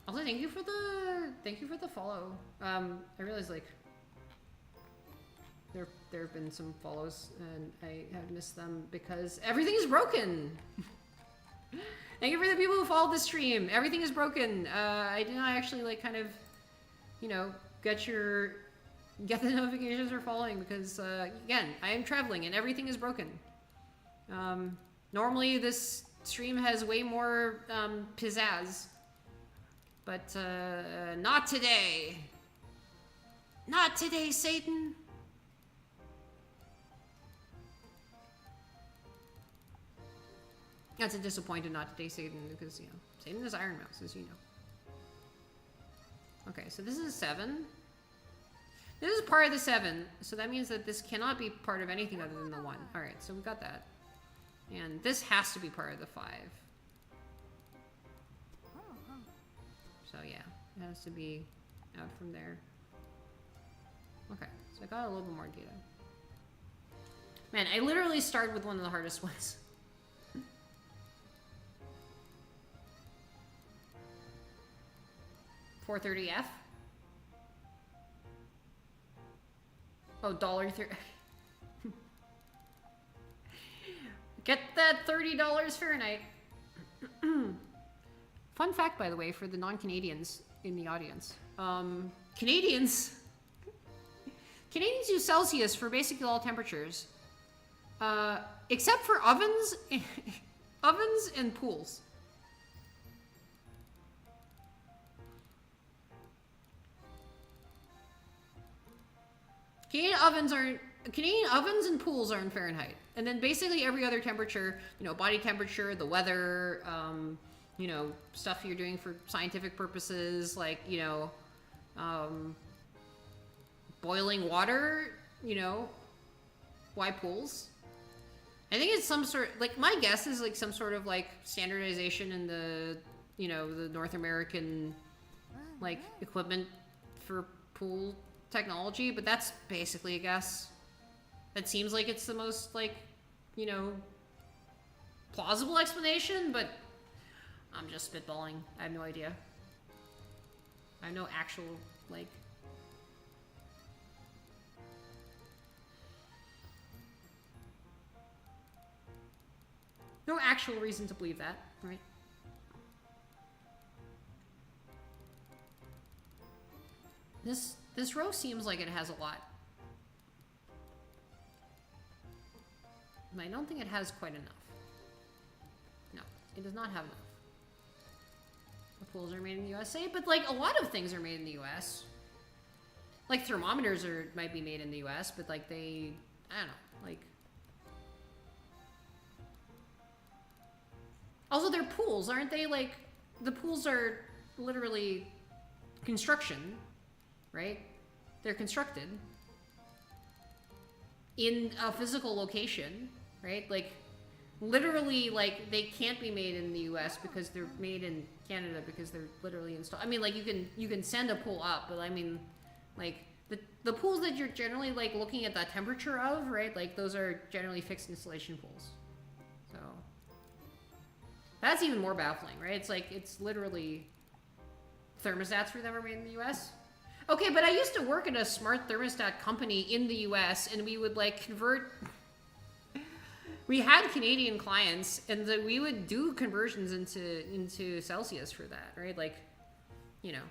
Also, thank you for the follow. I realize like there have been some follows and I have missed them because everything is broken. Thank you for the people who followed the stream. Everything is broken. I did not actually like kind of, you know, get the notifications for following because again, I am traveling and everything is broken. Normally this stream has way more pizzazz. But, not today. Not today, Satan. That's a disappointed not today, Satan, because, you know, Satan is Iron Mouse, as you know. Okay, so this is a 7. This is part of the 7, so that means that this cannot be part of anything other than the 1. Alright, so we got that. And this has to be part of the 5. So yeah, it has to be out from there. Okay, so I got a little bit more data. Man, I literally started with one of the hardest ones. $430F? Oh, $1.30. Get that $30 Fahrenheit. Fun fact, by the way, for the non-Canadians in the audience. Canadians use Celsius for basically all temperatures. Except for ovens, ovens and pools. Canadian ovens and pools are in Fahrenheit. And then basically every other temperature, you know, body temperature, the weather, you know, stuff you're doing for scientific purposes, like, you know, boiling water, you know, why pools? I think it's some sort, like, my guess is like some sort of like standardization in the, you know, the North American, like, equipment for pool technology, but that's basically a guess. That seems like it's the most, like, you know, plausible explanation, but I'm just spitballing. I have no idea. I have no actual, like... no actual reason to believe that, right? This row seems like it has a lot. I don't think it has quite enough. No, it does not have enough. The pools are made in the USA, but like a lot of things are made in the US. Like thermometers might be made in the US, but like I don't know, like. Also, they're pools, aren't they? Like, the pools are literally construction, right? They're constructed in a physical location, right? Like, literally, like, they can't be made in the US because they're made in Canada because they're literally installed. I mean, like, you can send a pool up, but I mean, like, the pools that you're generally, like, looking at the temperature of, right? Like, those are generally fixed installation pools. So, that's even more baffling, right? It's like, it's literally thermostats were never made in the US. Okay, but I used to work at a smart thermostat company in the US, and we would, like, convert... we had Canadian clients, and we would do conversions into Celsius for that, right? Like, you know,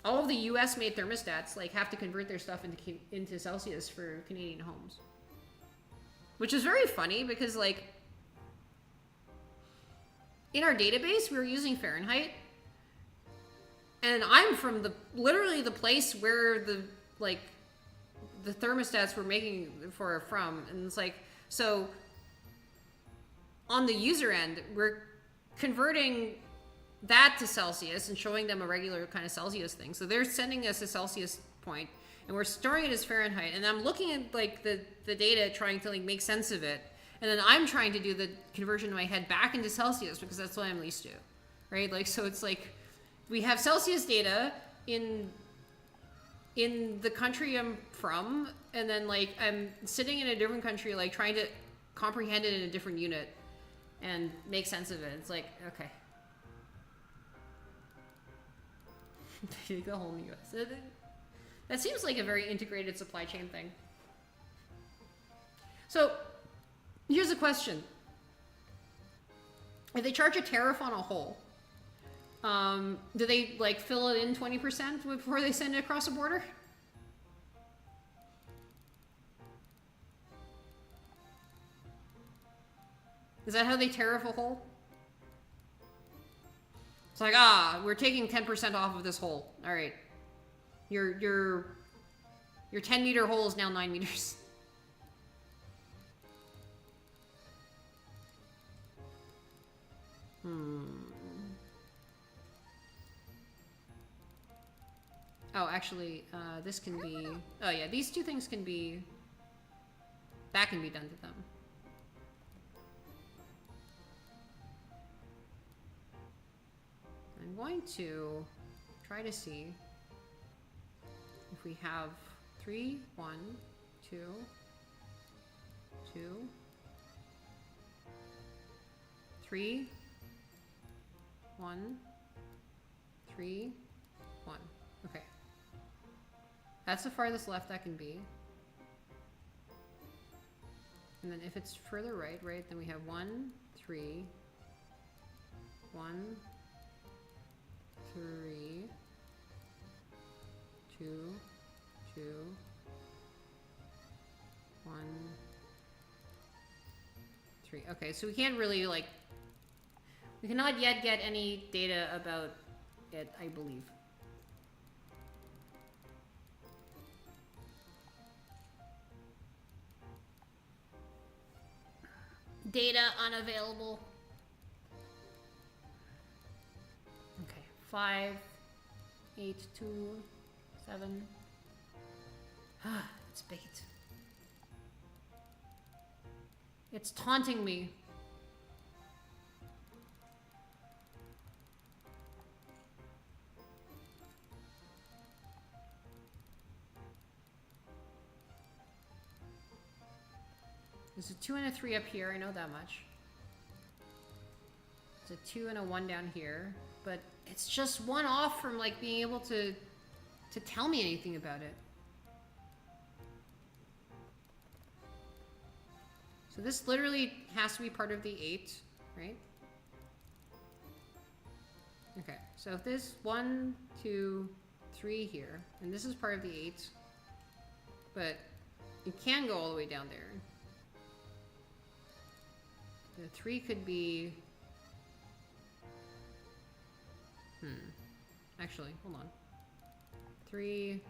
all of the US-made thermostats, like, have to convert their stuff into Celsius for Canadian homes. Which is very funny, because, like, in our database, we were using Fahrenheit, and I'm from literally the place where the thermostats we're making from, and it's like, so on the user end, we're converting that to Celsius and showing them a regular kind of Celsius thing. So they're sending us a Celsius point, and we're storing it as Fahrenheit, and I'm looking at, like, the data, trying to, like, make sense of it, and then I'm trying to do the conversion in my head back into Celsius because that's what I'm used to, right? Like, so it's like, we have Celsius data in the country I'm from, and then, like, I'm sitting in a different country, like, trying to comprehend it in a different unit and make sense of it. It's like, okay. The whole US. That seems like a very integrated supply chain thing. So, here's a question. If they charge a tariff on a hole, do they, like, fill it in 20% before they send it across the border? Is that how they tariff a hole? It's like, we're taking 10% off of this hole. All right. Your 10-meter hole is now 9 meters. Oh, actually, this can be... oh, yeah, these two things can be... that can be done to them. I'm going to try to see if we have 3, 1, 2, 2, 3, 1, 3, 1. Okay. That's the farthest left that can be. And then if it's further right, then we have 1, 3, 1, 3, 2, 2, 1, 3. Okay, so we can't really, like, we cannot yet get any data about it, I believe. Data unavailable. Okay, 5, 8, 2, 7. Ah, it's bait. It's taunting me. There's a 2 and a 3 up here, I know that much. There's a 2 and a 1 down here, but it's just one off from like being able to tell me anything about it. So this literally has to be part of the 8, right? Okay, so if this 1, 2, 3 here, and this is part of the 8, but it can go all the way down there. The 3 could be... Actually, hold on. 3,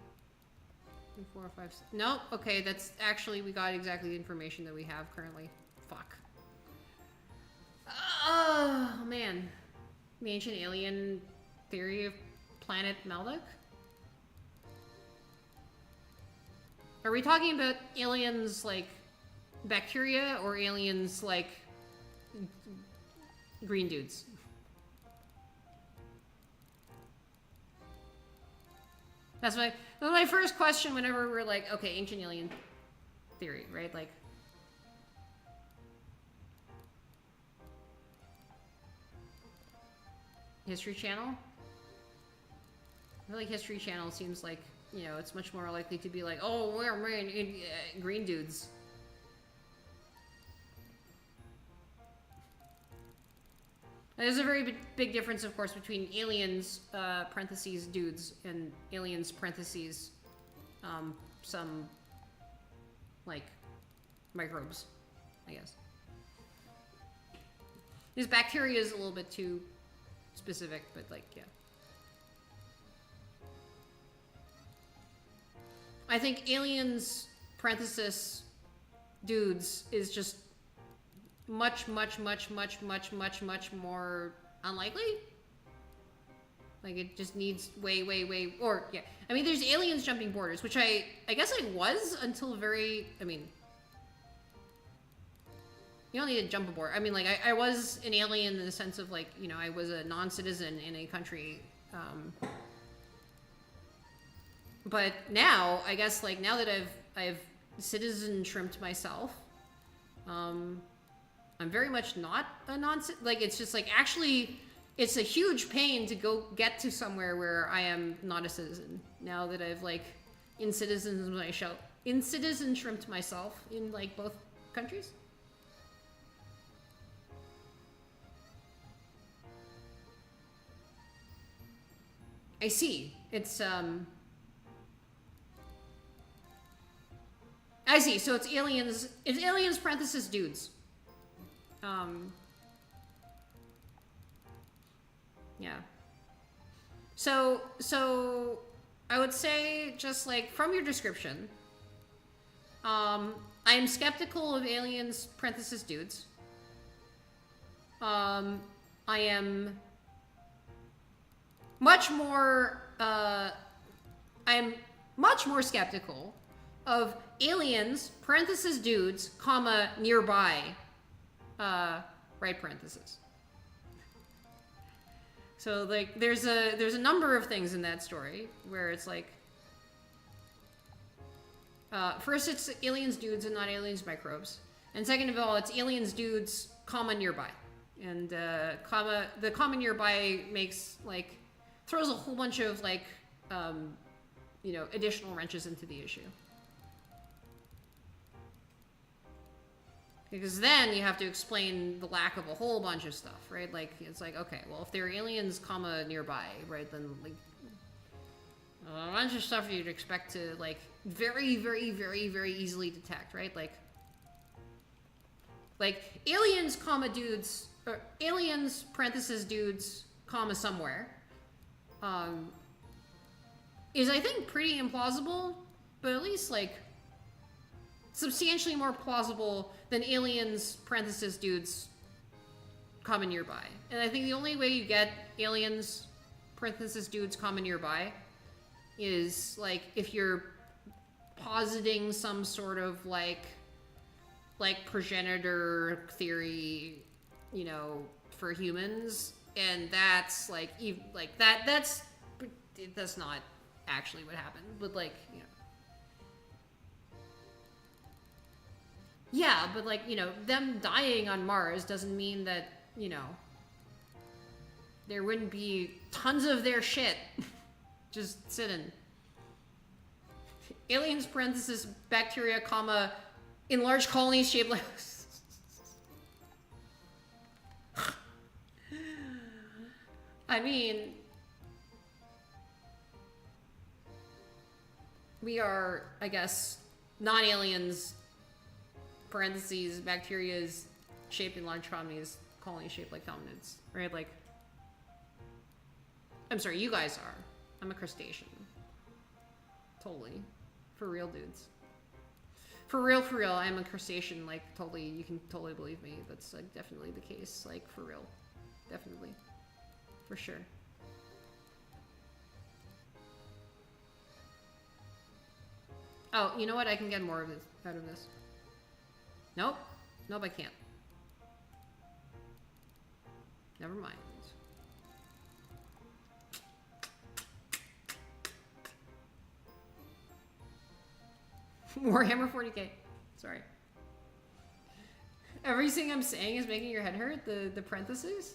4, 5, 6. Nope. Okay, that's actually, we got exactly the information that we have currently. Fuck. Oh, man. The ancient alien theory of planet Maldek? Are we talking about aliens like bacteria or aliens like green dudes? That's my first question whenever we're like, okay, ancient alien theory, right? Like, History Channel? I feel like History Channel seems like, you know, it's much more likely to be like, oh, we're green dudes. There's a very big difference, of course, between aliens, parentheses, dudes, and aliens, parentheses, some, like, microbes, I guess. This bacteria is a little bit too specific, but, like, yeah. I think aliens, parentheses, dudes is just much more unlikely. Like, it just needs way, or, yeah. I mean, there's aliens jumping borders, which I guess I was until very, I mean, you don't need to jump a border. I mean, like, I was an alien in the sense of, like, you know, I was a non-citizen in a country, but now, I guess, like, now that I've citizen shrimped myself, I'm very much not a non-citizen. Like, it's just, like, actually, it's a huge pain to go get to somewhere where I am not a citizen. Now that I've, like, in-citizen shrimped myself in, like, both countries. I see. It's, I see. So it's aliens, parentheses, dudes. Yeah. So I would say, just like from your description, I am skeptical of aliens, parentheses, dudes. I am much more skeptical of aliens, parentheses, dudes, comma, nearby, right parentheses. So, like, there's a number of things in that story where it's like, first it's aliens, dudes, and not aliens, microbes. And second of all, it's aliens, dudes, comma, nearby. And, the comma nearby makes, like, throws a whole bunch of, like, you know, additional wrenches into the issue. Because then you have to explain the lack of a whole bunch of stuff, right? Like, it's like, okay, well, if they're aliens, comma, nearby, right, then, like, a bunch of stuff you'd expect to, like, very easily detect, right? Like aliens, comma, dudes, or aliens, parentheses, dudes, comma, somewhere, is, I think, pretty implausible, but at least, like, substantially more plausible than aliens, parenthesis, dudes, common nearby. And I think the only way you get aliens, parenthesis, dudes, common nearby is, like, if you're positing some sort of, like progenitor theory, you know, for humans, and that's, like, that's not actually what happened, but, like, you know. Yeah, but, like, you know, them dying on Mars doesn't mean that, you know, there wouldn't be tons of their shit just sitting. Aliens, parenthesis, bacteria, comma, in large colonies shaped like... I mean... we are, I guess, non-aliens, parentheses, bacterias shaped in large colonies shaped like hominids, right? Like, I'm sorry, you guys are. I'm a crustacean. Totally. For real, dudes. For real, I'm a crustacean, like, totally, you can totally believe me. That's, like, definitely the case, like, for real. Definitely. For sure. Oh, you know what? I can get more of this out of this. Nope. Nope, I can't. Never mind. Warhammer 40k. Sorry. Everything I'm saying is making your head hurt? The parentheses?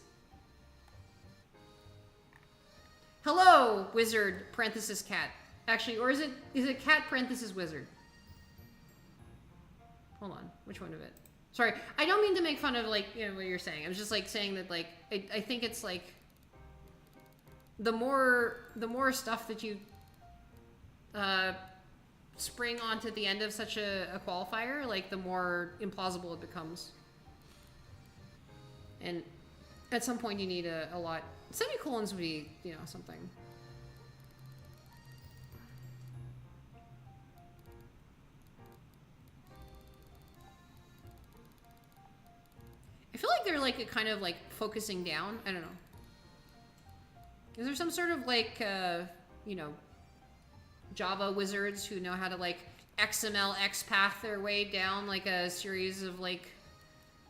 Hello, wizard, parenthesis cat. Actually, or is it cat parenthesis wizard? Hold on, which one of it? Sorry, I don't mean to make fun of, like, you know, what you're saying. I was just, like, saying that, like, I think it's, like, the more stuff that you spring onto the end of such a qualifier, like, the more implausible it becomes. And at some point you need a lot. Semicolons would be, you know, something. I feel like they're, like, a kind of, like, focusing down. I don't know. Is there some sort of, like, you know, Java wizards who know how to, like, XML XPath their way down, like, a series of, like,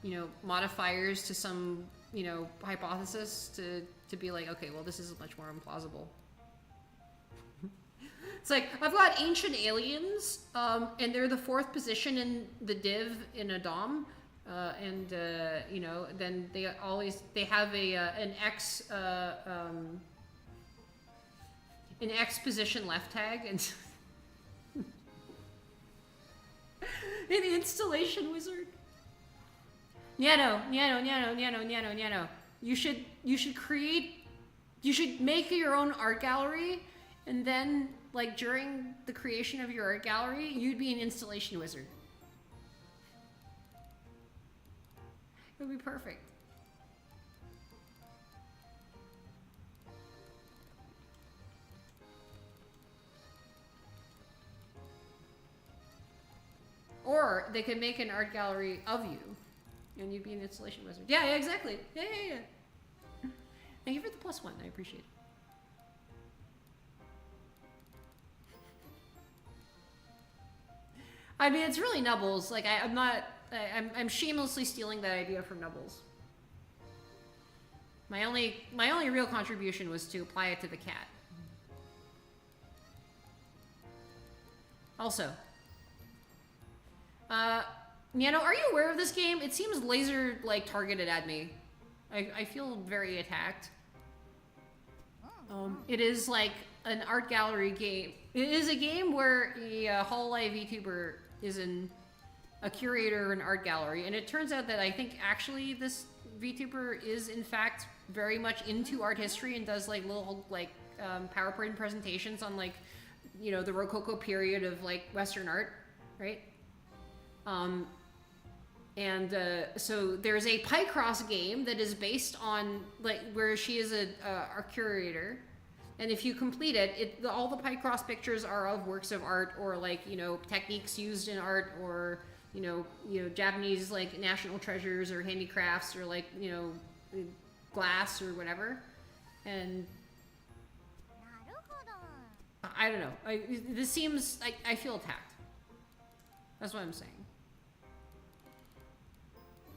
you know, modifiers to some, you know, hypothesis to be like, okay, well, this is much more implausible. It's like, I've got ancient aliens, and they're the 4th position in the div in a DOM. You know, then they have an X position left tag and an installation wizard. No. You should make your own art gallery, and then, like, during the creation of your art gallery, you'd be an installation wizard. It would be perfect. Or they could make an art gallery of you, and you'd be an installation wizard. Yeah, exactly. Yeah. Thank you for the +1. I appreciate it. I mean, it's really Nubbles. Like, I'm shamelessly stealing that idea from Nubbles. My only real contribution was to apply it to the cat. Also, Miano, are you aware of this game? It seems laser, like, targeted at me. I feel very attacked. It is like an art gallery game. It is a game where a Hololive VTuber is a curator of an art gallery, and it turns out that I think actually this VTuber is in fact very much into art history and does, like, little, like, PowerPoint presentations on, like, you know, the Rococo period of, like, Western art, right? So there's a Picross game that is based on, like, where she is a curator, And if you complete it, all the Picross pictures are of works of art or like, you know, techniques used in art or, you know, Japanese like national treasures or handicrafts or like, you know, glass or whatever. And I don't know. This seems like I feel attacked. That's what I'm saying.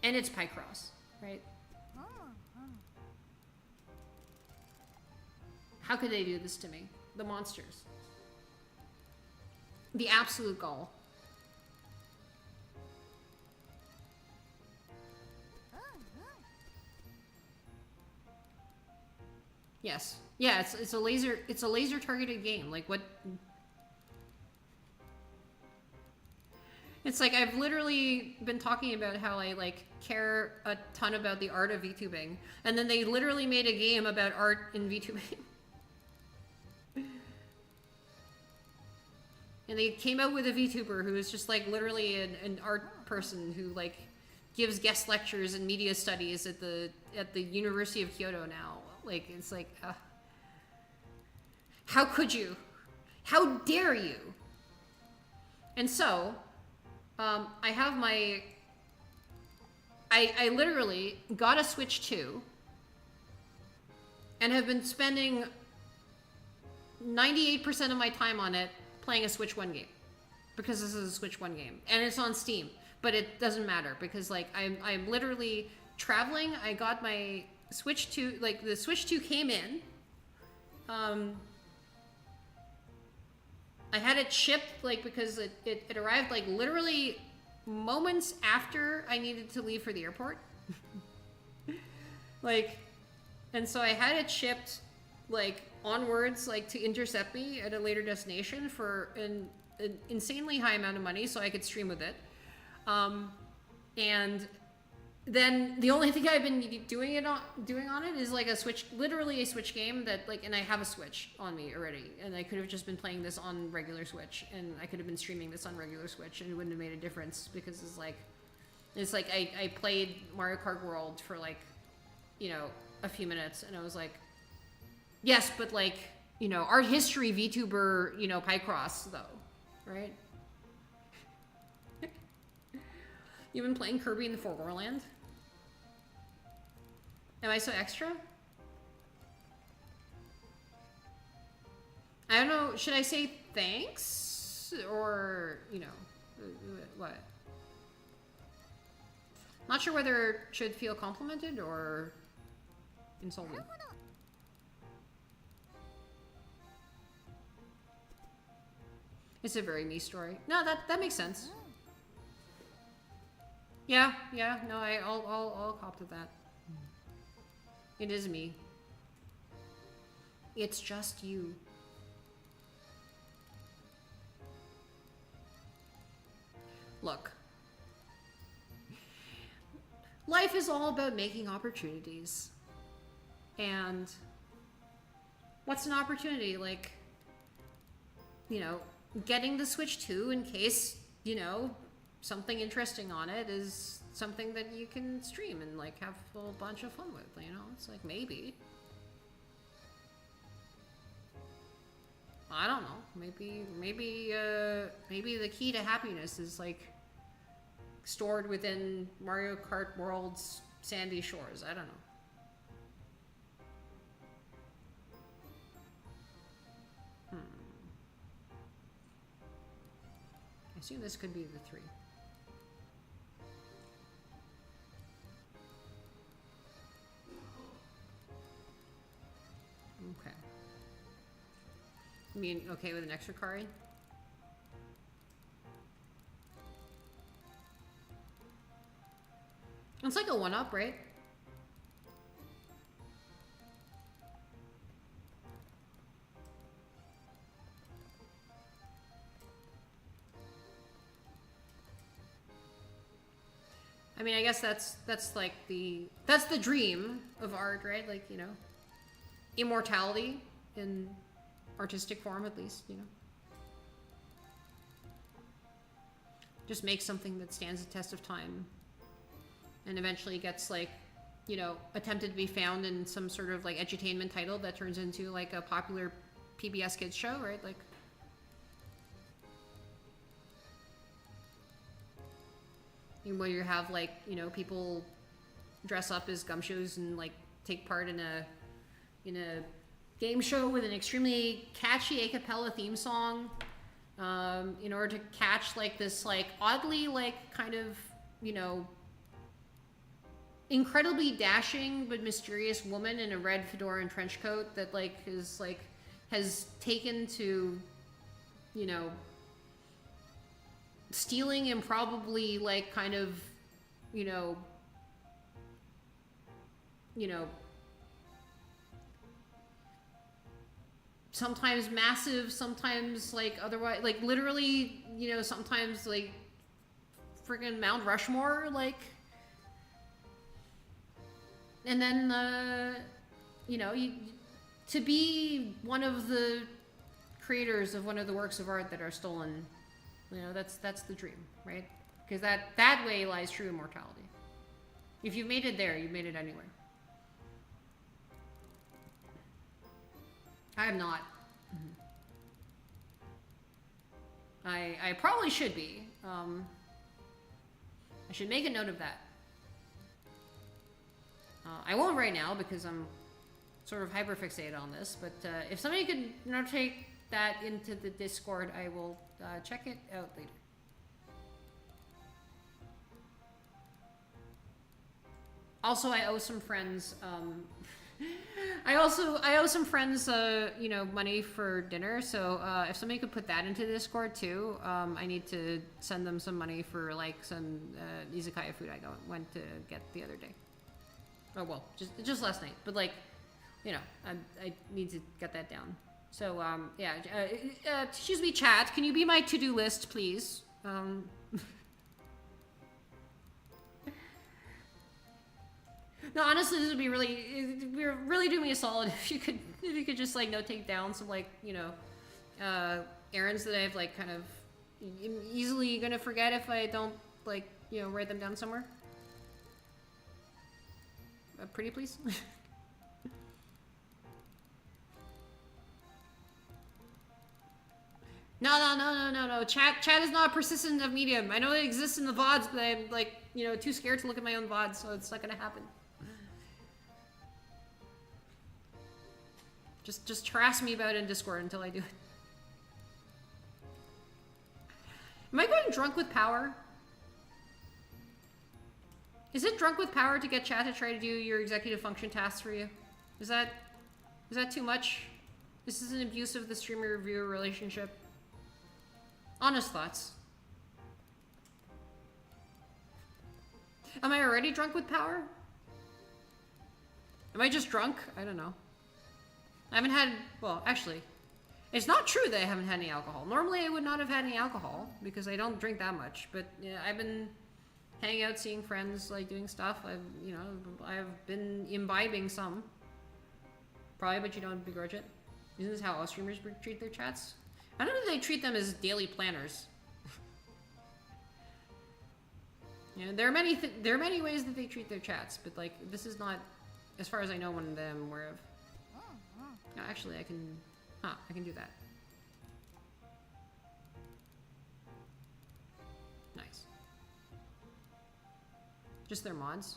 And it's Picross, right? How could they do this to me? The monsters. The absolute gall. Yes. Yeah, it's a laser targeted game. Like what? It's like I've literally been talking about how I like care a ton about the art of VTubing, and then they literally made a game about art in VTubing. And they came out with a VTuber who is just like literally an art person who like gives guest lectures in media studies at the University of Kyoto now. Like it's like, how could you? How dare you? And so, I have my. I literally got a Switch 2 and have been spending 98% of my time on it playing a Switch 1 game, because this is a Switch 1 game and it's on Steam, but it doesn't matter because like I'm literally traveling. I got my Switch 2, like the Switch 2 came in. I had it shipped like because it arrived like literally moments after I needed to leave for the airport. Like, and so I had it shipped like onwards, like to intercept me at a later destination for an insanely high amount of money so I could stream with it. And then the only thing I've been doing on it is like a Switch, literally a Switch game that like, and I have a Switch on me already, and I could have just been playing this on regular Switch, and I could have been streaming this on regular Switch, and it wouldn't have made a difference because it's like I played Mario Kart World for like, you know, a few minutes, and I was like, yes, but like, you know, art history VTuber, you know, Picross though, right? You've been playing Kirby in the Forgotten? Am I so extra? I don't know, should I say thanks? Or, you know, what? Not sure whether it should feel complimented or insulted. It's a very me story. No, that makes sense. Yeah, no, I'll cop to that. It is me. It's just you. Look. Life is all about making opportunities. And what's an opportunity? Like, you know, getting the Switch 2 in case, you know, something interesting on it is something that you can stream and like have a bunch of fun with, you know? It's like maybe. I don't know. Maybe the key to happiness is like stored within Mario Kart World's sandy shores. I don't know. I assume this could be the 3. Okay. You mean okay with an extra card? It's like a 1-up, right? I mean, I guess that's like that's the dream of art, right? Like, you know, immortality in artistic form, at least, you know. Just make something that stands the test of time and eventually gets like you know, attempted to be found in some sort of like edutainment title that turns into like a popular PBS kids show, right? Like, where you have like, you know, people dress up as gumshoes and like take part in a game show with an extremely catchy a cappella theme song, in order to catch like this like oddly like kind of, you know, incredibly dashing but mysterious woman in a red fedora and trench coat that like is like has taken to, you know, stealing and probably like kind of, you know, sometimes massive, sometimes like otherwise, like literally, you know, sometimes like freaking Mount Rushmore, like, and then, you know, to be one of the creators of one of the works of art that are stolen, you know, that's the dream, right? Because that way lies true immortality. If you've made it there, you've made it anywhere. I am not. I probably should be. I should make a note of that. I won't right now because I'm sort of hyperfixated on this, but if somebody could notate that into the Discord, I will check it out later. Also, I owe some friends, I owe some friends, you know, money for dinner. So if somebody could put that into Discord too, I need to send them some money for like some izakaya food I went to get the other day. Oh well, just last night. But like, you know, I need to get that down. So yeah, excuse me, chat. Can you be my to-do list, please? No, honestly, this would be really do me a solid if you could just like take down some like, you know, errands that I've like kind of easily gonna forget if I don't like, you know, write them down somewhere. Pretty please. No. Chat is not a persistent enough medium. I know it exists in the VODs, but I'm like, you know, too scared to look at my own VODs, so it's not gonna happen. Just harass me about it in Discord until I do it. Am I going drunk with power? Is it drunk with power to get chat to try to do your executive function tasks for you? Is that too much? This is an abuse of the streamer-reviewer relationship. Honest thoughts. Am I already drunk with power? Am I just drunk? I don't know. I haven't had, well, actually, it's not true that I haven't had any alcohol. Normally I would not have had any alcohol because I don't drink that much, but yeah, I've been hanging out, seeing friends, like doing stuff. I've been imbibing some. Probably, but you don't begrudge it. Isn't this how all streamers treat their chats? I don't know if they treat them as daily planners. Yeah, there are many ways that they treat their chats, but like this is not, as far as I know, one of them I'm aware of. No, actually, I can do that. Nice. Just their mods.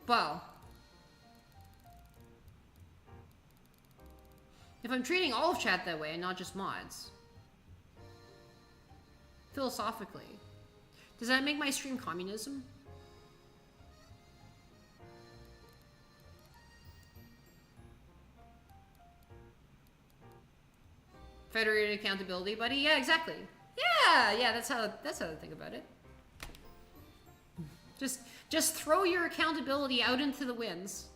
Well, if I'm treating all of chat that way and not just mods, philosophically, does that make my stream communism? Federated accountability, buddy. Yeah, exactly. Yeah, that's how I think about it. Just throw your accountability out into the winds,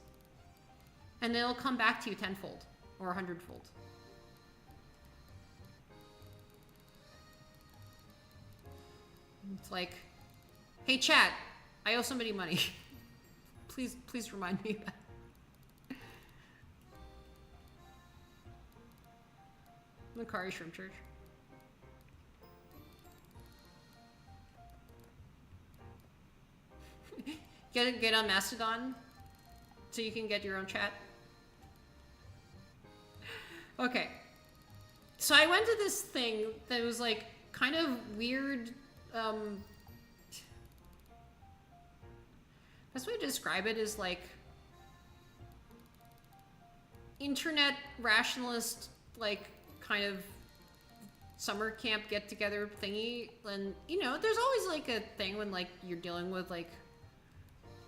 and then it'll come back to you tenfold or 100-fold. It's like, hey chat, I owe somebody money. please remind me of that. Macari Shrimp Church. Get on Mastodon so you can get your own chat. Okay. So I went to this thing that was like kind of weird. Best way to describe it is like internet rationalist, like kind of summer camp get together thingy. And you know, there's always like a thing when like you're dealing with like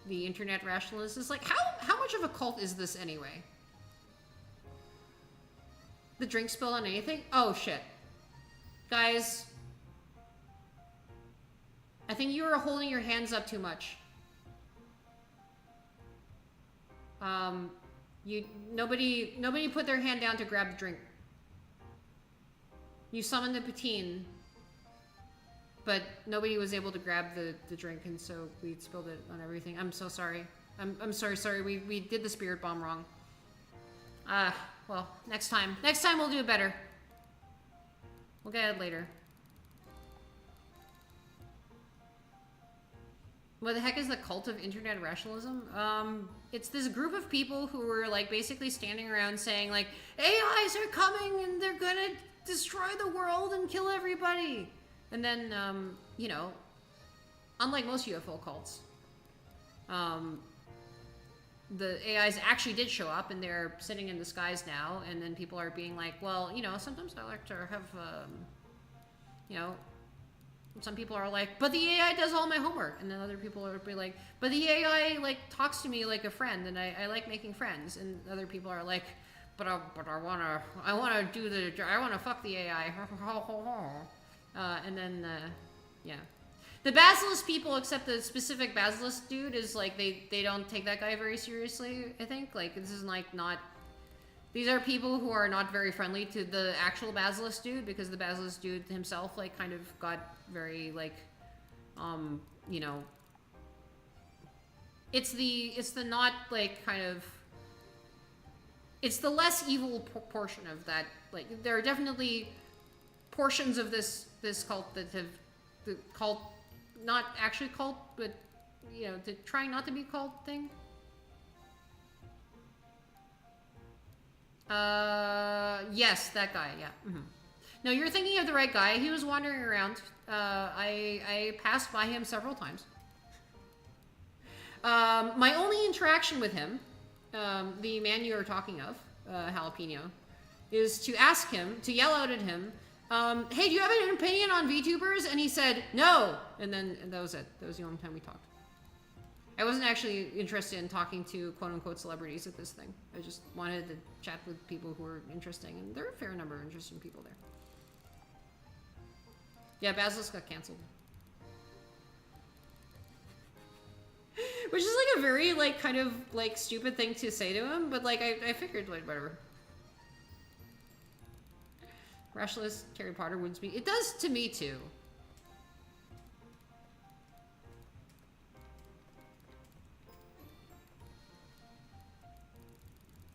the internet rationalist. It's like how much of a cult is this anyway? The drink spilled on anything? Oh shit. Guys, I think you are holding your hands up too much. Nobody put their hand down to grab the drink. You summoned the P.U.N.C.T.U.A.T.I.V.E, but nobody was able to grab the drink, and so we spilled it on everything. I'm so sorry. I'm sorry. We did the spirit bomb wrong. Well, next time we'll do it better. We'll get it later. What the heck is the cult of internet rationalism? It's this group of people who were like basically standing around saying like, AIs are coming and they're gonna destroy the world and kill everybody. And then, you know, unlike most UFO cults, the AIs actually did show up and they're sitting in the skies now. And then people are being like, well, you know, sometimes I like to have, you know, some people are like, but the AI does all my homework. And then other people are be like, but the AI like talks to me like a friend and I like making friends. And other people are like, but I wanna fuck the AI. And then, yeah. The Basilisk people, except the specific Basilisk dude, is like, they don't take that guy very seriously, I think. Like, this is like not... These are people who are not very friendly to the actual Basilisk dude, because the Basilisk dude himself, like, kind of got very, like, you know... It's the not, like, kind of... It's the less evil portion of that. Like, there are definitely portions of this cult that have... The cult... Not actually cult, but, you know, trying not to be cult thing. Yes, that guy, yeah. Mm-hmm. No, you're thinking of the right guy. He was wandering around. I passed by him several times. My only interaction with him, the man you are talking of, Jalapeno, is to ask him, to yell out at him, hey, do you have an opinion on VTubers? And he said, no! And that was it. That was the only time we talked. I wasn't actually interested in talking to quote-unquote celebrities at this thing. I just wanted to chat with people who were interesting, and there are a fair number of interesting people there. Yeah, Basilisk got canceled. Which is like a very, like, kind of, like, stupid thing to say to him, but, like, I figured, like, whatever. Rationalist Harry Potter wouldn't speak. It does to me, too.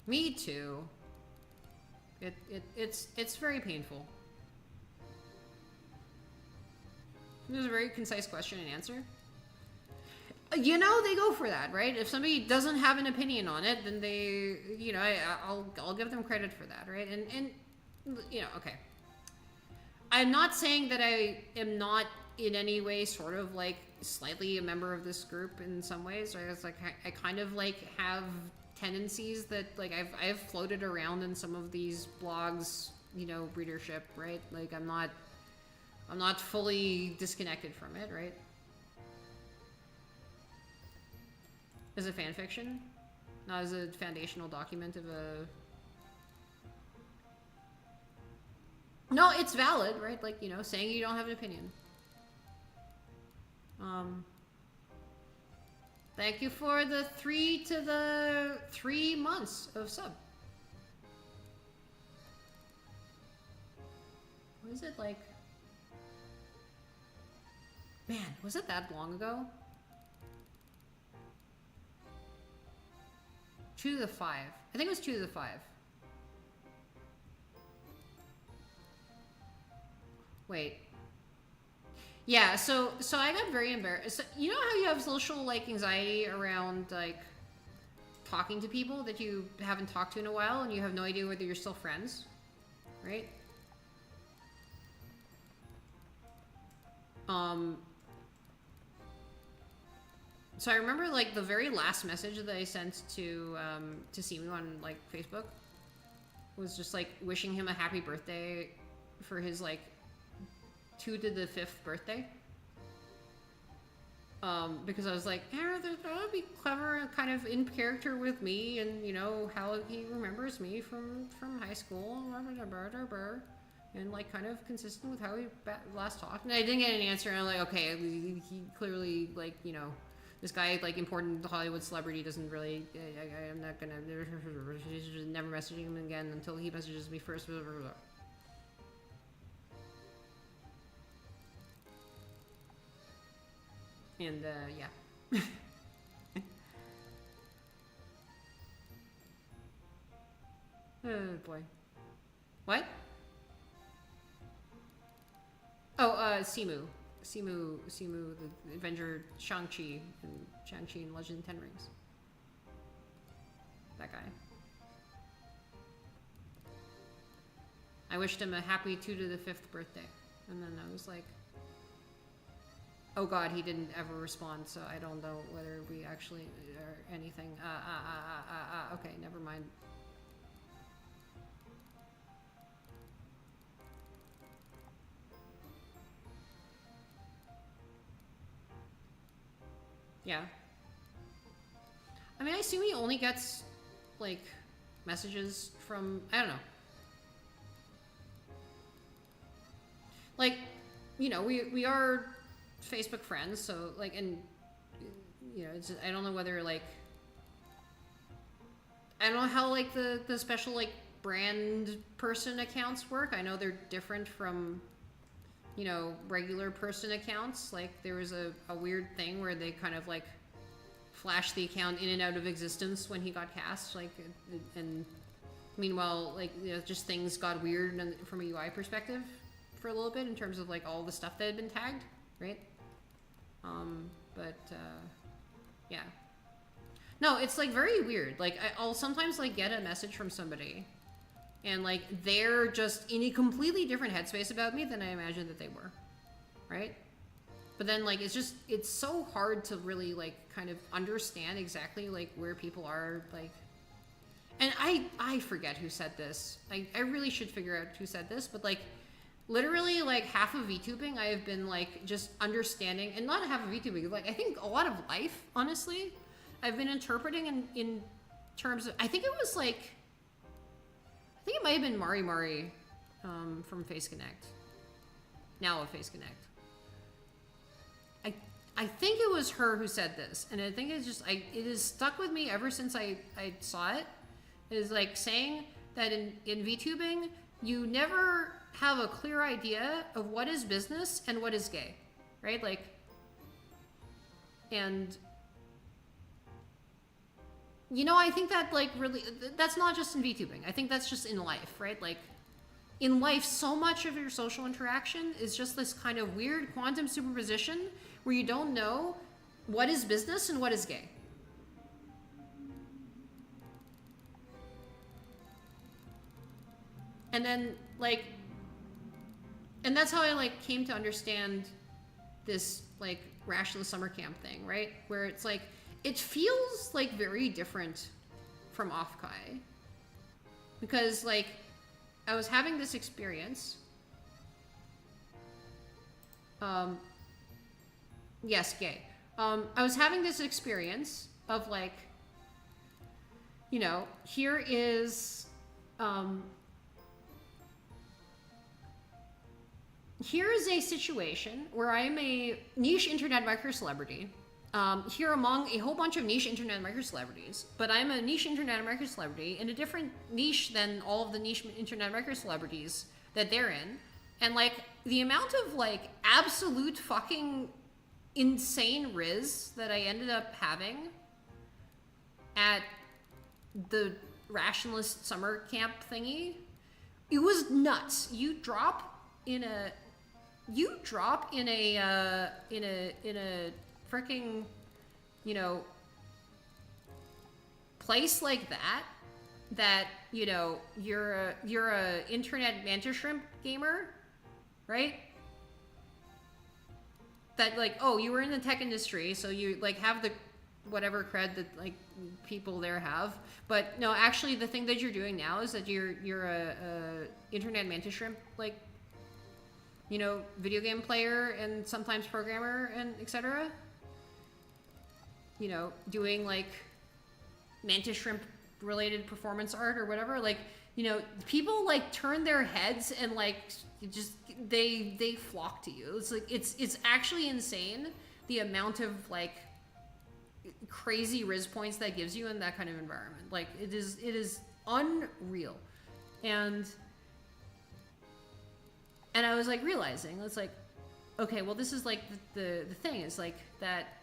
Me too. It's very painful. It was a very concise question and answer. You know, they go for that, right? If somebody doesn't have an opinion on it, then they, you know, I'll give them credit for that, right? And you know, okay. I'm not saying that I am not in any way sort of like slightly a member of this group in some ways, right? It's like I kind of like have tendencies that like I've floated around in some of these blogs, you know, readership, right? Like I'm not fully disconnected from it, right? As a fan fiction, not as a foundational document of a... No, it's valid, right? Like, you know, saying you don't have an opinion. Thank you for the 3 months of sub. What is it like? Man, was it that long ago? 2 to the 5. I think it was 2 to the 5. Wait. Yeah, so I got very embarrassed. You know how you have social like anxiety around like talking to people that you haven't talked to in a while and you have no idea whether you're still friends, right? So I remember like the very last message that I sent to Simu on like Facebook was just like wishing him a happy birthday for his like 2 to the 5th birthday. Because I was like, yeah, that would be clever and kind of in character with me, and you know how he remembers me from high school, and like kind of consistent with how we last talked. And I didn't get an answer, and I'm like, okay, he clearly like, you know, this guy like important Hollywood celebrity doesn't really. I'm not gonna never messaging him again until he messages me first. And yeah. Oh boy. What? Oh, Simu, the Avenger Shang-Chi and Legend of the Ten Rings. That guy. I wished him a happy 2 to the 5th birthday, and then I was like, oh god, he didn't ever respond, so I don't know whether we actually or anything. Okay, never mind. Yeah. I mean, I assume he only gets, like, messages from, I don't know. Like, you know, we are Facebook friends, so, like, and, you know, it's just, I don't know whether, like, I don't know how, like, the special, like, brand person accounts work. I know they're different from, you know, regular person accounts. Like, there was a weird thing where they kind of, like, flashed the account in and out of existence when he got cast, like, and meanwhile, like, you know, just things got weird from a UI perspective for a little bit in terms of, like, all the stuff that had been tagged, right? Yeah. No, it's, like, very weird. Like, I'll sometimes, like, get a message from somebody, and, like, they're just in a completely different headspace about me than I imagined that they were, right? But then, like, it's so hard to really, like, kind of understand exactly, like, where people are, like... And I forget who said this. I really should figure out who said this, but, like, literally, like, half of VTubing, I have been, like, just understanding, and not half of VTubing, like, I think a lot of life, honestly, I've been interpreting in terms of, I think it was, like, I think it might have been Mari from Face Connect. Now of Face Connect. I think it was her who said this, and I think it's just, it has stuck with me ever since I saw it. It is like saying that in VTubing, you never have a clear idea of what is business and what is gay, right? Like, and, you know, I think that, like, really, that's not just in VTubing. I think that's just in life, right? Like, in life, so much of your social interaction is just this kind of weird quantum superposition where you don't know what is business and what is gay. And then, like, and that's how I, like, came to understand this, like, rationalist summer camp thing, right? Where it's like, it feels, like, very different from Off-Kai. Because, like, I was having this experience. Yes, gay. I was having this experience of, like, you know, here is a situation where I'm a niche internet micro-celebrity, here among a whole bunch of niche internet micro-celebrities, but I'm a niche internet micro-celebrity in a different niche than all of the niche internet micro-celebrities that they're in. And, like, the amount of, like, absolute fucking insane riz that I ended up having at the rationalist summer camp thingy, it was nuts. You drop in a you drop in a freaking, you know, place like that, you know, you're a internet mantis shrimp gamer, right? That like, oh, you were in the tech industry, so you like have the whatever cred that like people there have, but no, actually the thing that you're doing now is that you're a internet mantis shrimp, like, you know, video game player and sometimes programmer and etc. You know, doing like mantis shrimp related performance art or whatever. Like, you know, people like turn their heads and like just they flock to you. It's like it's actually insane the amount of like crazy riz points that gives you in that kind of environment. Like it is unreal. And I was like realizing, it's like, okay, well this is like the thing is like that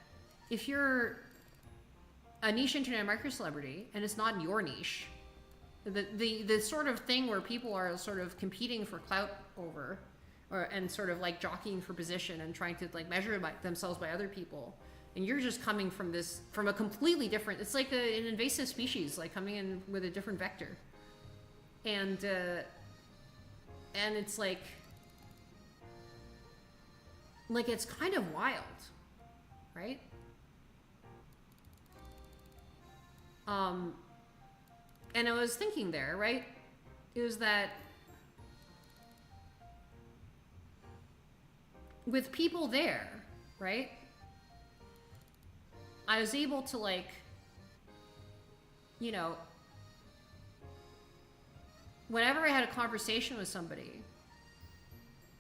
if you're a niche internet micro celebrity and it's not your niche, the sort of thing where people are sort of competing for clout over and sort of like jockeying for position and trying to like measure themselves by other people, and you're just coming from a completely different, it's like an invasive species, like coming in with a different vector. And it's like it's kind of wild, right? And I was thinking there, right? It was that with people there, right? I was able to like, you know, whenever I had a conversation with somebody,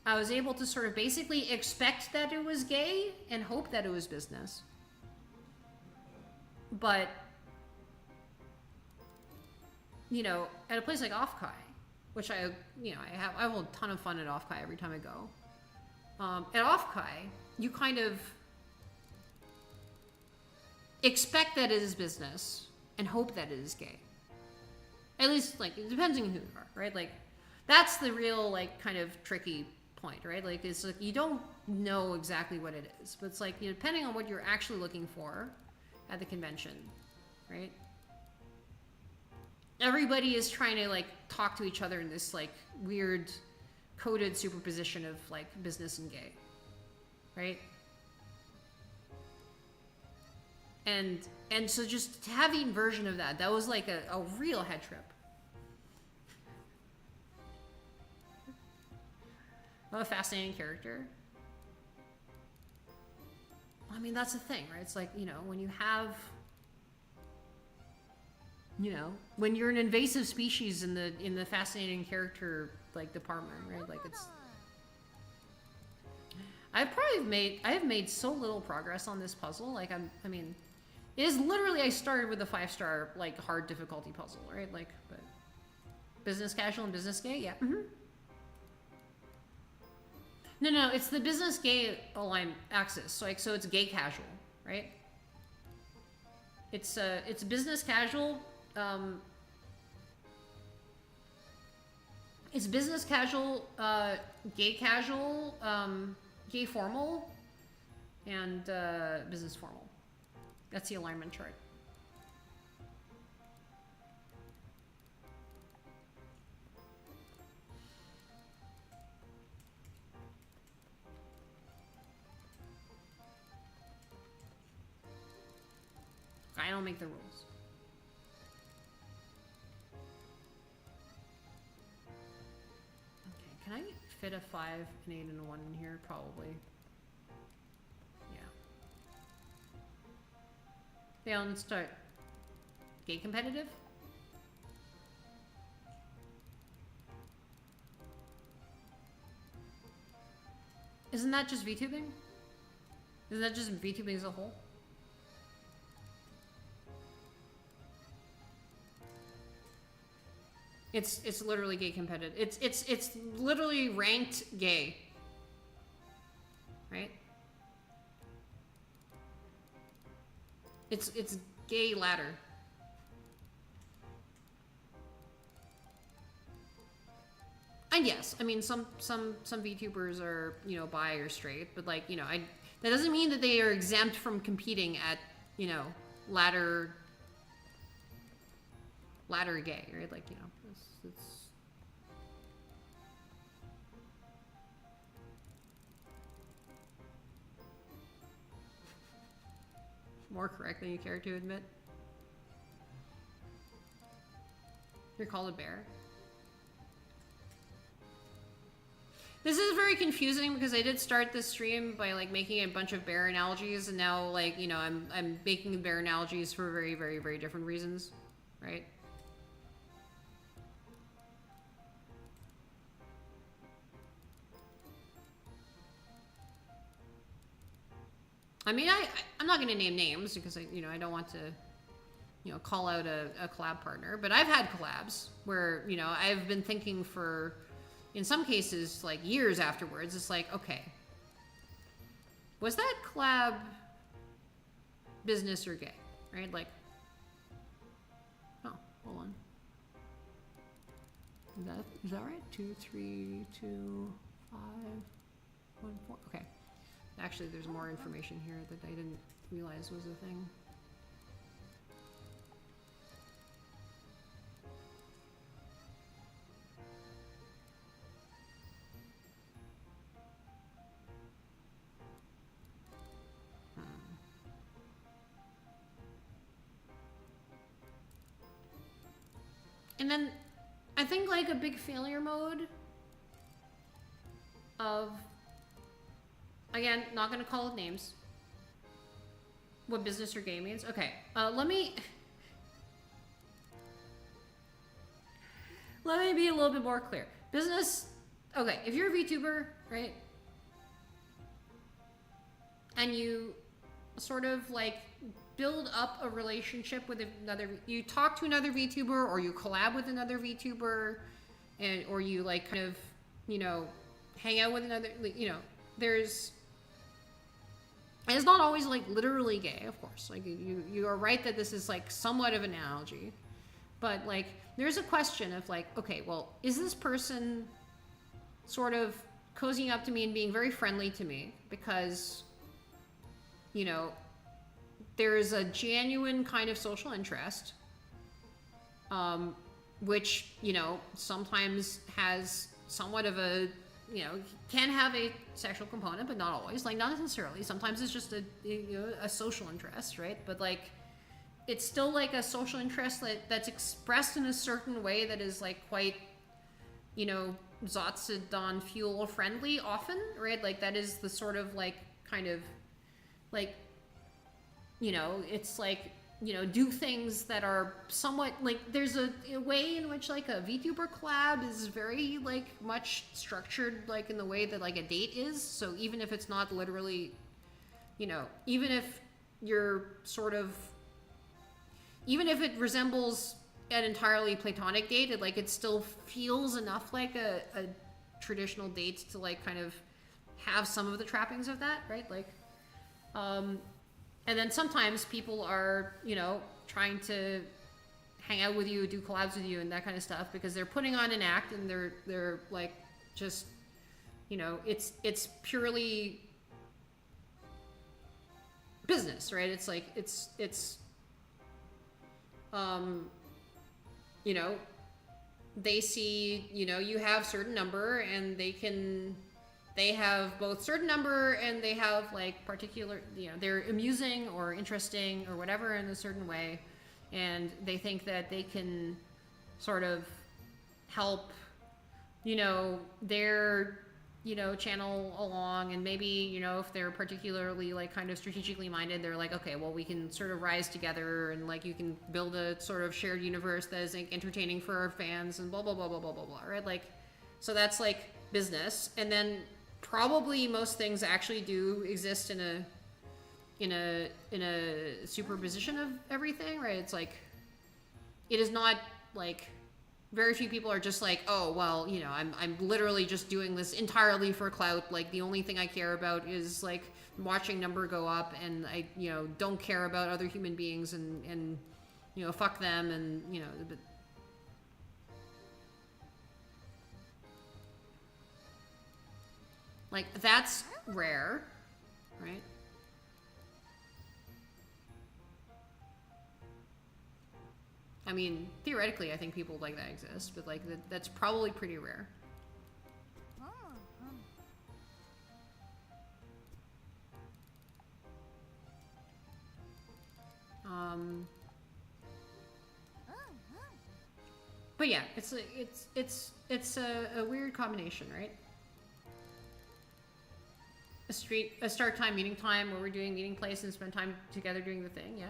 I was able to sort of basically expect that it was gay and hope that it was business. But, you know, at a place like Off-Kai, which I have a ton of fun at Off-Kai every time I go. At Off-Kai, you kind of expect that it is business and hope that it is gay. At least, like, it depends on who you are, right? Like, that's the real, like, kind of tricky point, right? Like, it's like you don't know exactly what it is, but it's like, you know, depending on what you're actually looking for at the convention, right? Everybody is trying to like talk to each other in this like weird coded superposition of like business and gay, right? And so just to have the inversion of that was like a real head trip. What a fascinating character. I mean, that's the thing, right? It's like, you know, when you have, you know, when you're an invasive species in the fascinating character like department, right? Like it's, I have made so little progress on this puzzle. Like I mean, it is literally, I started with a 5-star like hard difficulty puzzle, right? Like, but business casual and business gay, yeah. Mm-hmm. No, it's the business gay align axis. So like, so it's gay casual, right? It's business casual. It's business casual, gay casual, gay formal, and business formal. That's the alignment chart. I don't make the rules. Okay, can I fit a 5, an 8, and a 1 in here? Probably. Yeah. Yeah, let's start. Gay competitive? Isn't that just VTubing? Isn't that just VTubing as a whole? It's literally gay competitive. It's literally ranked gay. Right? It's gay ladder. And yes, I mean, some VTubers are, you know, bi or straight, but like, you know, that doesn't mean that they are exempt from competing at, you know, ladder gay, right? Like, you know, it's more correct than you care to admit. You're called a bear. This is very confusing because I did start this stream by like making a bunch of bear analogies, and now like, you know, I'm making bear analogies for very, very, very different reasons, right? I mean, I'm not going to name names because I don't want to, you know, call out a collab partner, but I've had collabs where, you know, I've been thinking for, in some cases, like years afterwards, it's like, okay, was that collab business or gay, right? Like, oh, hold on. Is that right? 2, 3, 2, 5, 1, 4. Okay. Actually, there's more information here that I didn't realize was a thing. And then I think like a big failure mode of, again, not gonna call it names, what business or gay means. Okay, let me be a little bit more clear. Business, okay, if you're a VTuber, right, and you sort of like build up a relationship with another, you talk to another VTuber or you collab with another VTuber, and or you like kind of, you know, hang out with another, you know, it's not always like literally gay, of course. Like you are right that this is like somewhat of an analogy, but like there's a question of like, okay, well, is this person sort of cozying up to me and being very friendly to me because, you know, there's a genuine kind of social interest, which, you know, sometimes has somewhat of a, you know, can have a sexual component, but not always. Like, not necessarily. Sometimes it's just a social interest, right? But like, it's still like a social interest that's expressed in a certain way that is like quite, you know, Zotzidon fuel friendly often, right? Like that is the sort of like kind of like, you know, it's like, you know, do things that are somewhat like, there's a way in which like a VTuber collab is very like much structured like in the way that like a date is. So even if it's not literally, you know, even if you're sort of, even if it resembles an entirely platonic date, it still feels enough like a traditional date to like kind of have some of the trappings of that, right? Like, and then sometimes people are, you know, trying to hang out with you, do collabs with you and that kind of stuff because they're putting on an act and they're like just, you know, it's purely business, right? It's like, it's you know, they see, you know, you have certain number and they have both certain number and they have like particular, you know, they're amusing or interesting or whatever in a certain way. And they think that they can sort of help, you know, their, you know, channel along. And maybe, you know, if they're particularly like kind of strategically minded, they're like, okay, well, we can sort of rise together and like you can build a sort of shared universe that is like entertaining for our fans and blah, blah, blah, blah, blah, blah, blah, right? Like, so that's like business. And then probably most things actually do exist in a superposition of everything, right? It's like, it is not like, very few people are just like, oh, well, you know, I'm literally just doing this entirely for clout. Like the only thing I care about is like watching number go up, and I, you know, don't care about other human beings and you know, fuck them, and you know, but Like, that's rare, right? I mean, theoretically, I think people like that exist, but like, that's probably pretty rare. But yeah, it's a weird combination, right? A start time, meeting time, where we're doing meeting place and spend time together doing the thing, yeah.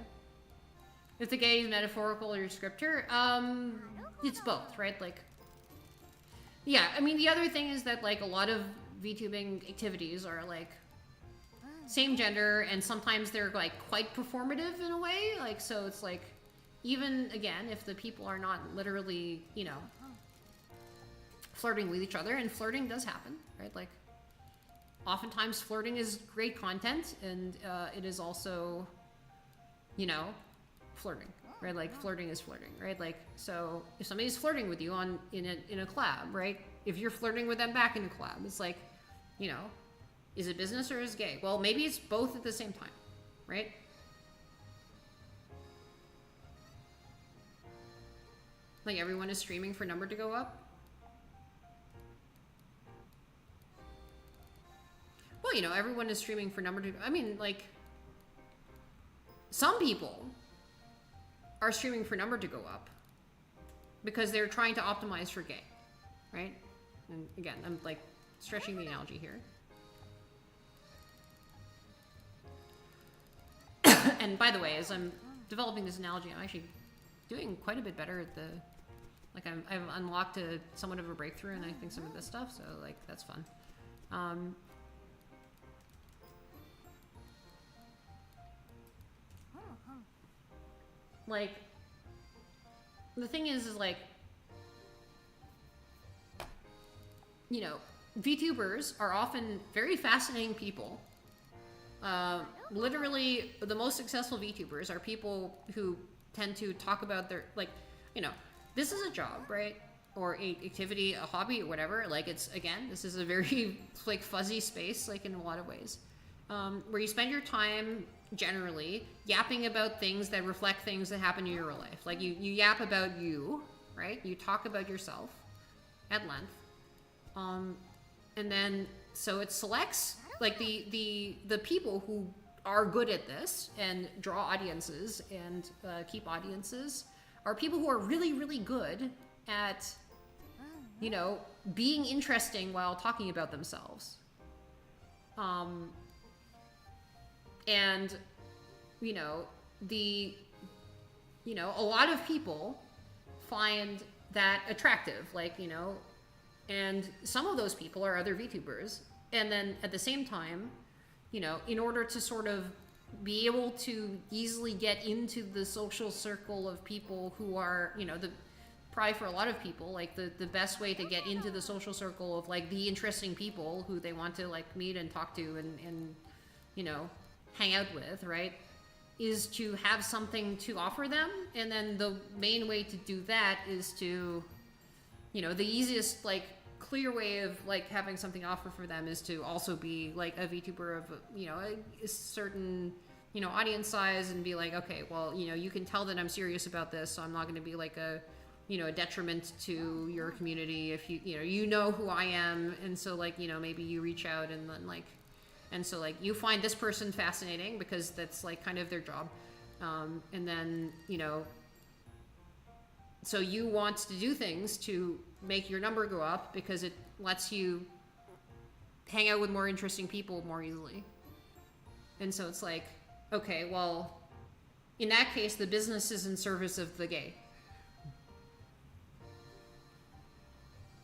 If the gay is metaphorical or descriptor, it's both, right? Like, yeah, I mean, the other thing is that, like, a lot of VTubing activities are, like, same gender, and sometimes they're, like, quite performative in a way. Like, so it's, like, even, again, if the people are not literally, you know, flirting with each other, and flirting does happen, right? Like, oftentimes flirting is great content, and it is also, you know, flirting, right? Like, flirting is flirting, right? Like, so if somebody's flirting with you in a collab, right? If you're flirting with them back in a collab, it's like, you know, is it business or is it gay? Well, maybe it's both at the same time, right? Like, everyone is streaming for number to go up. Well, you know, everyone is streaming for number to, I mean, like, some people are streaming for number to go up because they're trying to optimize for gay, right? And again, I'm like stretching the analogy here. And by the way, as I'm developing this analogy, I'm actually doing quite a bit better at the, like, I've unlocked somewhat of a breakthrough, and I think some of this stuff, so like, that's fun. Like, the thing is like, you know, VTubers are often very fascinating people. Literally, the most successful VTubers are people who tend to talk about their, like, you know, this is a job, right? Or a activity, a hobby, or whatever. Like, it's, again, this is a very, like, fuzzy space, like, in a lot of ways. Where you spend your time, generally, yapping about things that reflect things that happen in your real life. Like, you yap about you, right? You talk about yourself at length. And then, so it selects, like, the people who are good at this and draw audiences and keep audiences are people who are really, really good at, you know, being interesting while talking about themselves. And, you know, a lot of people find that attractive, like, you know, and some of those people are other VTubers. And then at the same time, you know, in order to sort of be able to easily get into the social circle of people who are, you know, probably for a lot of people, like, the best way to get into the social circle of, like, the interesting people who they want to, like, meet and talk to and you know, hang out with, right, is to have something to offer them. And then the main way to do that is to, you know, the easiest, like, clear way of, like, having something to offer for them is to also be, like, a VTuber of, you know, a certain, you know, audience size, and be like, okay, well, you know, you can tell that I'm serious about this, so I'm not going to be, like, a, you know, a detriment to your community if you know who I am. And so, like, you know, maybe you reach out and then, like, and so, like, you find this person fascinating because that's, like, kind of their job. And then, you know, so you want to do things to make your number go up because it lets you hang out with more interesting people more easily. And so it's like, okay, well, in that case, the business is in service of the gay.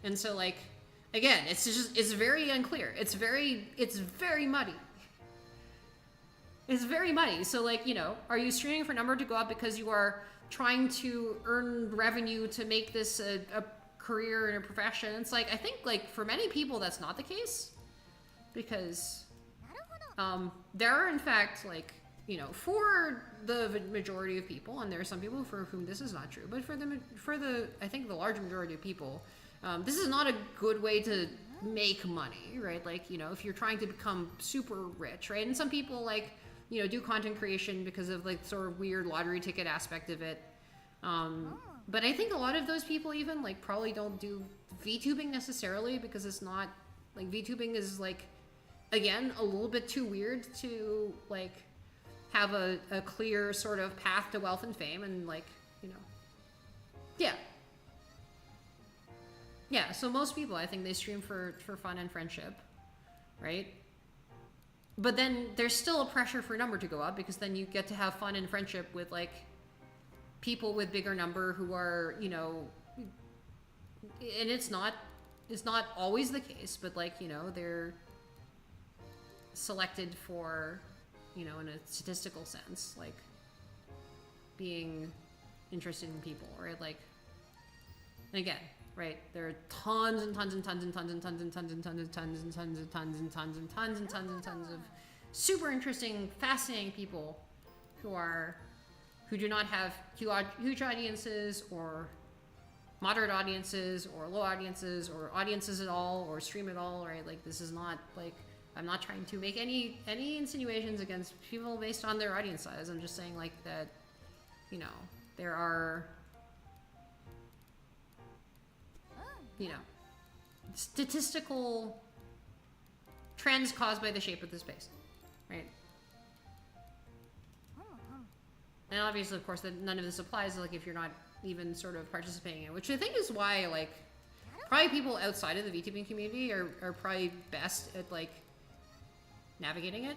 And so, like, again, it's very unclear. It's very muddy. It's very muddy. So, like, you know, are you streaming for number to go up because you are trying to earn revenue to make this a career and a profession? It's like, I think, like, for many people that's not the case, because there are, in fact, like, you know, for the majority of people, and there are some people for whom this is not true, but for the I think the large majority of people, this is not a good way to make money, right? Like, you know, if you're trying to become super rich, right? And some people, like, you know, do content creation because of, like, sort of weird lottery ticket aspect of it. But I think a lot of those people even, like, probably don't do VTubing necessarily because it's not, like, VTubing is, like, again, a little bit too weird to, like, have a clear sort of path to wealth and fame and, like, you know. Yeah. Yeah, so most people, I think they stream for fun and friendship, right? But then there's still a pressure for number to go up because then you get to have fun and friendship with, like, people with bigger number who are, you know, and it's not always the case, but, like, you know, they're selected for, you know, in a statistical sense, like, being interested in people, right? Like, and again, right, there are tons and tons and tons and tons and tons and tons and tons and tons and tons and tons and tons and tons and tons and tons of super interesting, fascinating people who do not have huge audiences or moderate audiences or low audiences or audiences at all or stream at all, right? Like, this is not, like, I'm not trying to make any insinuations against people based on their audience size. I'm just saying, like, that, you know, there are, you know, statistical trends caused by the shape of the space, right? And obviously, of course, that none of this applies, like, if you're not even sort of participating in it, which I think is why, like, probably people outside of the VTubing community are probably best at, like, navigating it.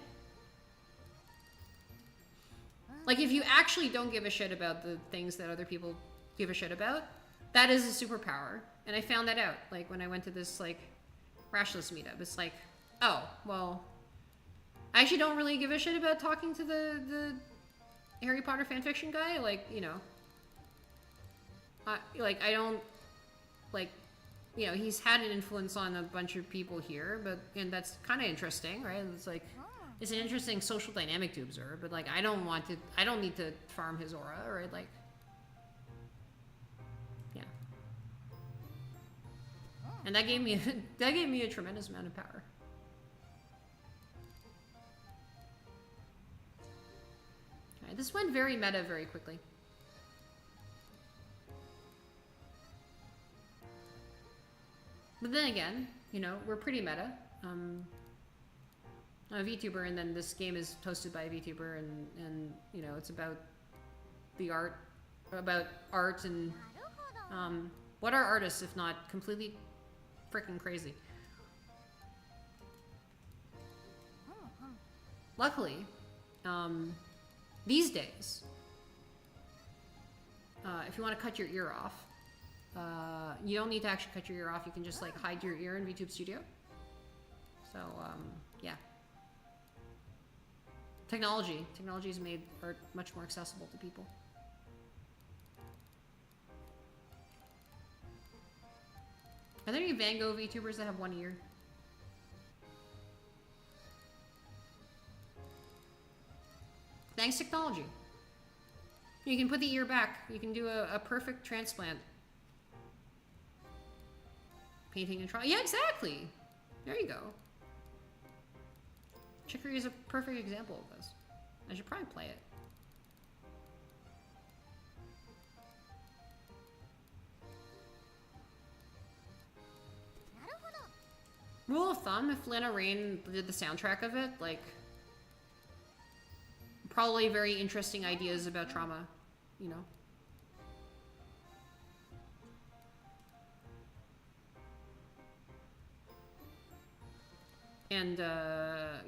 Like, if you actually don't give a shit about the things that other people give a shit about, that is a superpower. And I found that out, like, when I went to this, like, Rashless meetup. It's like, oh, well, I actually don't really give a shit about talking to the Harry Potter fanfiction guy. Like, you know, like, I don't, like, you know, he's had an influence on a bunch of people here, but, and that's kind of interesting, right? It's like, it's an interesting social dynamic to observe, but, like, I don't need to farm his aura, right? Like, yeah. And that gave me a tremendous amount of power. All right, this went very meta very quickly. But then again, you know, we're pretty meta. I'm a VTuber, and then this game is hosted by a VTuber, and you know, it's about the art, and what are artists if not completely freaking crazy? Luckily, these days, if you want to cut your ear off, you don't need to actually cut your ear off. You can just, like, hide your ear in VTube Studio. So, yeah. Technology has made art much more accessible to people. Are there any Van Gogh VTubers that have one ear? Thanks, technology. You can put the ear back. You can do a perfect transplant. Painting and trying. Yeah, exactly. There you go. Chicory is a perfect example of this. I should probably play it. Rule of thumb, if Lana Rain did the soundtrack of it, like, probably very interesting ideas about trauma, you know? And,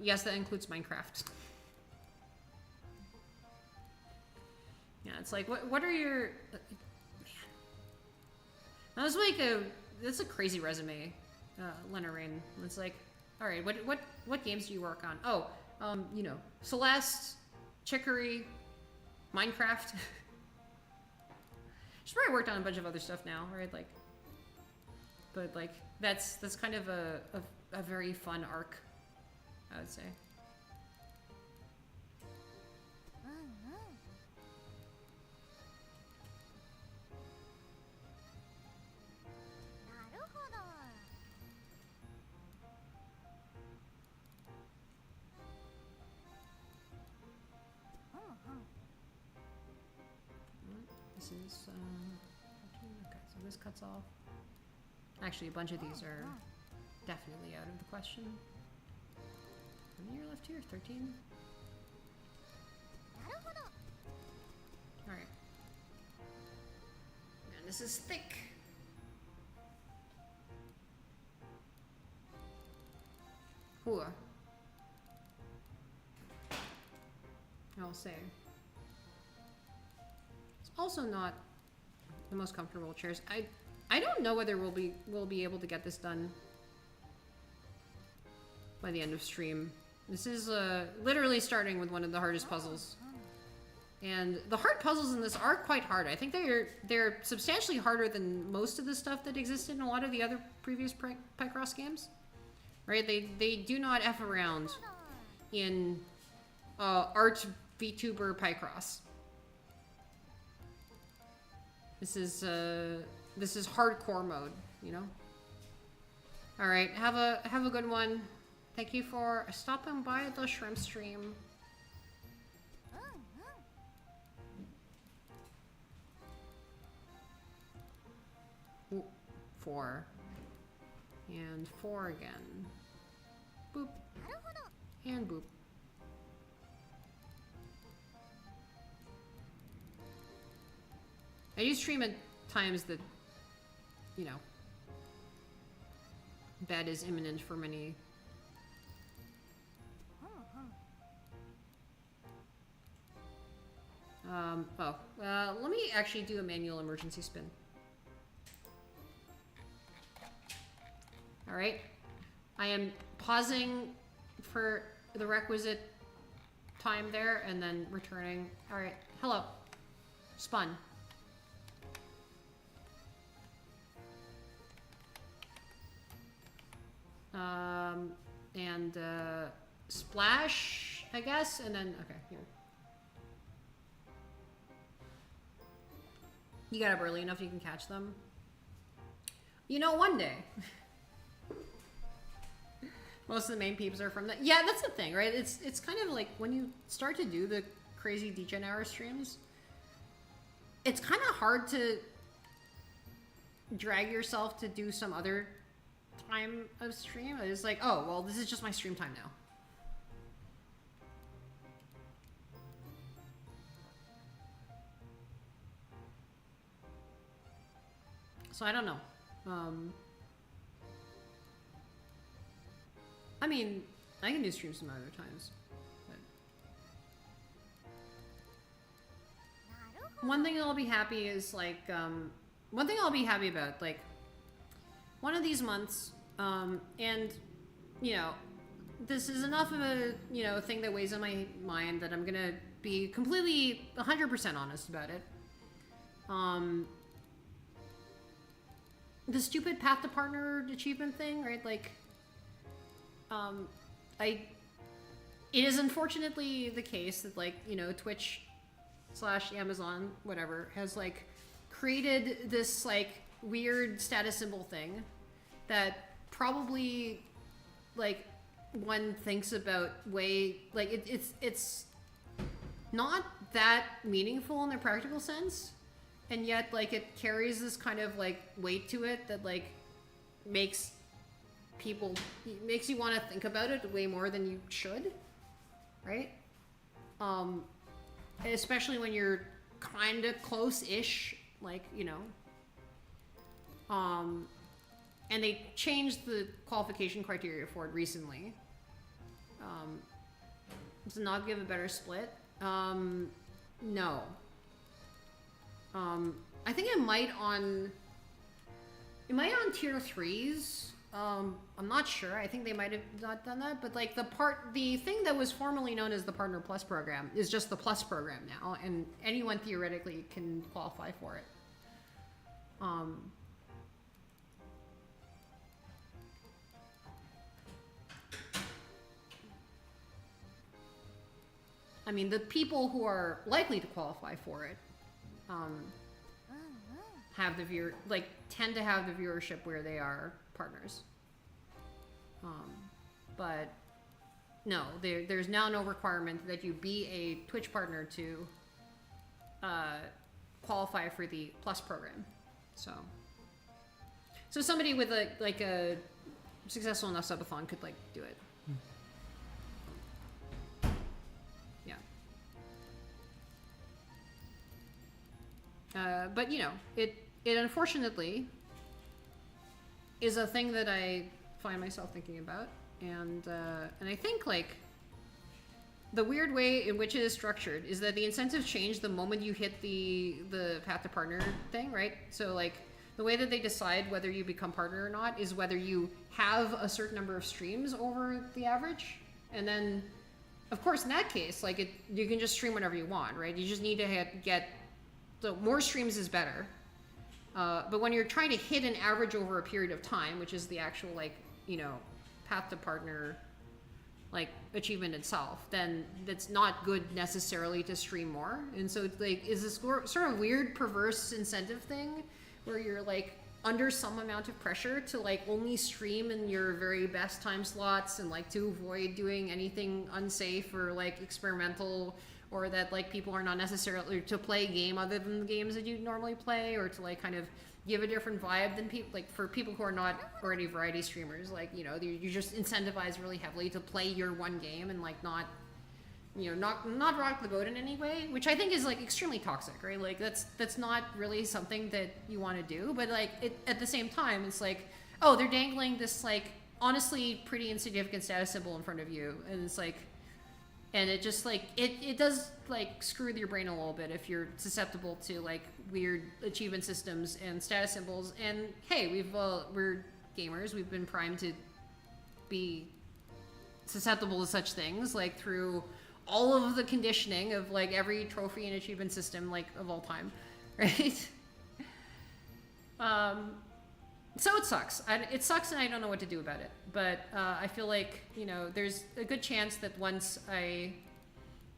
yes, that includes Minecraft. Yeah, it's like, what are your... Man. That was like that's a crazy resume, Lena Rain. It's like, all right, what games do you work on? Oh, you know, Celeste, Chicory, Minecraft. She's probably worked on a bunch of other stuff now, right? Like, but, like, that's kind of a very fun arc, I would say. is, okay, so this cuts off. Actually, a bunch of these are definitely out of the question. How many are left here? 13? Alright. And this is thick. Ooh. I'll say. It's also not the most comfortable chairs. I don't know whether we'll be able to get this done by the end of stream. This is literally starting with one of the hardest puzzles. And the hard puzzles in this are quite hard. I think they're substantially harder than most of the stuff that existed in a lot of the other previous Picross games. Right? They do not F around in Art VTuber Picross. This is hardcore mode, you know? Alright, have a good one. Thank you for stopping by the shrimp stream. Ooh, 4. And 4 again. Boop. And boop. I do stream at times that, you know, bed is imminent for many. Let me actually do a manual emergency spin. All right, I am pausing for the requisite time there and then returning. All right, hello, spun. And splash, I guess, and then, okay, here. You got up early enough you can catch them? You know, one day. Most of the main peeps are from that. Yeah, that's the thing, right? It's kind of like when you start to do the crazy DJ hour streams, it's kind of hard to drag yourself to do some other time of stream. It's like, oh, well, this is just my stream time now. So I don't know. I mean, I can do streams some other times. But one thing I'll be happy is like, one thing I'll be happy about, like, one of these months, and, you know, this is enough of a, you know, thing that weighs on my mind that I'm gonna be completely 100% honest about it. The stupid path to partner achievement thing, right? Like, it is unfortunately the case that, like, you know, Twitch / Amazon, whatever, has, like, created this, like, weird status symbol thing that probably, like, one thinks about way, like, it's not that meaningful in the practical sense, and yet, like, it carries this kind of, like, weight to it that, like, makes you want to think about it way more than you should, right? Especially when you're kind of close-ish, like, you know. And they changed the qualification criteria for it recently. To not give a better split. No. I think it might on tier 3s. I'm not sure. I think they might have not done that, but like the thing that was formerly known as the Partner Plus program is just the Plus program now, and anyone theoretically can qualify for it. I mean, the people who are likely to qualify for it, have the tend to have the viewership where they are partners. But no, there's now no requirement that you be a Twitch partner to qualify for the Plus program. So somebody with like a successful enough subathon could like do it. Yeah. But you know, it unfortunately is a thing that I find myself thinking about, and I think like the weird way in which it is structured is that the incentives change the moment you hit the path to partner thing, right? So like the way that they decide whether you become partner or not is whether you have a certain number of streams over the average, and then of course in that case like you can just stream whatever you want, right? You just need to get so more streams is better. But when you're trying to hit an average over a period of time, which is the actual like, you know, path to partner like achievement itself, then that's not good necessarily to stream more. And so it's like is this sort of weird perverse incentive thing where you're like under some amount of pressure to like only stream in your very best time slots and like to avoid doing anything unsafe or like experimental, or that like people are not necessarily to play a game other than the games that you normally play, or to like kind of give a different vibe than people, like for people who are not already variety streamers, like, you know, you just incentivize really heavily to play your one game and like not, you know, not rock the boat in any way, which I think is like extremely toxic, right? Like that's not really something that you want to do, but like at the same time, it's like, oh, they're dangling this like honestly pretty insignificant status symbol in front of you, and it's like, and it just like it does like screw with your brain a little bit if you're susceptible to like weird achievement systems and status symbols. And hey, we're gamers, we've been primed to be susceptible to such things like through all of the conditioning of like every trophy and achievement system like of all time, right? So it sucks. It sucks, and I don't know what to do about it. But I feel like, you know, there's a good chance that once I,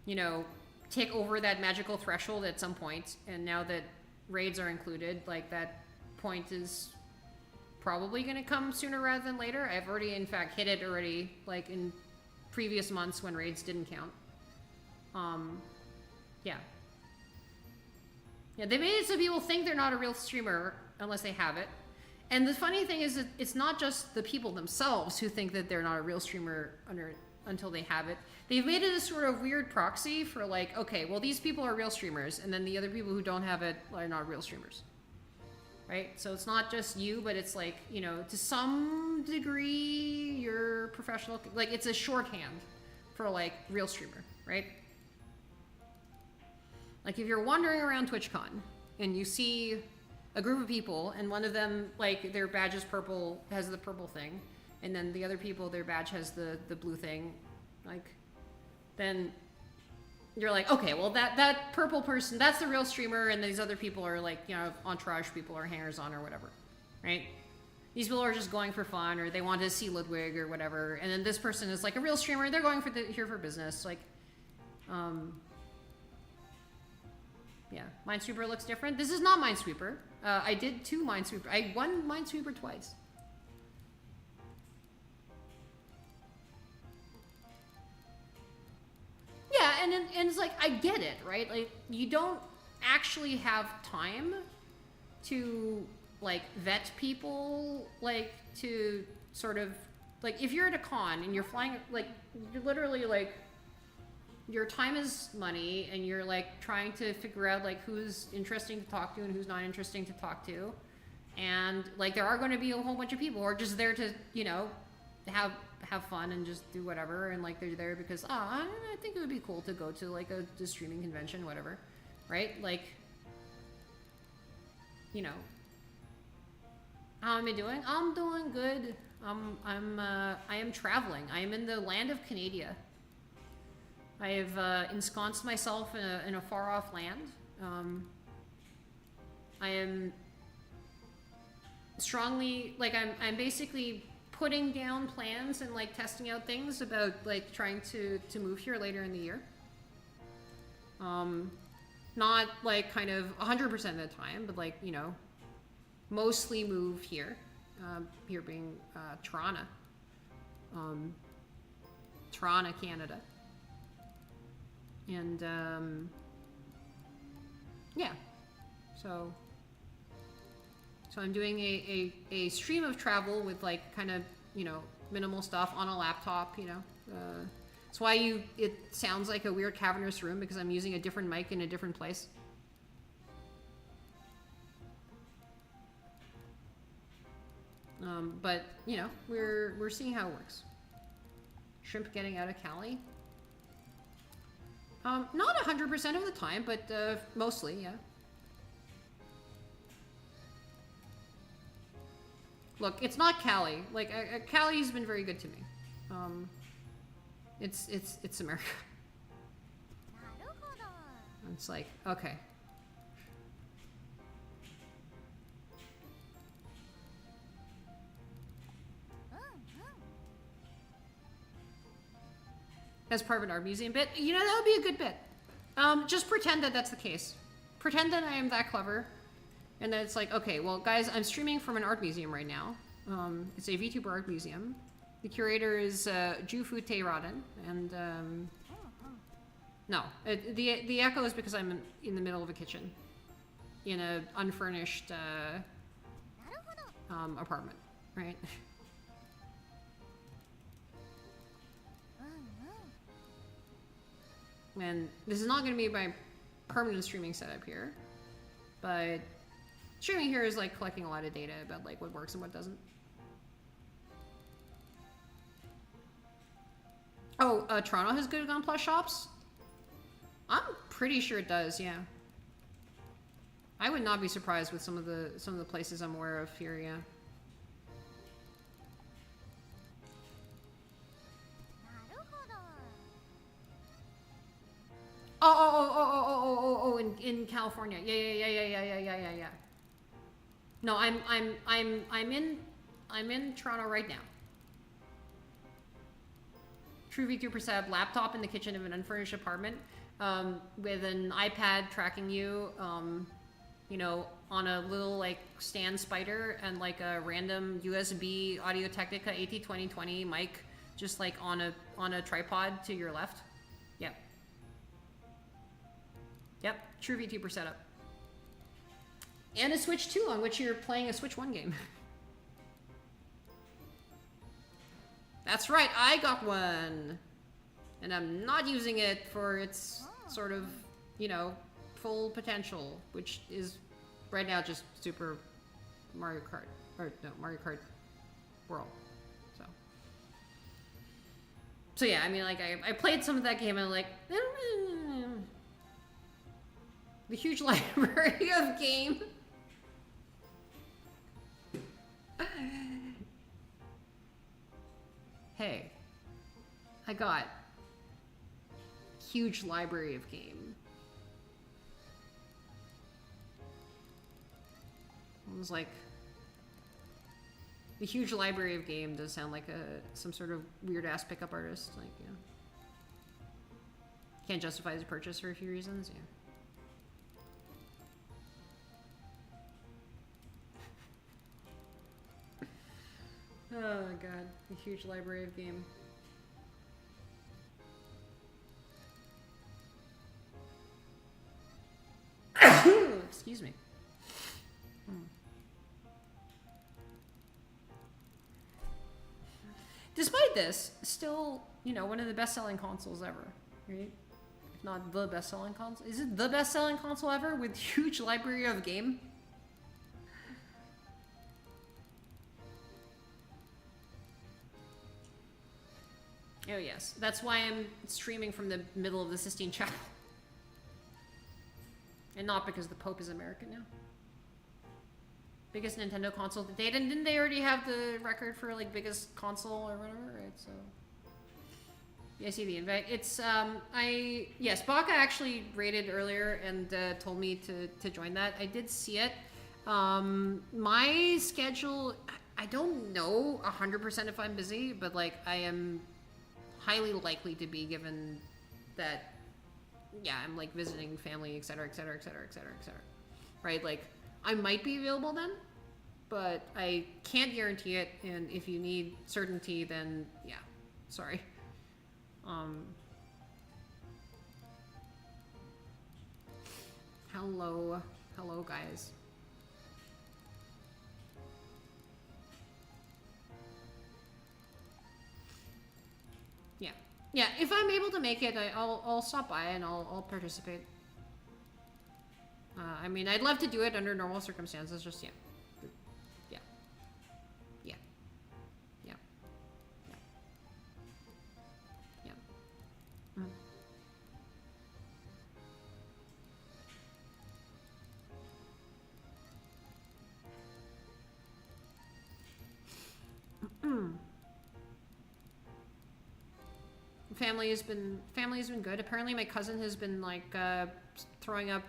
you know, take over that magical threshold at some point, and now that raids are included, like that point is probably going to come sooner rather than later. I've already, in fact, hit it already, like in previous months when raids didn't count. Yeah. Yeah, they made it so people think they're not a real streamer unless they have it. And the funny thing is that it's not just the people themselves who think that they're not a real streamer until they have it. They've made it a sort of weird proxy for like, okay, well, these people are real streamers, and then the other people who don't have it are not real streamers. Right? So it's not just you, but it's like, you know, to some degree, you're professional. Like, it's a shorthand for like real streamer, right? Like, if you're wandering around TwitchCon and you see a group of people, and one of them, like, their badge is purple, has the purple thing, and then the other people, their badge has the blue thing, like, then you're like, okay, well, that purple person, that's the real streamer, and these other people are like, you know, entourage people or hangers-on or whatever, right? These people are just going for fun, or they want to see Ludwig or whatever, and then this person is like a real streamer, they're going for here for business, like, yeah, Minesweeper looks different. This is not Minesweeper. I did 2 Minesweeper. I won Minesweeper twice. Yeah, and it's like, I get it, right? Like, you don't actually have time to, like, vet people, like, to sort of, like, if you're at a con and you're flying, like, you're literally, like, your time is money, and you're like trying to figure out like who's interesting to talk to and who's not interesting to talk to, and like there are going to be a whole bunch of people who are just there to, you know, have fun and just do whatever, and like they're there because I think it would be cool to go to like a streaming convention, whatever, right? Like, you know, how am I doing? I'm doing good. I am traveling. I am in the land of Canada. I have ensconced myself in a far-off land. I am strongly, like, I'm basically putting down plans and like testing out things about like trying to move here later in the year. Not like kind of 100% of the time, but like, you know, mostly move here. Here being Toronto, Canada. And yeah, So I'm doing a stream of travel with like kind of, you know, minimal stuff on a laptop, you know. That's why it sounds like a weird cavernous room, because I'm using a different mic in a different place. But you know, we're seeing how it works. Shrimp getting out of Cali. Not 100% of the time, but mostly, yeah. Look, it's not Cali. Like, Cali's been very good to me. It's America. It's like, okay. As part of an art museum bit, you know, that would be a good bit. Just pretend that that's the case. Pretend that I am that clever. And then it's like, okay, well, guys, I'm streaming from an art museum right now. It's a VTuber art museum. The curator is P.U.N.C.T.U.A.T.I.V.E, and no, the echo is because I'm in the middle of a kitchen, in a unfurnished apartment, right? And this is not going to be my permanent streaming setup here, but streaming here is like collecting a lot of data about like what works and what doesn't. Oh, Toronto has good gun plus shops? I'm pretty sure it does, yeah. I would not be surprised with some of the places I'm aware of here, yeah. Oh, in California. Yeah. No, I'm in Toronto right now. True VTuber setup, laptop in the kitchen of an unfurnished apartment, with an iPad tracking you, you know, on a little like stand spider and like a random USB Audio-Technica AT2020 mic, just like on a tripod to your left. Yep, true VTuber setup. And a Switch 2 on which you're playing a Switch 1 game. That's right, I got one! And I'm not using it for its sort of, you know, full potential, which is right now just Super Mario Kart. Or, no, Mario Kart World. So yeah, I mean, like, I played some of that game and I'm like, the huge library of game. Hey, I got huge library of game. It was like, the huge library of game does sound like some sort of weird ass pickup artist, like, you know. Can't justify his purchase for a few reasons, yeah. Oh god, a huge library of game. Excuse me. Despite this, still, you know, one of the best-selling consoles ever, right? If not the best-selling console. Is it the best-selling console ever with huge library of game? Oh yes, that's why I'm streaming from the middle of the Sistine Chapel. And not because the Pope is American now. Biggest Nintendo console to date, and didn't they already have the record for like biggest console or whatever, right? So yeah, I see the invite. It's yes, Baka actually rated earlier and told me to join that. I did see it. My schedule, I don't know 100% if I'm busy, but like I am highly likely to be, given that, yeah, I'm like visiting family, etc. Right? Like, I might be available then, but I can't guarantee it, and if you need certainty, then yeah, sorry. Hello. Hello, guys. Yeah. Yeah, if I'm able to make it, I'll stop by and I'll participate. I mean, I'd love to do it under normal circumstances, just, yeah. Yeah. Yeah. Yeah. Yeah. Yeah. Family has been good. Apparently my cousin has been like throwing up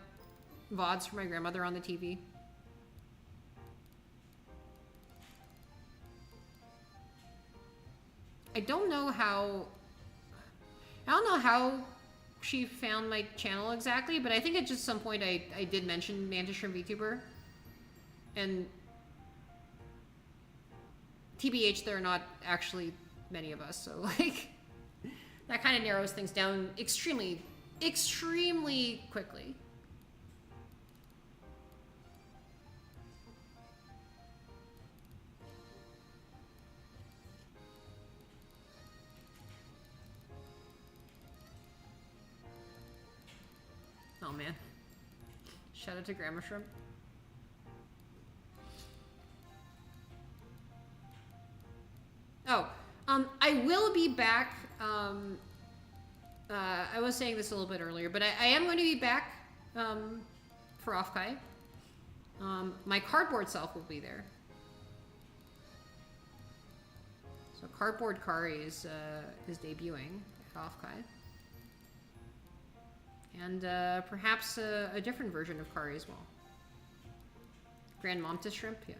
VODs for my grandmother on the TV. I don't know how she found my channel exactly, but I think at just some point I did mention Mantis from VTuber. And TBH, there are not actually many of us, so like that kind of narrows things down extremely, extremely quickly. Oh man. Shout out to Grandma Shrimp. Oh, I will be back. I was saying this a little bit earlier, but I am going to be back for Off-Kai. My cardboard self will be there. So Cardboard Kari is debuting at Off-Kai. And perhaps a different version of Kari as well. Grand Mantis Shrimp, yeah.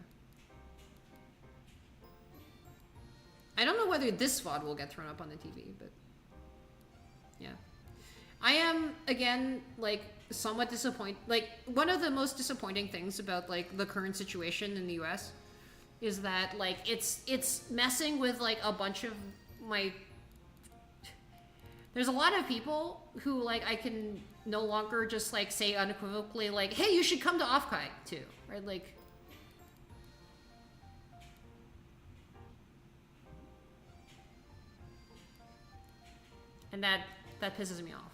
I don't know whether this VOD will get thrown up on the TV, but yeah. I am, again, like, somewhat disappointed. Like, one of the most disappointing things about, like, the current situation in the US is that, like, it's messing with, like, a bunch of my... There's a lot of people who, like, I can no longer just, like, say unequivocally, like, hey, you should come to Off-Kai, too, right? Like... And that pisses me off.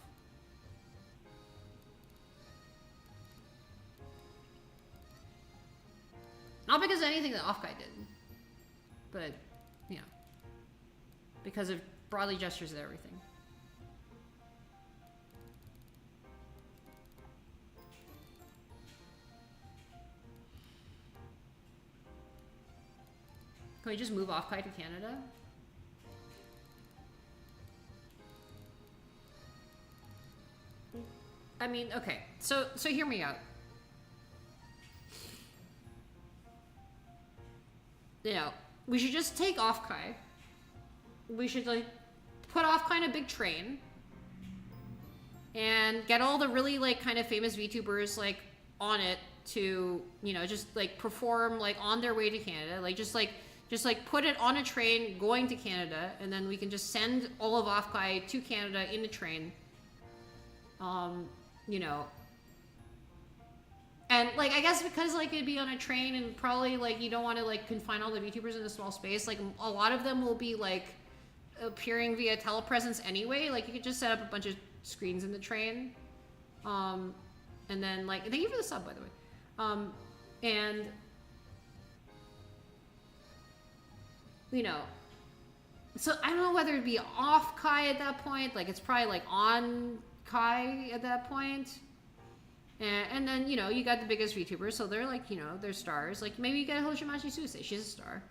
Not because of anything that Off-Kai did, but, you know, because of broadly gestures and everything. Can we just move Off-Kai to Canada? I mean, okay, so hear me out. You know, we should just take Off-Kai. We should, like, put Off-Kai in a big train. And get all the really, like, kind of famous VTubers, like, on it to, you know, just, like, perform, like, on their way to Canada. Like, just put it on a train going to Canada. And then we can just send all of Off-Kai to Canada in a train. You know, and like I guess because like it'd be on a train and probably like you don't want to like confine all the VTubers in a small space, like a lot of them will be like appearing via telepresence anyway. Like you could just set up a bunch of screens in the train, and then like thank you for the sub, by the way, and you know, so I don't know whether it'd be off Kai at that point. Like it's probably like on Kai at that point. And then, you know, you got the biggest VTubers, so they're like, you know, they're stars. Like, maybe you get Hoshimachi Suisei, she's a star.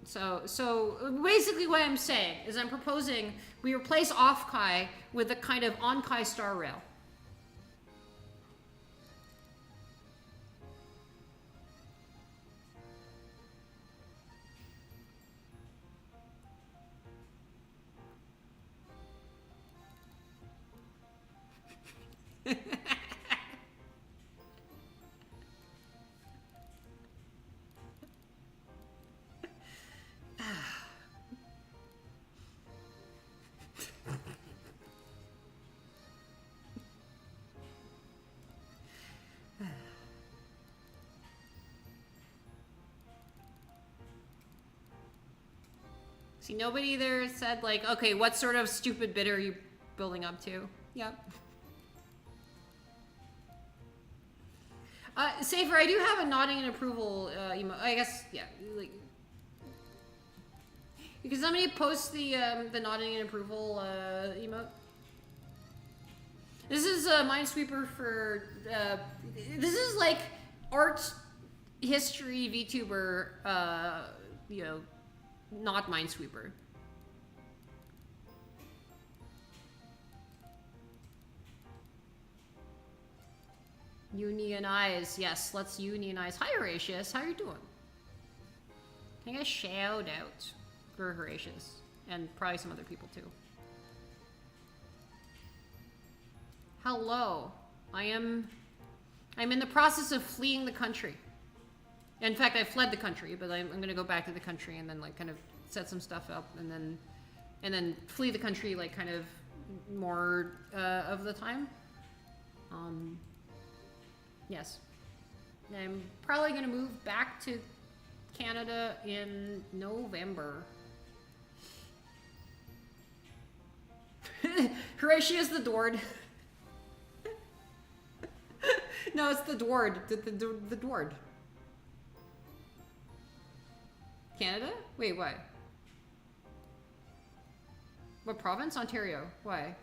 So basically what I'm saying is I'm proposing we replace Off-Kai with a kind of on-Kai star rail. See, nobody there said, like, okay, what sort of stupid bit are you building up to? Yep. Safer, I do have a nodding in approval emo. I guess, yeah. Like, can somebody post the nodding in approval emote? This is a Minesweeper for. This is like art history VTuber. You know, not Minesweeper. Unionize, yes, let's unionize. Hi, Horatius, how are you doing? Can I shout out for Horatius? And probably some other people too. Hello, I'm in the process of fleeing the country. In fact, I fled the country, but I'm gonna go back to the country and then like kind of set some stuff up and then flee the country like kind of more of the time. Yes. I'm probably gonna move back to Canada in November. Horatius the Dward. No, it's the Dward. The Dward. Canada? Wait, what? What province? Ontario. Why?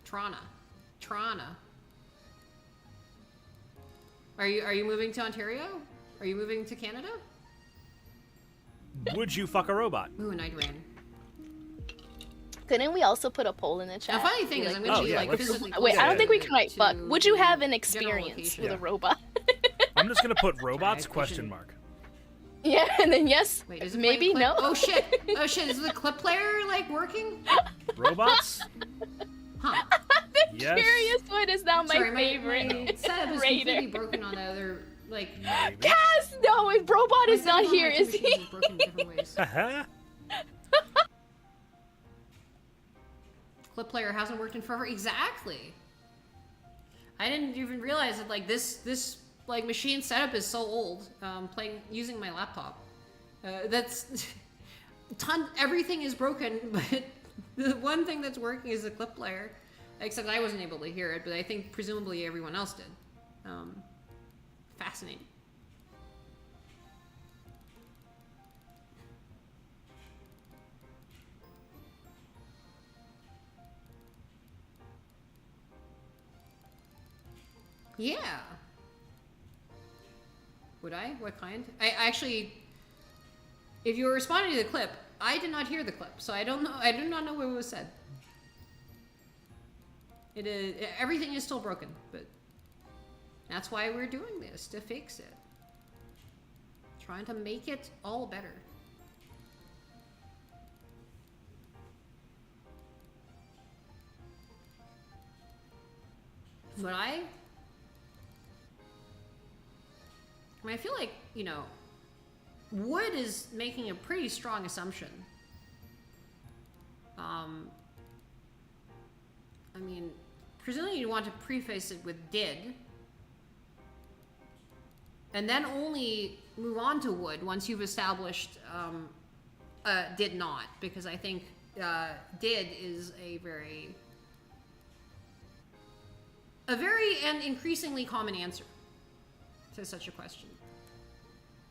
Toronto. Are you moving to Ontario? Are you moving to Canada? Would you fuck a robot? Ooh, a night ran. Couldn't we also put a poll in the chat? The funny thing is, I'm gonna be like physically. Wait, I don't think we can write fuck. Would you have an experience with a robot? I'm just gonna put robots question mark. Yeah, and then yes, wait, maybe no. Oh shit! Oh shit! Is the clip player like working? Robots? Huh? The curious one is now my favorite. My setup is completely broken on the other, like. Cass, no, if robot is not here, is he? Is broken in different ways. Clip player hasn't worked in forever. Exactly. I didn't even realize that like this like machine setup is so old. Using my laptop. That's everything is broken, but the one thing that's working is the clip player. Except I wasn't able to hear it, but I think presumably everyone else did. Fascinating. Yeah. Would I? What kind? I actually, if you were responding to the clip, I did not hear the clip, so I don't know. I do not know what was said. It is, everything is still broken, but that's why we're doing this, to fix it. Trying to make it all better. But I mean, I feel like, you know, wood is making a pretty strong assumption. I mean, presumably you want to preface it with did, and then only move on to would once you've established did not, because I think did is a very and increasingly common answer to such a question.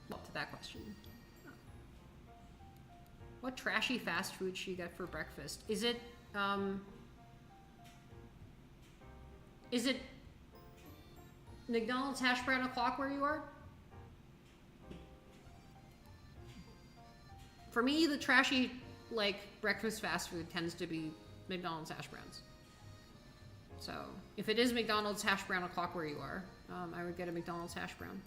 Well, to that question. What trashy fast food should you get for breakfast? Is it McDonald's hash brown o'clock where you are? For me, the trashy, like, breakfast fast food tends to be McDonald's hash browns. So, if it is McDonald's hash brown o'clock where you are, I would get a McDonald's hash brown.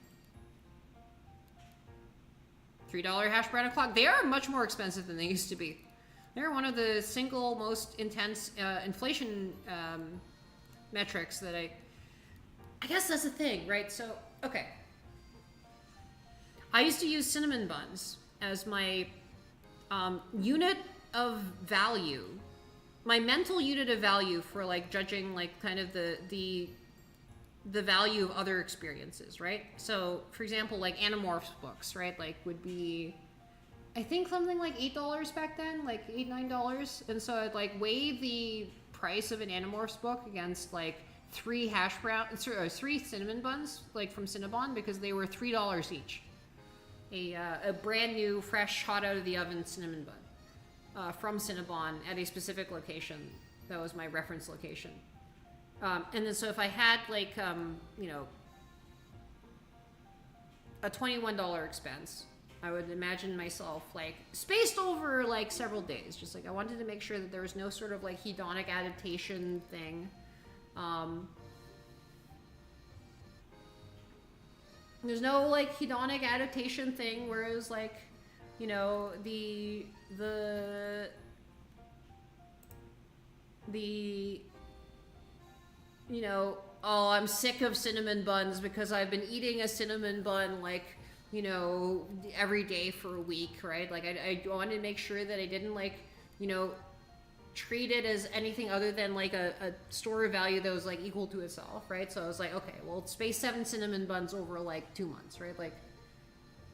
$3 hash brown o'clock. They are much more expensive than they used to be. They're one of the single most intense inflation metrics that I guess that's the thing, right? So, okay. I used to use cinnamon buns as my unit of value, my mental unit of value for like judging like kind of the value of other experiences, right? So, for example, like Animorphs books, right? Like would be I think something like $8 back then, like $8, $9. And so I'd like weigh the price of an Animorphs book against like 3 3 cinnamon buns, like from Cinnabon, because they were $3 each. A brand new, fresh, hot out of the oven cinnamon bun from Cinnabon at a specific location. That was my reference location. And then so if I had like, you know, a $21 expense, I would imagine myself like spaced over like several days. Just like I wanted to make sure that there was no sort of like hedonic adaptation thing. There's no like hedonic adaptation thing where it was like, you know, the you know, oh, I'm sick of cinnamon buns because I've been eating a cinnamon bun like, you know, every day for a week, right? Like I wanted to make sure that I didn't like, you know, treat it as anything other than like a store value that was like equal to itself, right? So I was like, okay, well, space 7 cinnamon buns over like 2 months, right? Like,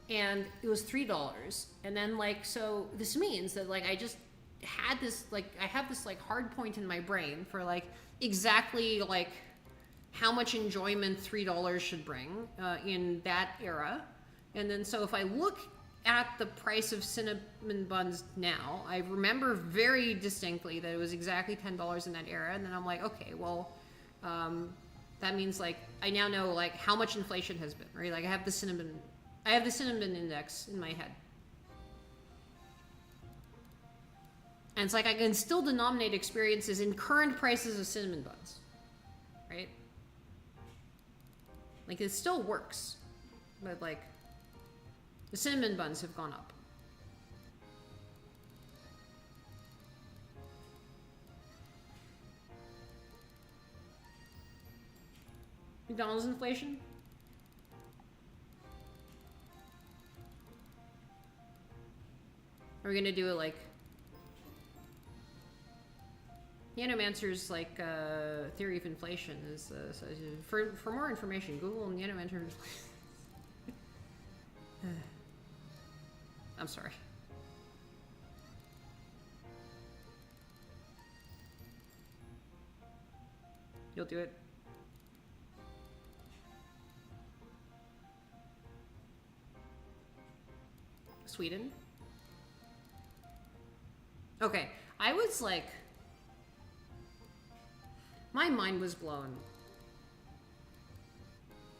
and it was $3. And then like, so this means that like I just had this like, I have this like hard point in my brain for like exactly like how much enjoyment $3 should bring in that era. And then so if I look at the price of cinnamon buns now, I remember very distinctly that it was exactly $10 in that era. And then I'm like, okay, well, that means like I now know like how much inflation has been, right? Like I have the cinnamon index in my head. And it's like I can still denominate experiences in current prices of cinnamon buns, right? Like it still works, but like the cinnamon buns have gone up. McDonald's inflation? Are we gonna do it like Nanomancer's like theory of inflation is so for more information, Google Nanomancer's. I'm sorry. You'll do it. Sweden? Okay, I was like, my mind was blown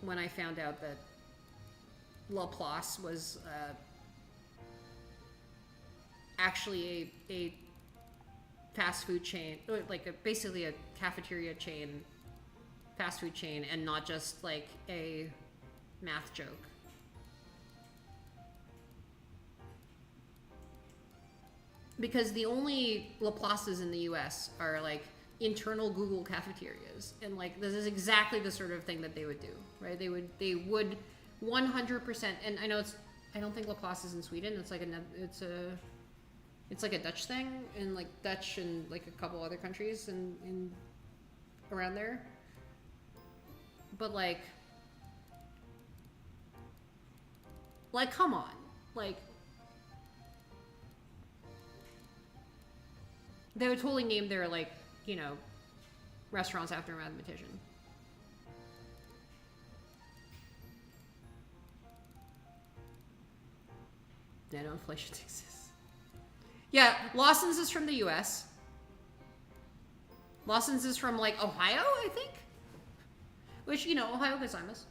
when I found out that Laplace was actually a fast food chain, like basically a cafeteria chain, fast food chain, and not just like a math joke. Because the only Laplaces in the US are like internal Google cafeterias, and like this is exactly the sort of thing that they would do, right? They would 100%. And I know I don't think Laplace is in Sweden. It's like it's like a Dutch thing, and like Dutch and like a couple other countries in around there. But like come on, like they would totally name their like, you know, restaurants after a mathematician. Nanoinflation exists. Yeah, Lawson's is from the US. Lawson's is from like Ohio, I think. Which, you know, Ohio gozaimasu.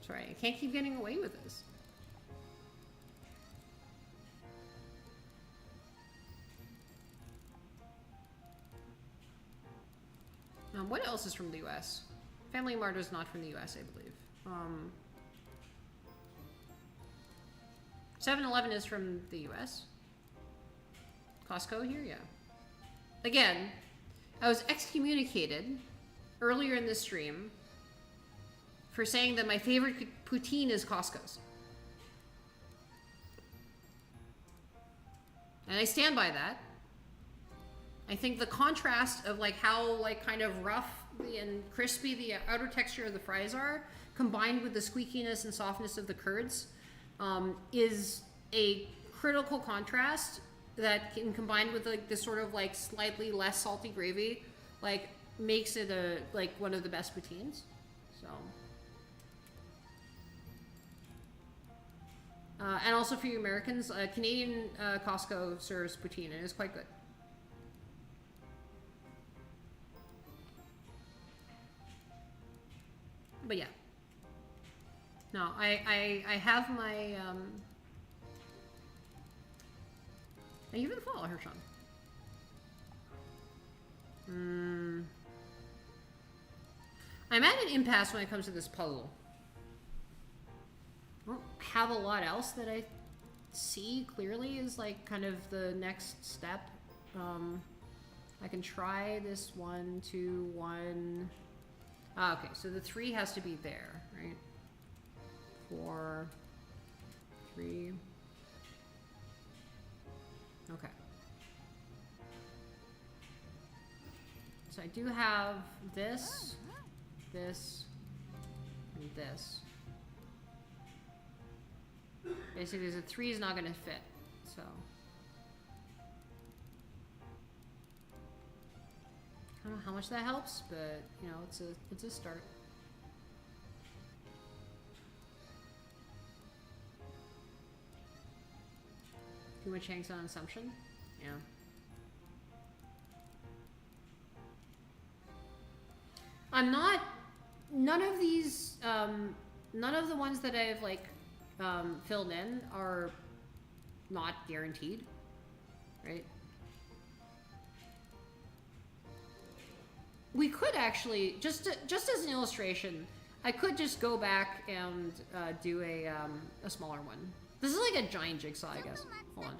Sorry, I can't keep getting away with this. What else is from the US? Family Mart is not from the US, I believe. 7-Eleven is from the US. Costco here, yeah. Again, I was excommunicated earlier in this stream for saying that my favorite poutine is Costco's. And I stand by that. I think the contrast of like how like kind of rough and crispy the outer texture of the fries are combined with the squeakiness and softness of the curds, is a critical contrast that can combined with like this sort of like slightly less salty gravy, like makes it a like one of the best poutines. So, and also for you Americans, Canadian Costco serves poutine and it's quite good. But yeah, no, I have my I even follow her, Sean. I'm at an impasse when it comes to this puzzle. I don't have a lot else that I see clearly is like kind of the next step. I can try this 1, 2, 1. Ah, okay, so the 3 has to be there, right? 4, 3. Okay. So I do have this, this, and this. Basically, the 3 is not going to fit, so. I don't know how much that helps, but you know, it's a start. Too much hangs on assumption? Yeah. I'm not, none of these, none of the ones that I've like filled in are not guaranteed, right? We could actually, just as an illustration, I could just go back and do a smaller one. This is like a giant jigsaw, I guess. Hold on.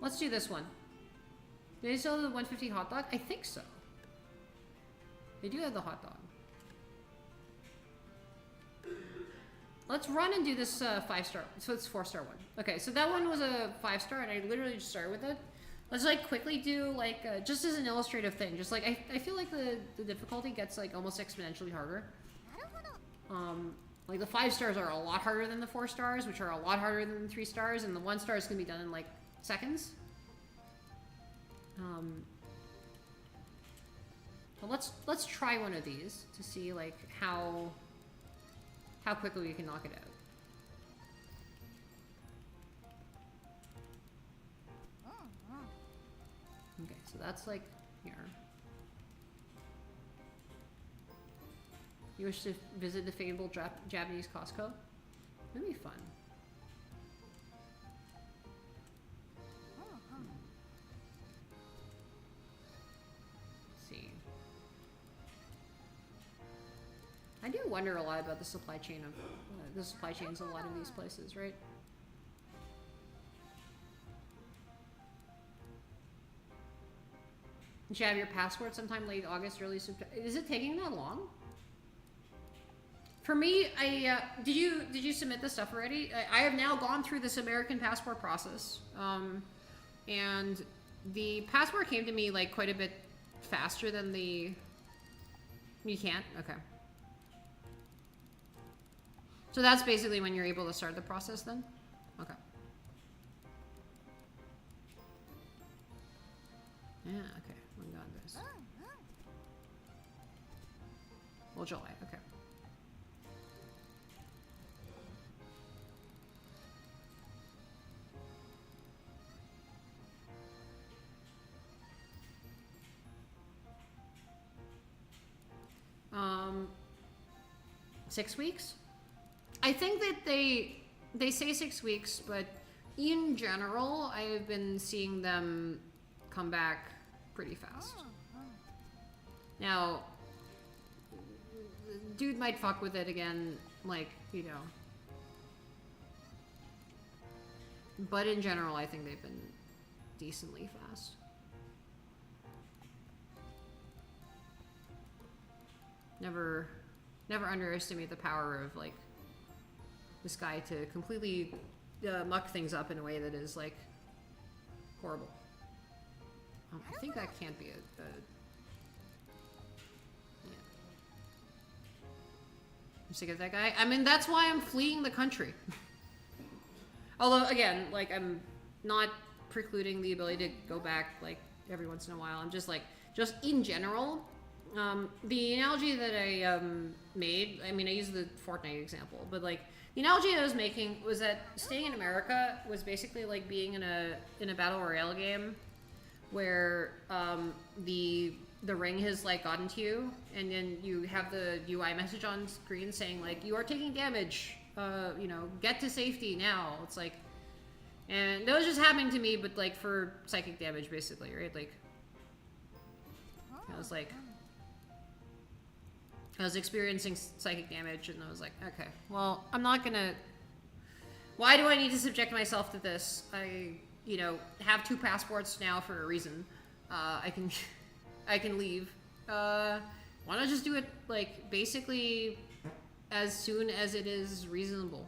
Let's do this one. Do they still have the 150 hot dog? I think so. They do have the hot dog. Let's run and do this 5-star. So it's 4-star one. Okay, so that one was a 5-star, and I literally just started with it. Let's like quickly do like just as an illustrative thing. Just like I feel like the difficulty gets like almost exponentially harder. Like the 5 stars are a lot harder than the 4 stars, which are a lot harder than the 3 stars, and the 1 star is gonna be done in like seconds. But let's try one of these to see like how quickly we can knock it out. Okay, so that's like here. You wish to visit the fabled Japanese Costco? That'd be fun. Let's see. I do wonder a lot about the supply chain of the supply chains of a lot of these places, right? Did you have your passport sometime late August, early September? Is it taking that long? For me, did you submit the stuff already? I have now gone through this American passport process, and the passport came to me like quite a bit faster than the. You can't? Okay. So that's basically when you're able to start the process then? Okay. Yeah, okay. We got this. Well, July, okay. Um, 6 weeks? I think that they say 6 weeks, but in general, I've been seeing them come back pretty fast. Now, dude might fuck with it again, like, you know. But in general, I think they've been decently fast. Never underestimate the power of, like, this guy to completely muck things up in a way that is, like, horrible. I think that can't be a sick of that guy. I mean, that's why I'm fleeing the country. Although, again, like, I'm not precluding the ability to go back, like, every once in a while. I'm just, like, just in general. The analogy that I made, I mean, I used the Fortnite example, but, like, the analogy I was making was that staying in America was basically like being in a battle royale game where the ring has like gotten to you, and then you have the UI message on screen saying like, you are taking damage, you know, get to safety now. It's like, and that was just happening to me, but like for psychic damage basically, right? Like, I was like, I was experiencing psychic damage, and I was like, okay, well, I'm not gonna... Why do I need to subject myself to this? I, you know, have 2 passports now for a reason. I can leave. Why not just do it, like, basically as soon as it is reasonable?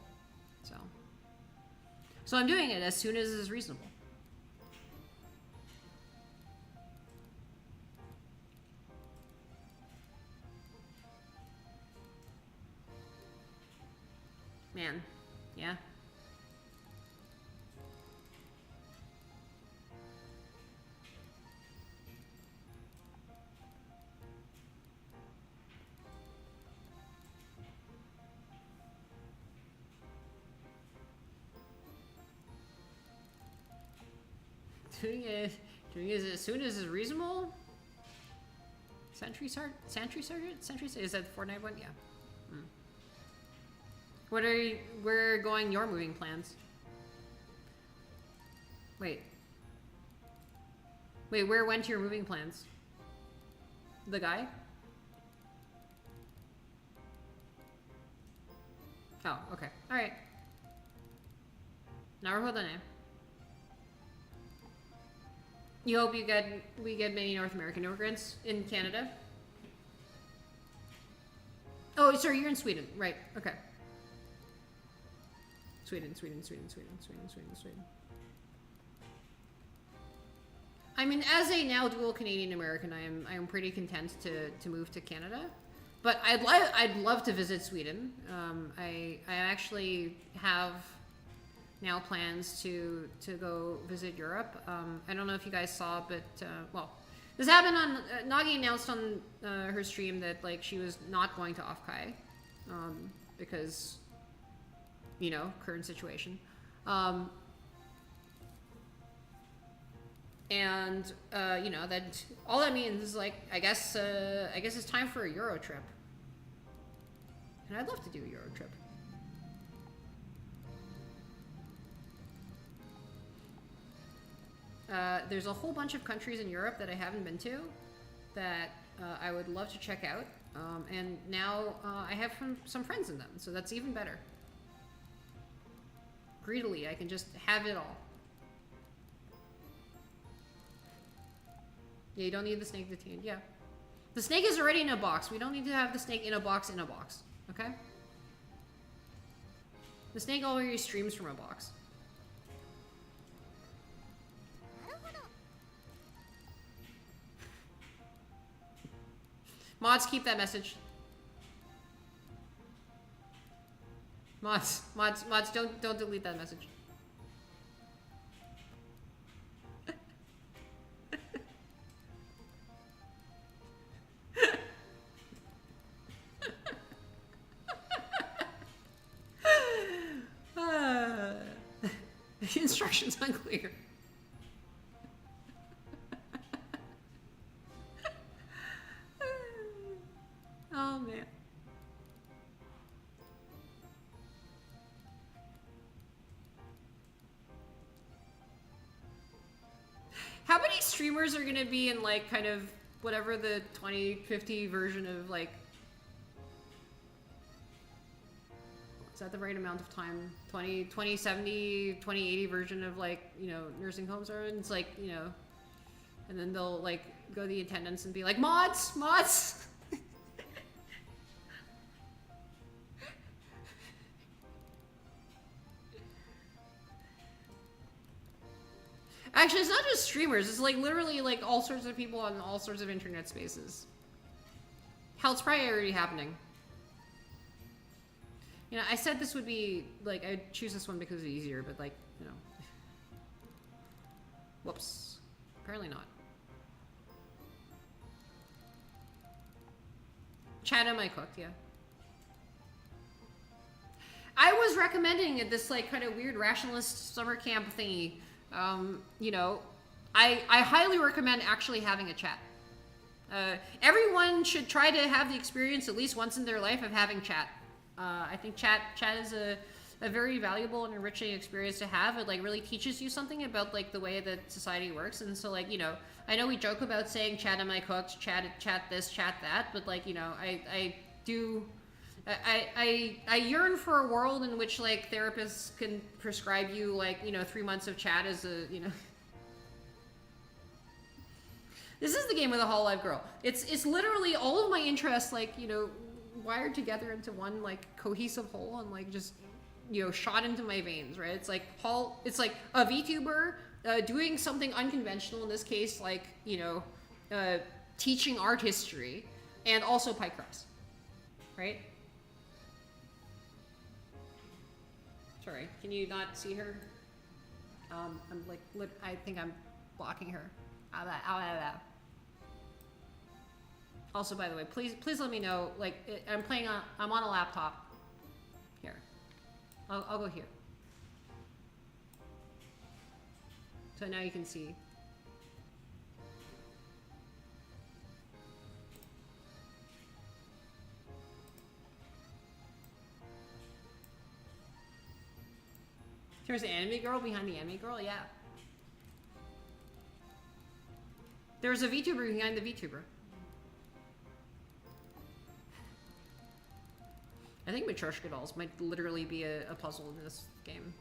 So I'm doing it as soon as it is reasonable. Man, yeah. Doing it as soon as is reasonable. Sentry sergeant? Is that the Fortnite one? Yeah. Hmm. What are you, where are going your moving plans? Wait, where went your moving plans? The guy? Oh, okay. Alright. Naruhodo ne. You hope we get many North American immigrants in Canada? Oh, sorry, you're in Sweden. Right, okay. Sweden. I mean, as a now dual Canadian American, I am pretty content to move to Canada, but I'd love to visit Sweden. I actually have now plans to go visit Europe. I don't know if you guys saw, but well, this happened on Nagi announced on her stream that like she was not going to Offkai because, you know, current situation. And you know, that all that means is like I guess it's time for a Euro trip. And I'd love to do a Euro trip. There's a whole bunch of countries in Europe that I haven't been to that I would love to check out. And now I have some friends in them, so that's even better. Greedily, I can just have it all. Yeah, you don't need the snake detained. Yeah. The snake is already in a box. We don't need to have the snake in a box, okay? The snake already streams from a box. Mods, keep that message. Mods, don't delete that message. The instructions unclear. Oh man. How many streamers are gonna be in like kind of whatever the 2050 version of like, is that the right amount of time? 2070, 2080 version of like, you know, nursing homes are, and it's like, you know, and then they'll like go to the attendants and be like, mods. Actually, it's not just streamers. It's like literally like all sorts of people on all sorts of internet spaces. Hell, it's probably already happening. You know, I said this would be, like, I'd choose this one because it's easier, but, like, you know. Whoops. Apparently not. Chat, am I cooked? Yeah. I was recommending this, like, kind of weird rationalist summer camp thingy. You know, I highly recommend actually having a chat. Everyone should try to have the experience at least once in their life of having chat. I think chat is a very valuable and enriching experience to have. It like really teaches you something about like the way that society works. And so like, you know, I know we joke about saying chat am I cooked, chat this, chat that, but like, you know, I yearn for a world in which like therapists can prescribe you like, you know, 3 months of chat as a, you know. This is the game with a Hololive girl. It's literally all of my interests like, you know, wired together into one like cohesive whole and like just, you know, shot into my veins, right? It's like a VTuber doing something unconventional, in this case, like, you know, teaching art history, and also pie crust, right? Sorry, can you not see her? I'm like, I think I'm blocking her. Also, by the way, please let me know. Like, I'm on a laptop. Here, I'll go here. So now you can see. There's an anime girl behind the anime girl, yeah. There's a VTuber behind the VTuber. I think Matryoshka dolls might literally be a puzzle in this game.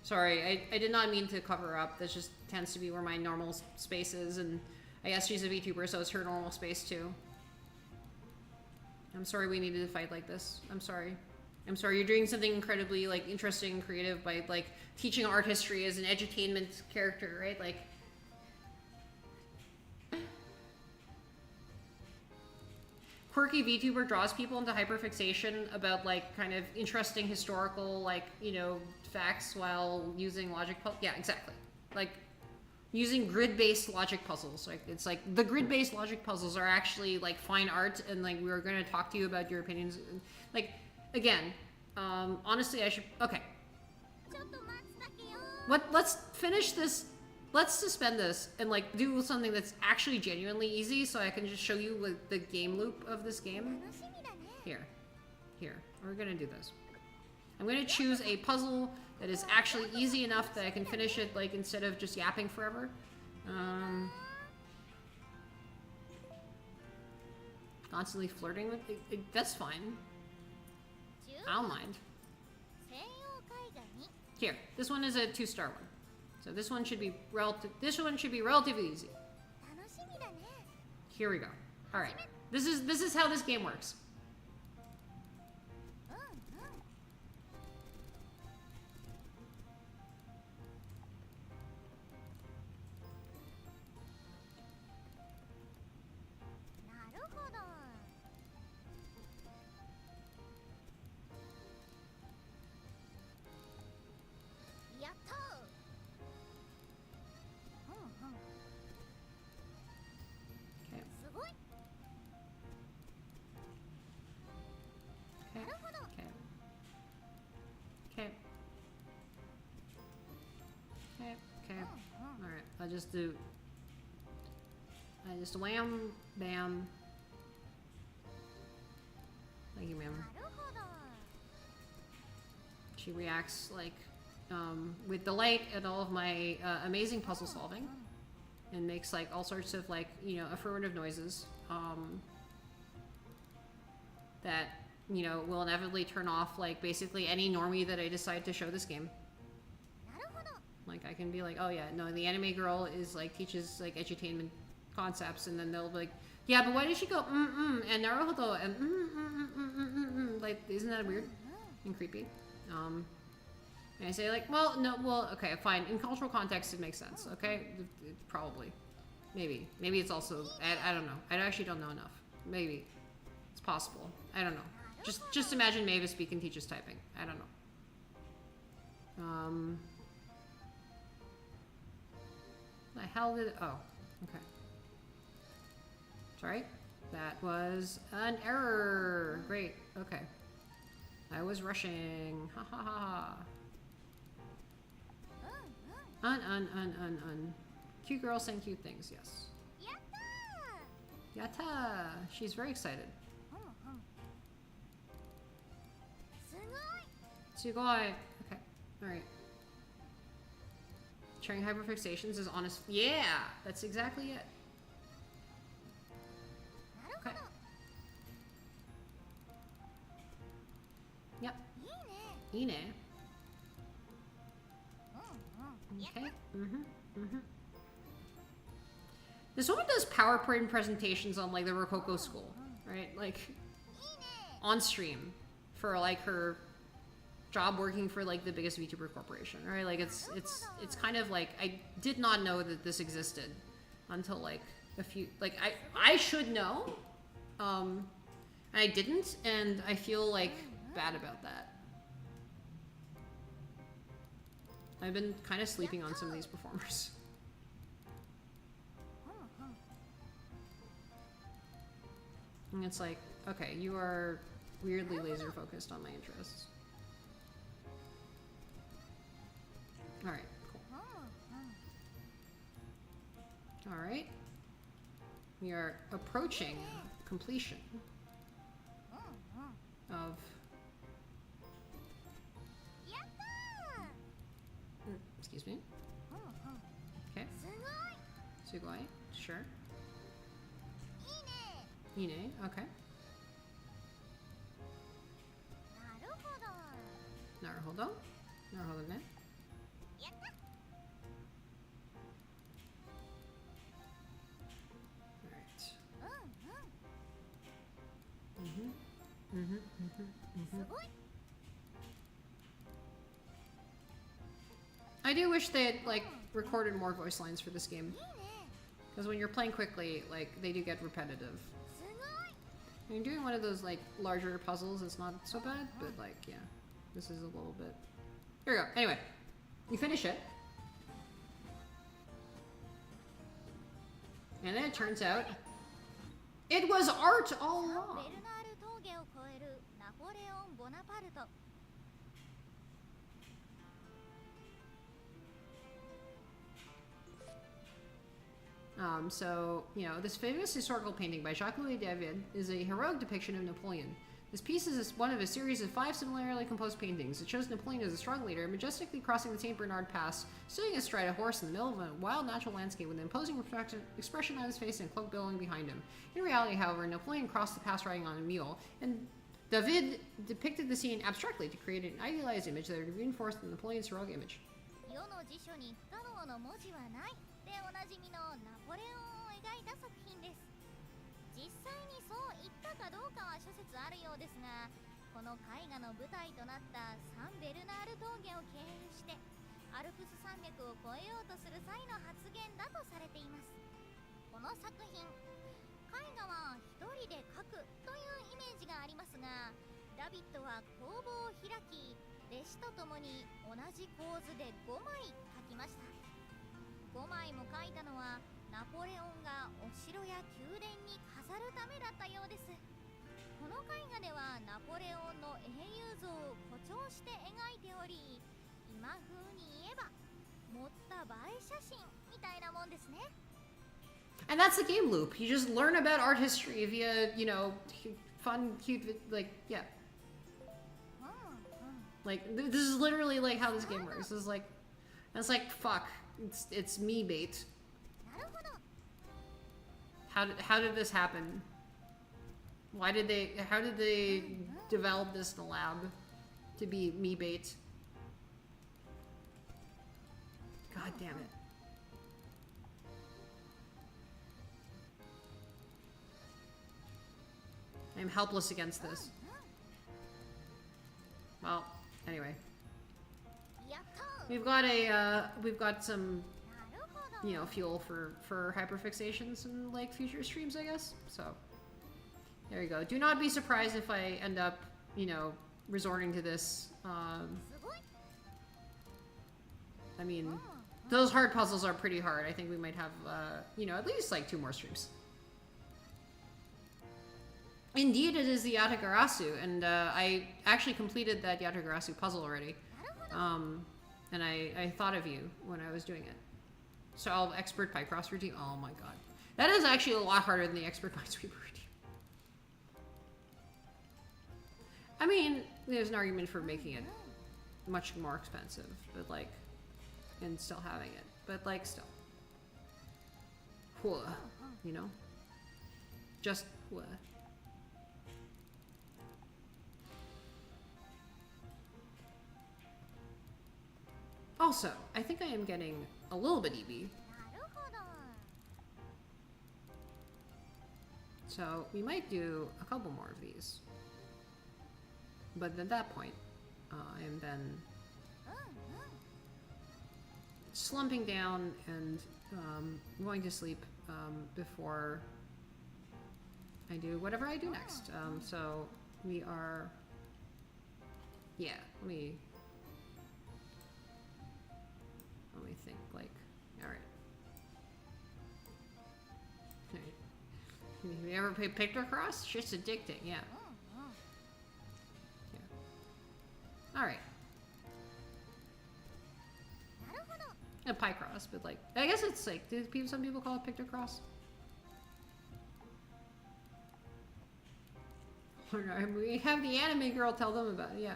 Sorry, I did not mean to cover up. This just tends to be where my normal space is, and I guess she's a VTuber, so it's her normal space too. I'm sorry we needed to fight like this. I'm sorry. I'm sorry, you're doing something incredibly like interesting and creative by like teaching art history as an edutainment character, right? Like, quirky VTuber draws people into hyperfixation about like kind of interesting historical like, you know, facts while using logic yeah, exactly. Like using grid-based logic puzzles. Like it's like the grid-based logic puzzles are actually like fine art, and like we were going to talk to you about your opinions. Like again, honestly, I should. Okay. Let's finish this. Let's suspend this and like do something that's actually genuinely easy, so I can just show you like, the game loop of this game. Here. We're gonna do this. I'm gonna choose a puzzle that is actually easy enough that I can finish it like instead of just yapping forever. Constantly flirting with it, that's fine. I don't mind. Here, this one is a 2-star one. So this one should be relatively easy. Here we go. All right. This is how this game works. I just wham, bam. Thank you, ma'am. She reacts like with delight at all of my amazing puzzle solving, and makes like all sorts of like, you know, affirmative noises that, you know, will inevitably turn off like basically any normie that I decide to show this game. Like I can be like, oh yeah, no, the anime girl is like teaches like edutainment concepts, and then they'll be like, yeah, but why did she go and Naruhodo and like, isn't that weird and creepy? And I say like, well, no, well, okay, fine. In cultural context, it makes sense. Okay, probably, maybe it's also. I don't know. I actually don't know enough. Maybe it's possible. I don't know. Just imagine Mavis speaking teaches typing. I don't know. The hell did? Oh, okay. Sorry, that was an error. Great. Okay. I was rushing. Ha ha ha ha. Cute girl saying cute things, yes. Yatta! She's very excited. Sugoi! Okay, alright. Sharing hyperfixations is honest. Yeah! That's exactly it. Okay. Yep. Ine. Okay. This woman does PowerPoint presentations on like the Rococo School, right? Like on stream for like her job working for like the biggest VTuber corporation, right? Like it's kind of like I did not know that this existed until like a few like I should know, I didn't, and I feel like bad about that. I've been kind of sleeping on some of these performers. And it's like, okay, you are weirdly laser focused on my interests. Alright, cool. Alright. We are approaching completion of... Excuse me. Okay. Sugoi, sure. Ine, okay. Naruhodo. Naruhodo ne. I do wish they had like recorded more voice lines for this game, because when you're playing quickly, like they do get repetitive. When you're doing one of those like larger puzzles, it's not so bad, but like yeah, this is a little bit. Here we go. Anyway, you finish it, and then it turns out it was art all along. So, you know, this famous historical painting by Jacques-Louis David is a heroic depiction of Napoleon. This piece is one of a series of 5 similarly composed paintings. It shows Napoleon as a strong leader, majestically crossing the St. Bernard Pass, sitting astride a horse in the middle of a wild natural landscape with an imposing expression on his face and a cloak billowing behind him. In reality, however, Napoleon crossed the pass riding on a mule, and David depicted the scene abstractly to create an idealized image that would reinforce Napoleon's heroic image. でおなじみのナポレオンを描いた作品です。実際にそう言ったかどうかは諸説あるようですが、この絵画の舞台となったサンベルナール峠を経由してアルプス山脈を越えようとする際の発言だとされています。この作品、絵画は一人で描くというイメージがありますが、ダビッドは工房を開き、弟子と共に同じ構図で5枚描きました。5枚も描いたのはナポレオンがお城や宮殿に飾るためだったようです。この絵画ではナポレオンの英雄像を誇張して描いており、今風に言えば持った映え写真みたいなもんですね。And that's the game loop. You just learn about art history via, you know, fun, cute, like, yeah. Like, this is literally like how this game works. It's like, it's like, fuck. It's me bait. How did this happen? How did they develop this in the lab to be me bait? God damn it. I'm helpless against this. Well, anyway. we've got some, you know, fuel for hyperfixations in like future streams, I guess. So there you go. Do not be surprised if I end up, you know, resorting to this. I mean, those hard puzzles are pretty hard. I think we might have, you know, at least like 2 more streams. Indeed, it is the Yatagarasu, and I actually completed that Yatagarasu puzzle already. And I thought of you when I was doing it. Solve expert Picross routine. Oh my god. That is actually a lot harder than the expert Minesweeper routine. I mean, there's an argument for making it much more expensive, but like, and still having it, but like still. You know? Just what? Also, I think I am getting a little bit EB. So we might do a couple more of these. But at that point, I am then slumping down and going to sleep before I do whatever I do next. So we are, yeah, let me think, like, all right. You ever play Pictocross? Shit's addicting, yeah. All right. A Picross, but like, I guess it's like, some people call it Pictocross? We have the anime girl tell them about it, yeah.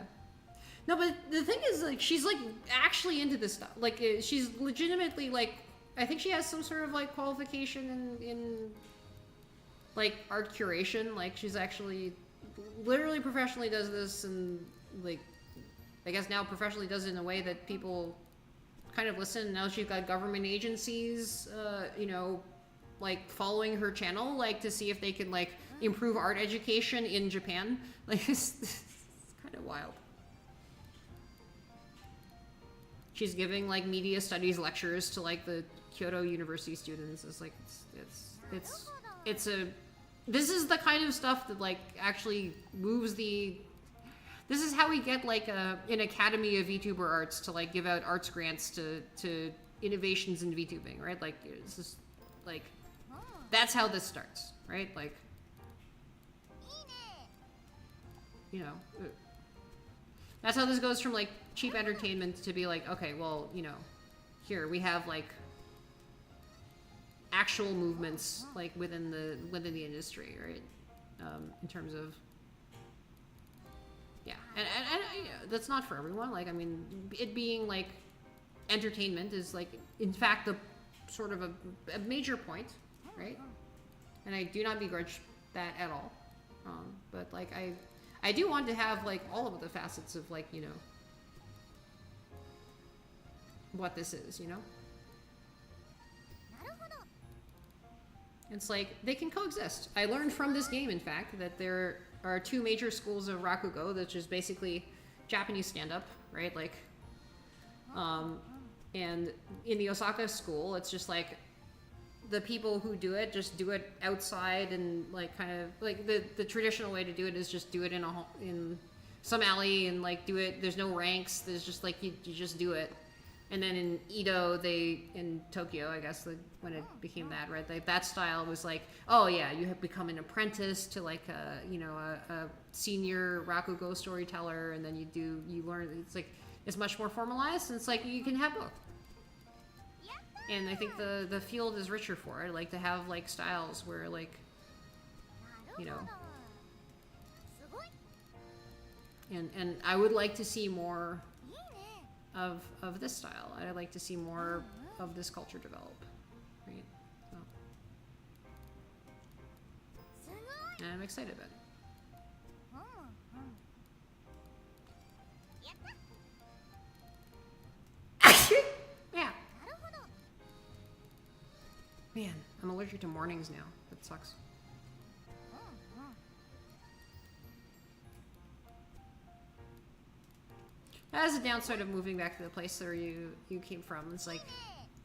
No, but the thing is, like, she's like actually into this stuff. Like, she's legitimately like, I think she has some sort of like qualification in like art curation. Like, she's actually literally professionally does this, and like, I guess now professionally does it in a way that people kind of listen. Now she's got government agencies, you know, like following her channel, like to see if they can like improve art education in Japan. Like, it's kind of wild. She's giving like media studies lectures to like the Kyoto University students. It's like, it's a, this is the kind of stuff that like actually moves the, this is how we get like an academy of VTuber arts to like give out arts grants to innovations in VTubing, right? Like, it's just like, that's how this starts, right? Like, you know, that's how this goes from like cheap entertainment to be like, okay, well, you know, here we have like actual movements like within the industry, right? In terms of, yeah, and yeah, that's not for everyone. Like, I mean, it being like entertainment is like, in fact, the sort of a major point, right? And I do not begrudge that at all. But like, I do want to have like all of the facets of like, you know, what this is, you know? It's like, they can coexist. I learned from this game, in fact, that there are 2 major schools of Rakugo, which is basically Japanese stand-up, right? Like, and in the Osaka school, it's just like, the people who do it just do it outside, and like kind of like the traditional way to do it is just do it in some alley and like do it. There's no ranks. There's just like, you just do it. And then in Edo, in Tokyo, I guess, when it became that, right? Like, that style was like, oh yeah, you have become an apprentice to like you know, a senior Rakugo storyteller, and then you learn. It's like, it's much more formalized, and it's like, you can have both. And I think the field is richer for it, like to have like styles where like, you know, and I would like to see more of this style. I'd like to see more of this culture develop, right? So, and I'm excited about it. Yeah. Man, I'm allergic to mornings now. That sucks. That is a downside of moving back to the place where you came from. It's like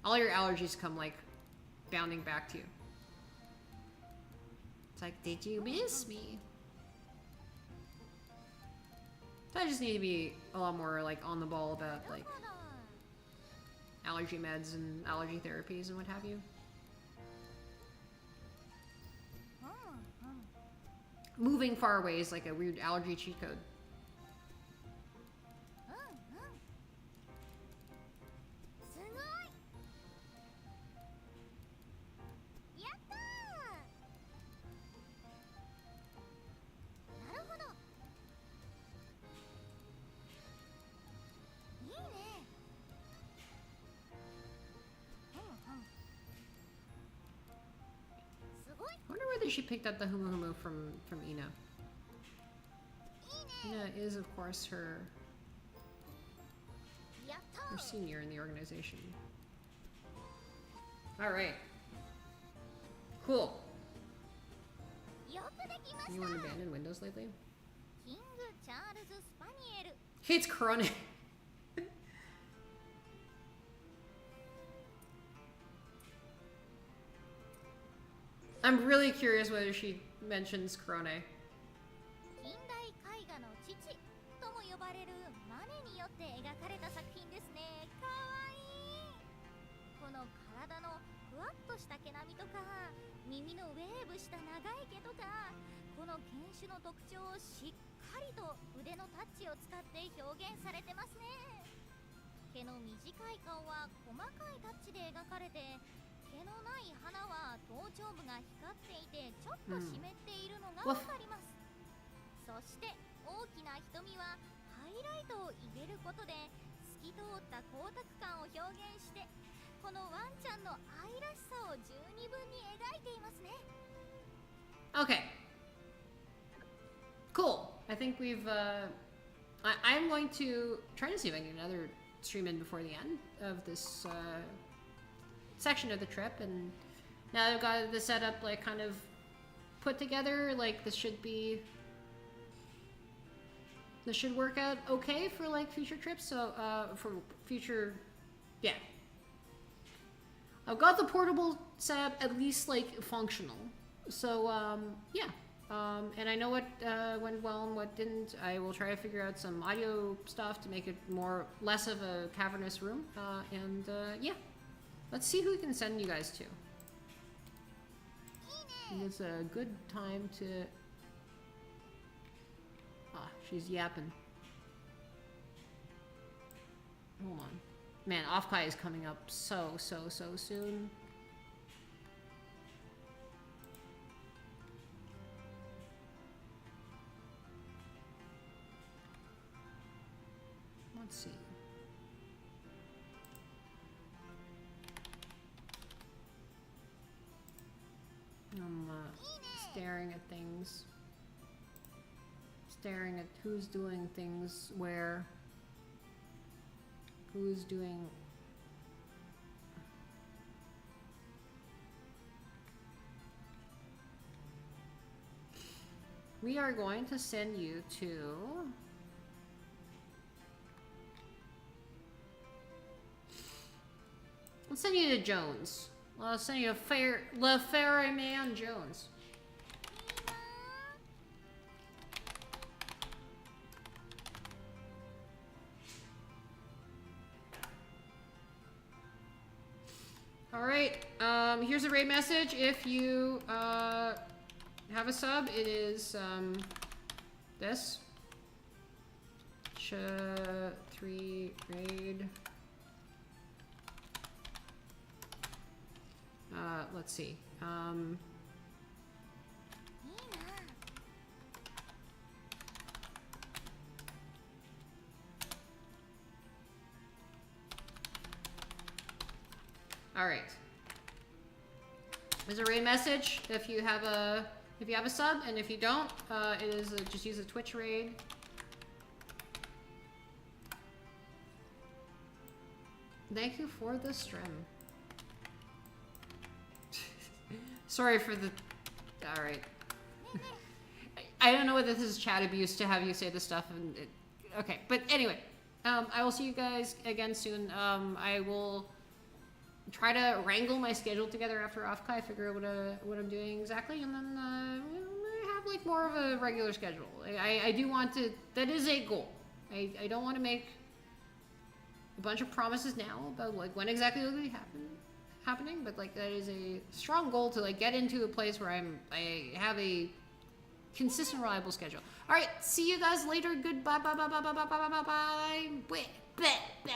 all your allergies come like bounding back to you. It's like, did you miss me? So I just need to be a lot more like on the ball about like allergy meds and allergy therapies and what have you. Moving far away is like a weird allergy cheat code. I wonder whether she picked up the Humu Humu from Ina. Ina is, of course, her senior in the organization. Alright. Cool. Anyone abandoned Windows lately? Hates Corona. I'm really curious whether she mentions Corona. Woof. そして大きな瞳はハイライトを入れることで透き通った光沢感を表現してこのワンちゃんの愛らしさを十二分に描いていますね。 Okay. Cool. I think we've I'm going to try to see if I can get another stream in before the end of this section of the trip, and now that I've got the setup like kind of put together, like this should work out okay for like future trips. So for future, yeah, I've got the portable setup at least like functional. So yeah, and I know what went well and what didn't. I will try to figure out some audio stuff to make it less of a cavernous room, and yeah, let's see who we can send you guys to. It's a good time to... Ah, she's yapping. Hold on. Man, Off-Kai is coming up so soon. Let's see. I'm staring at things. Staring at who's doing things where. Who's doing. We are going to send you to. Let's send you to Jones. I'll send you to Le Ferryman Jones. Alright, here's a raid message. If you have a sub, it is this. 3 raid. Let's see. All right. There's a raid message if you have a sub, and if you don't, it is just use a Twitch raid. Thank you for the stream. Sorry for the... Alright. I don't know whether this is chat abuse to have you say this stuff. And okay, but anyway. I will see you guys again soon. I will try to wrangle my schedule together after AFCAI, figure out what I'm doing exactly, and then have like more of a regular schedule. I do want to. That is a goal. I don't want to make a bunch of promises now about like when exactly it'll be happening, but like that is a strong goal to like get into a place where I have a consistent, reliable schedule. All right, see you guys later. Goodbye. Bye. Bye. Bye. Bye. Bye. Bye. Bye. Bye. Bye. Bye.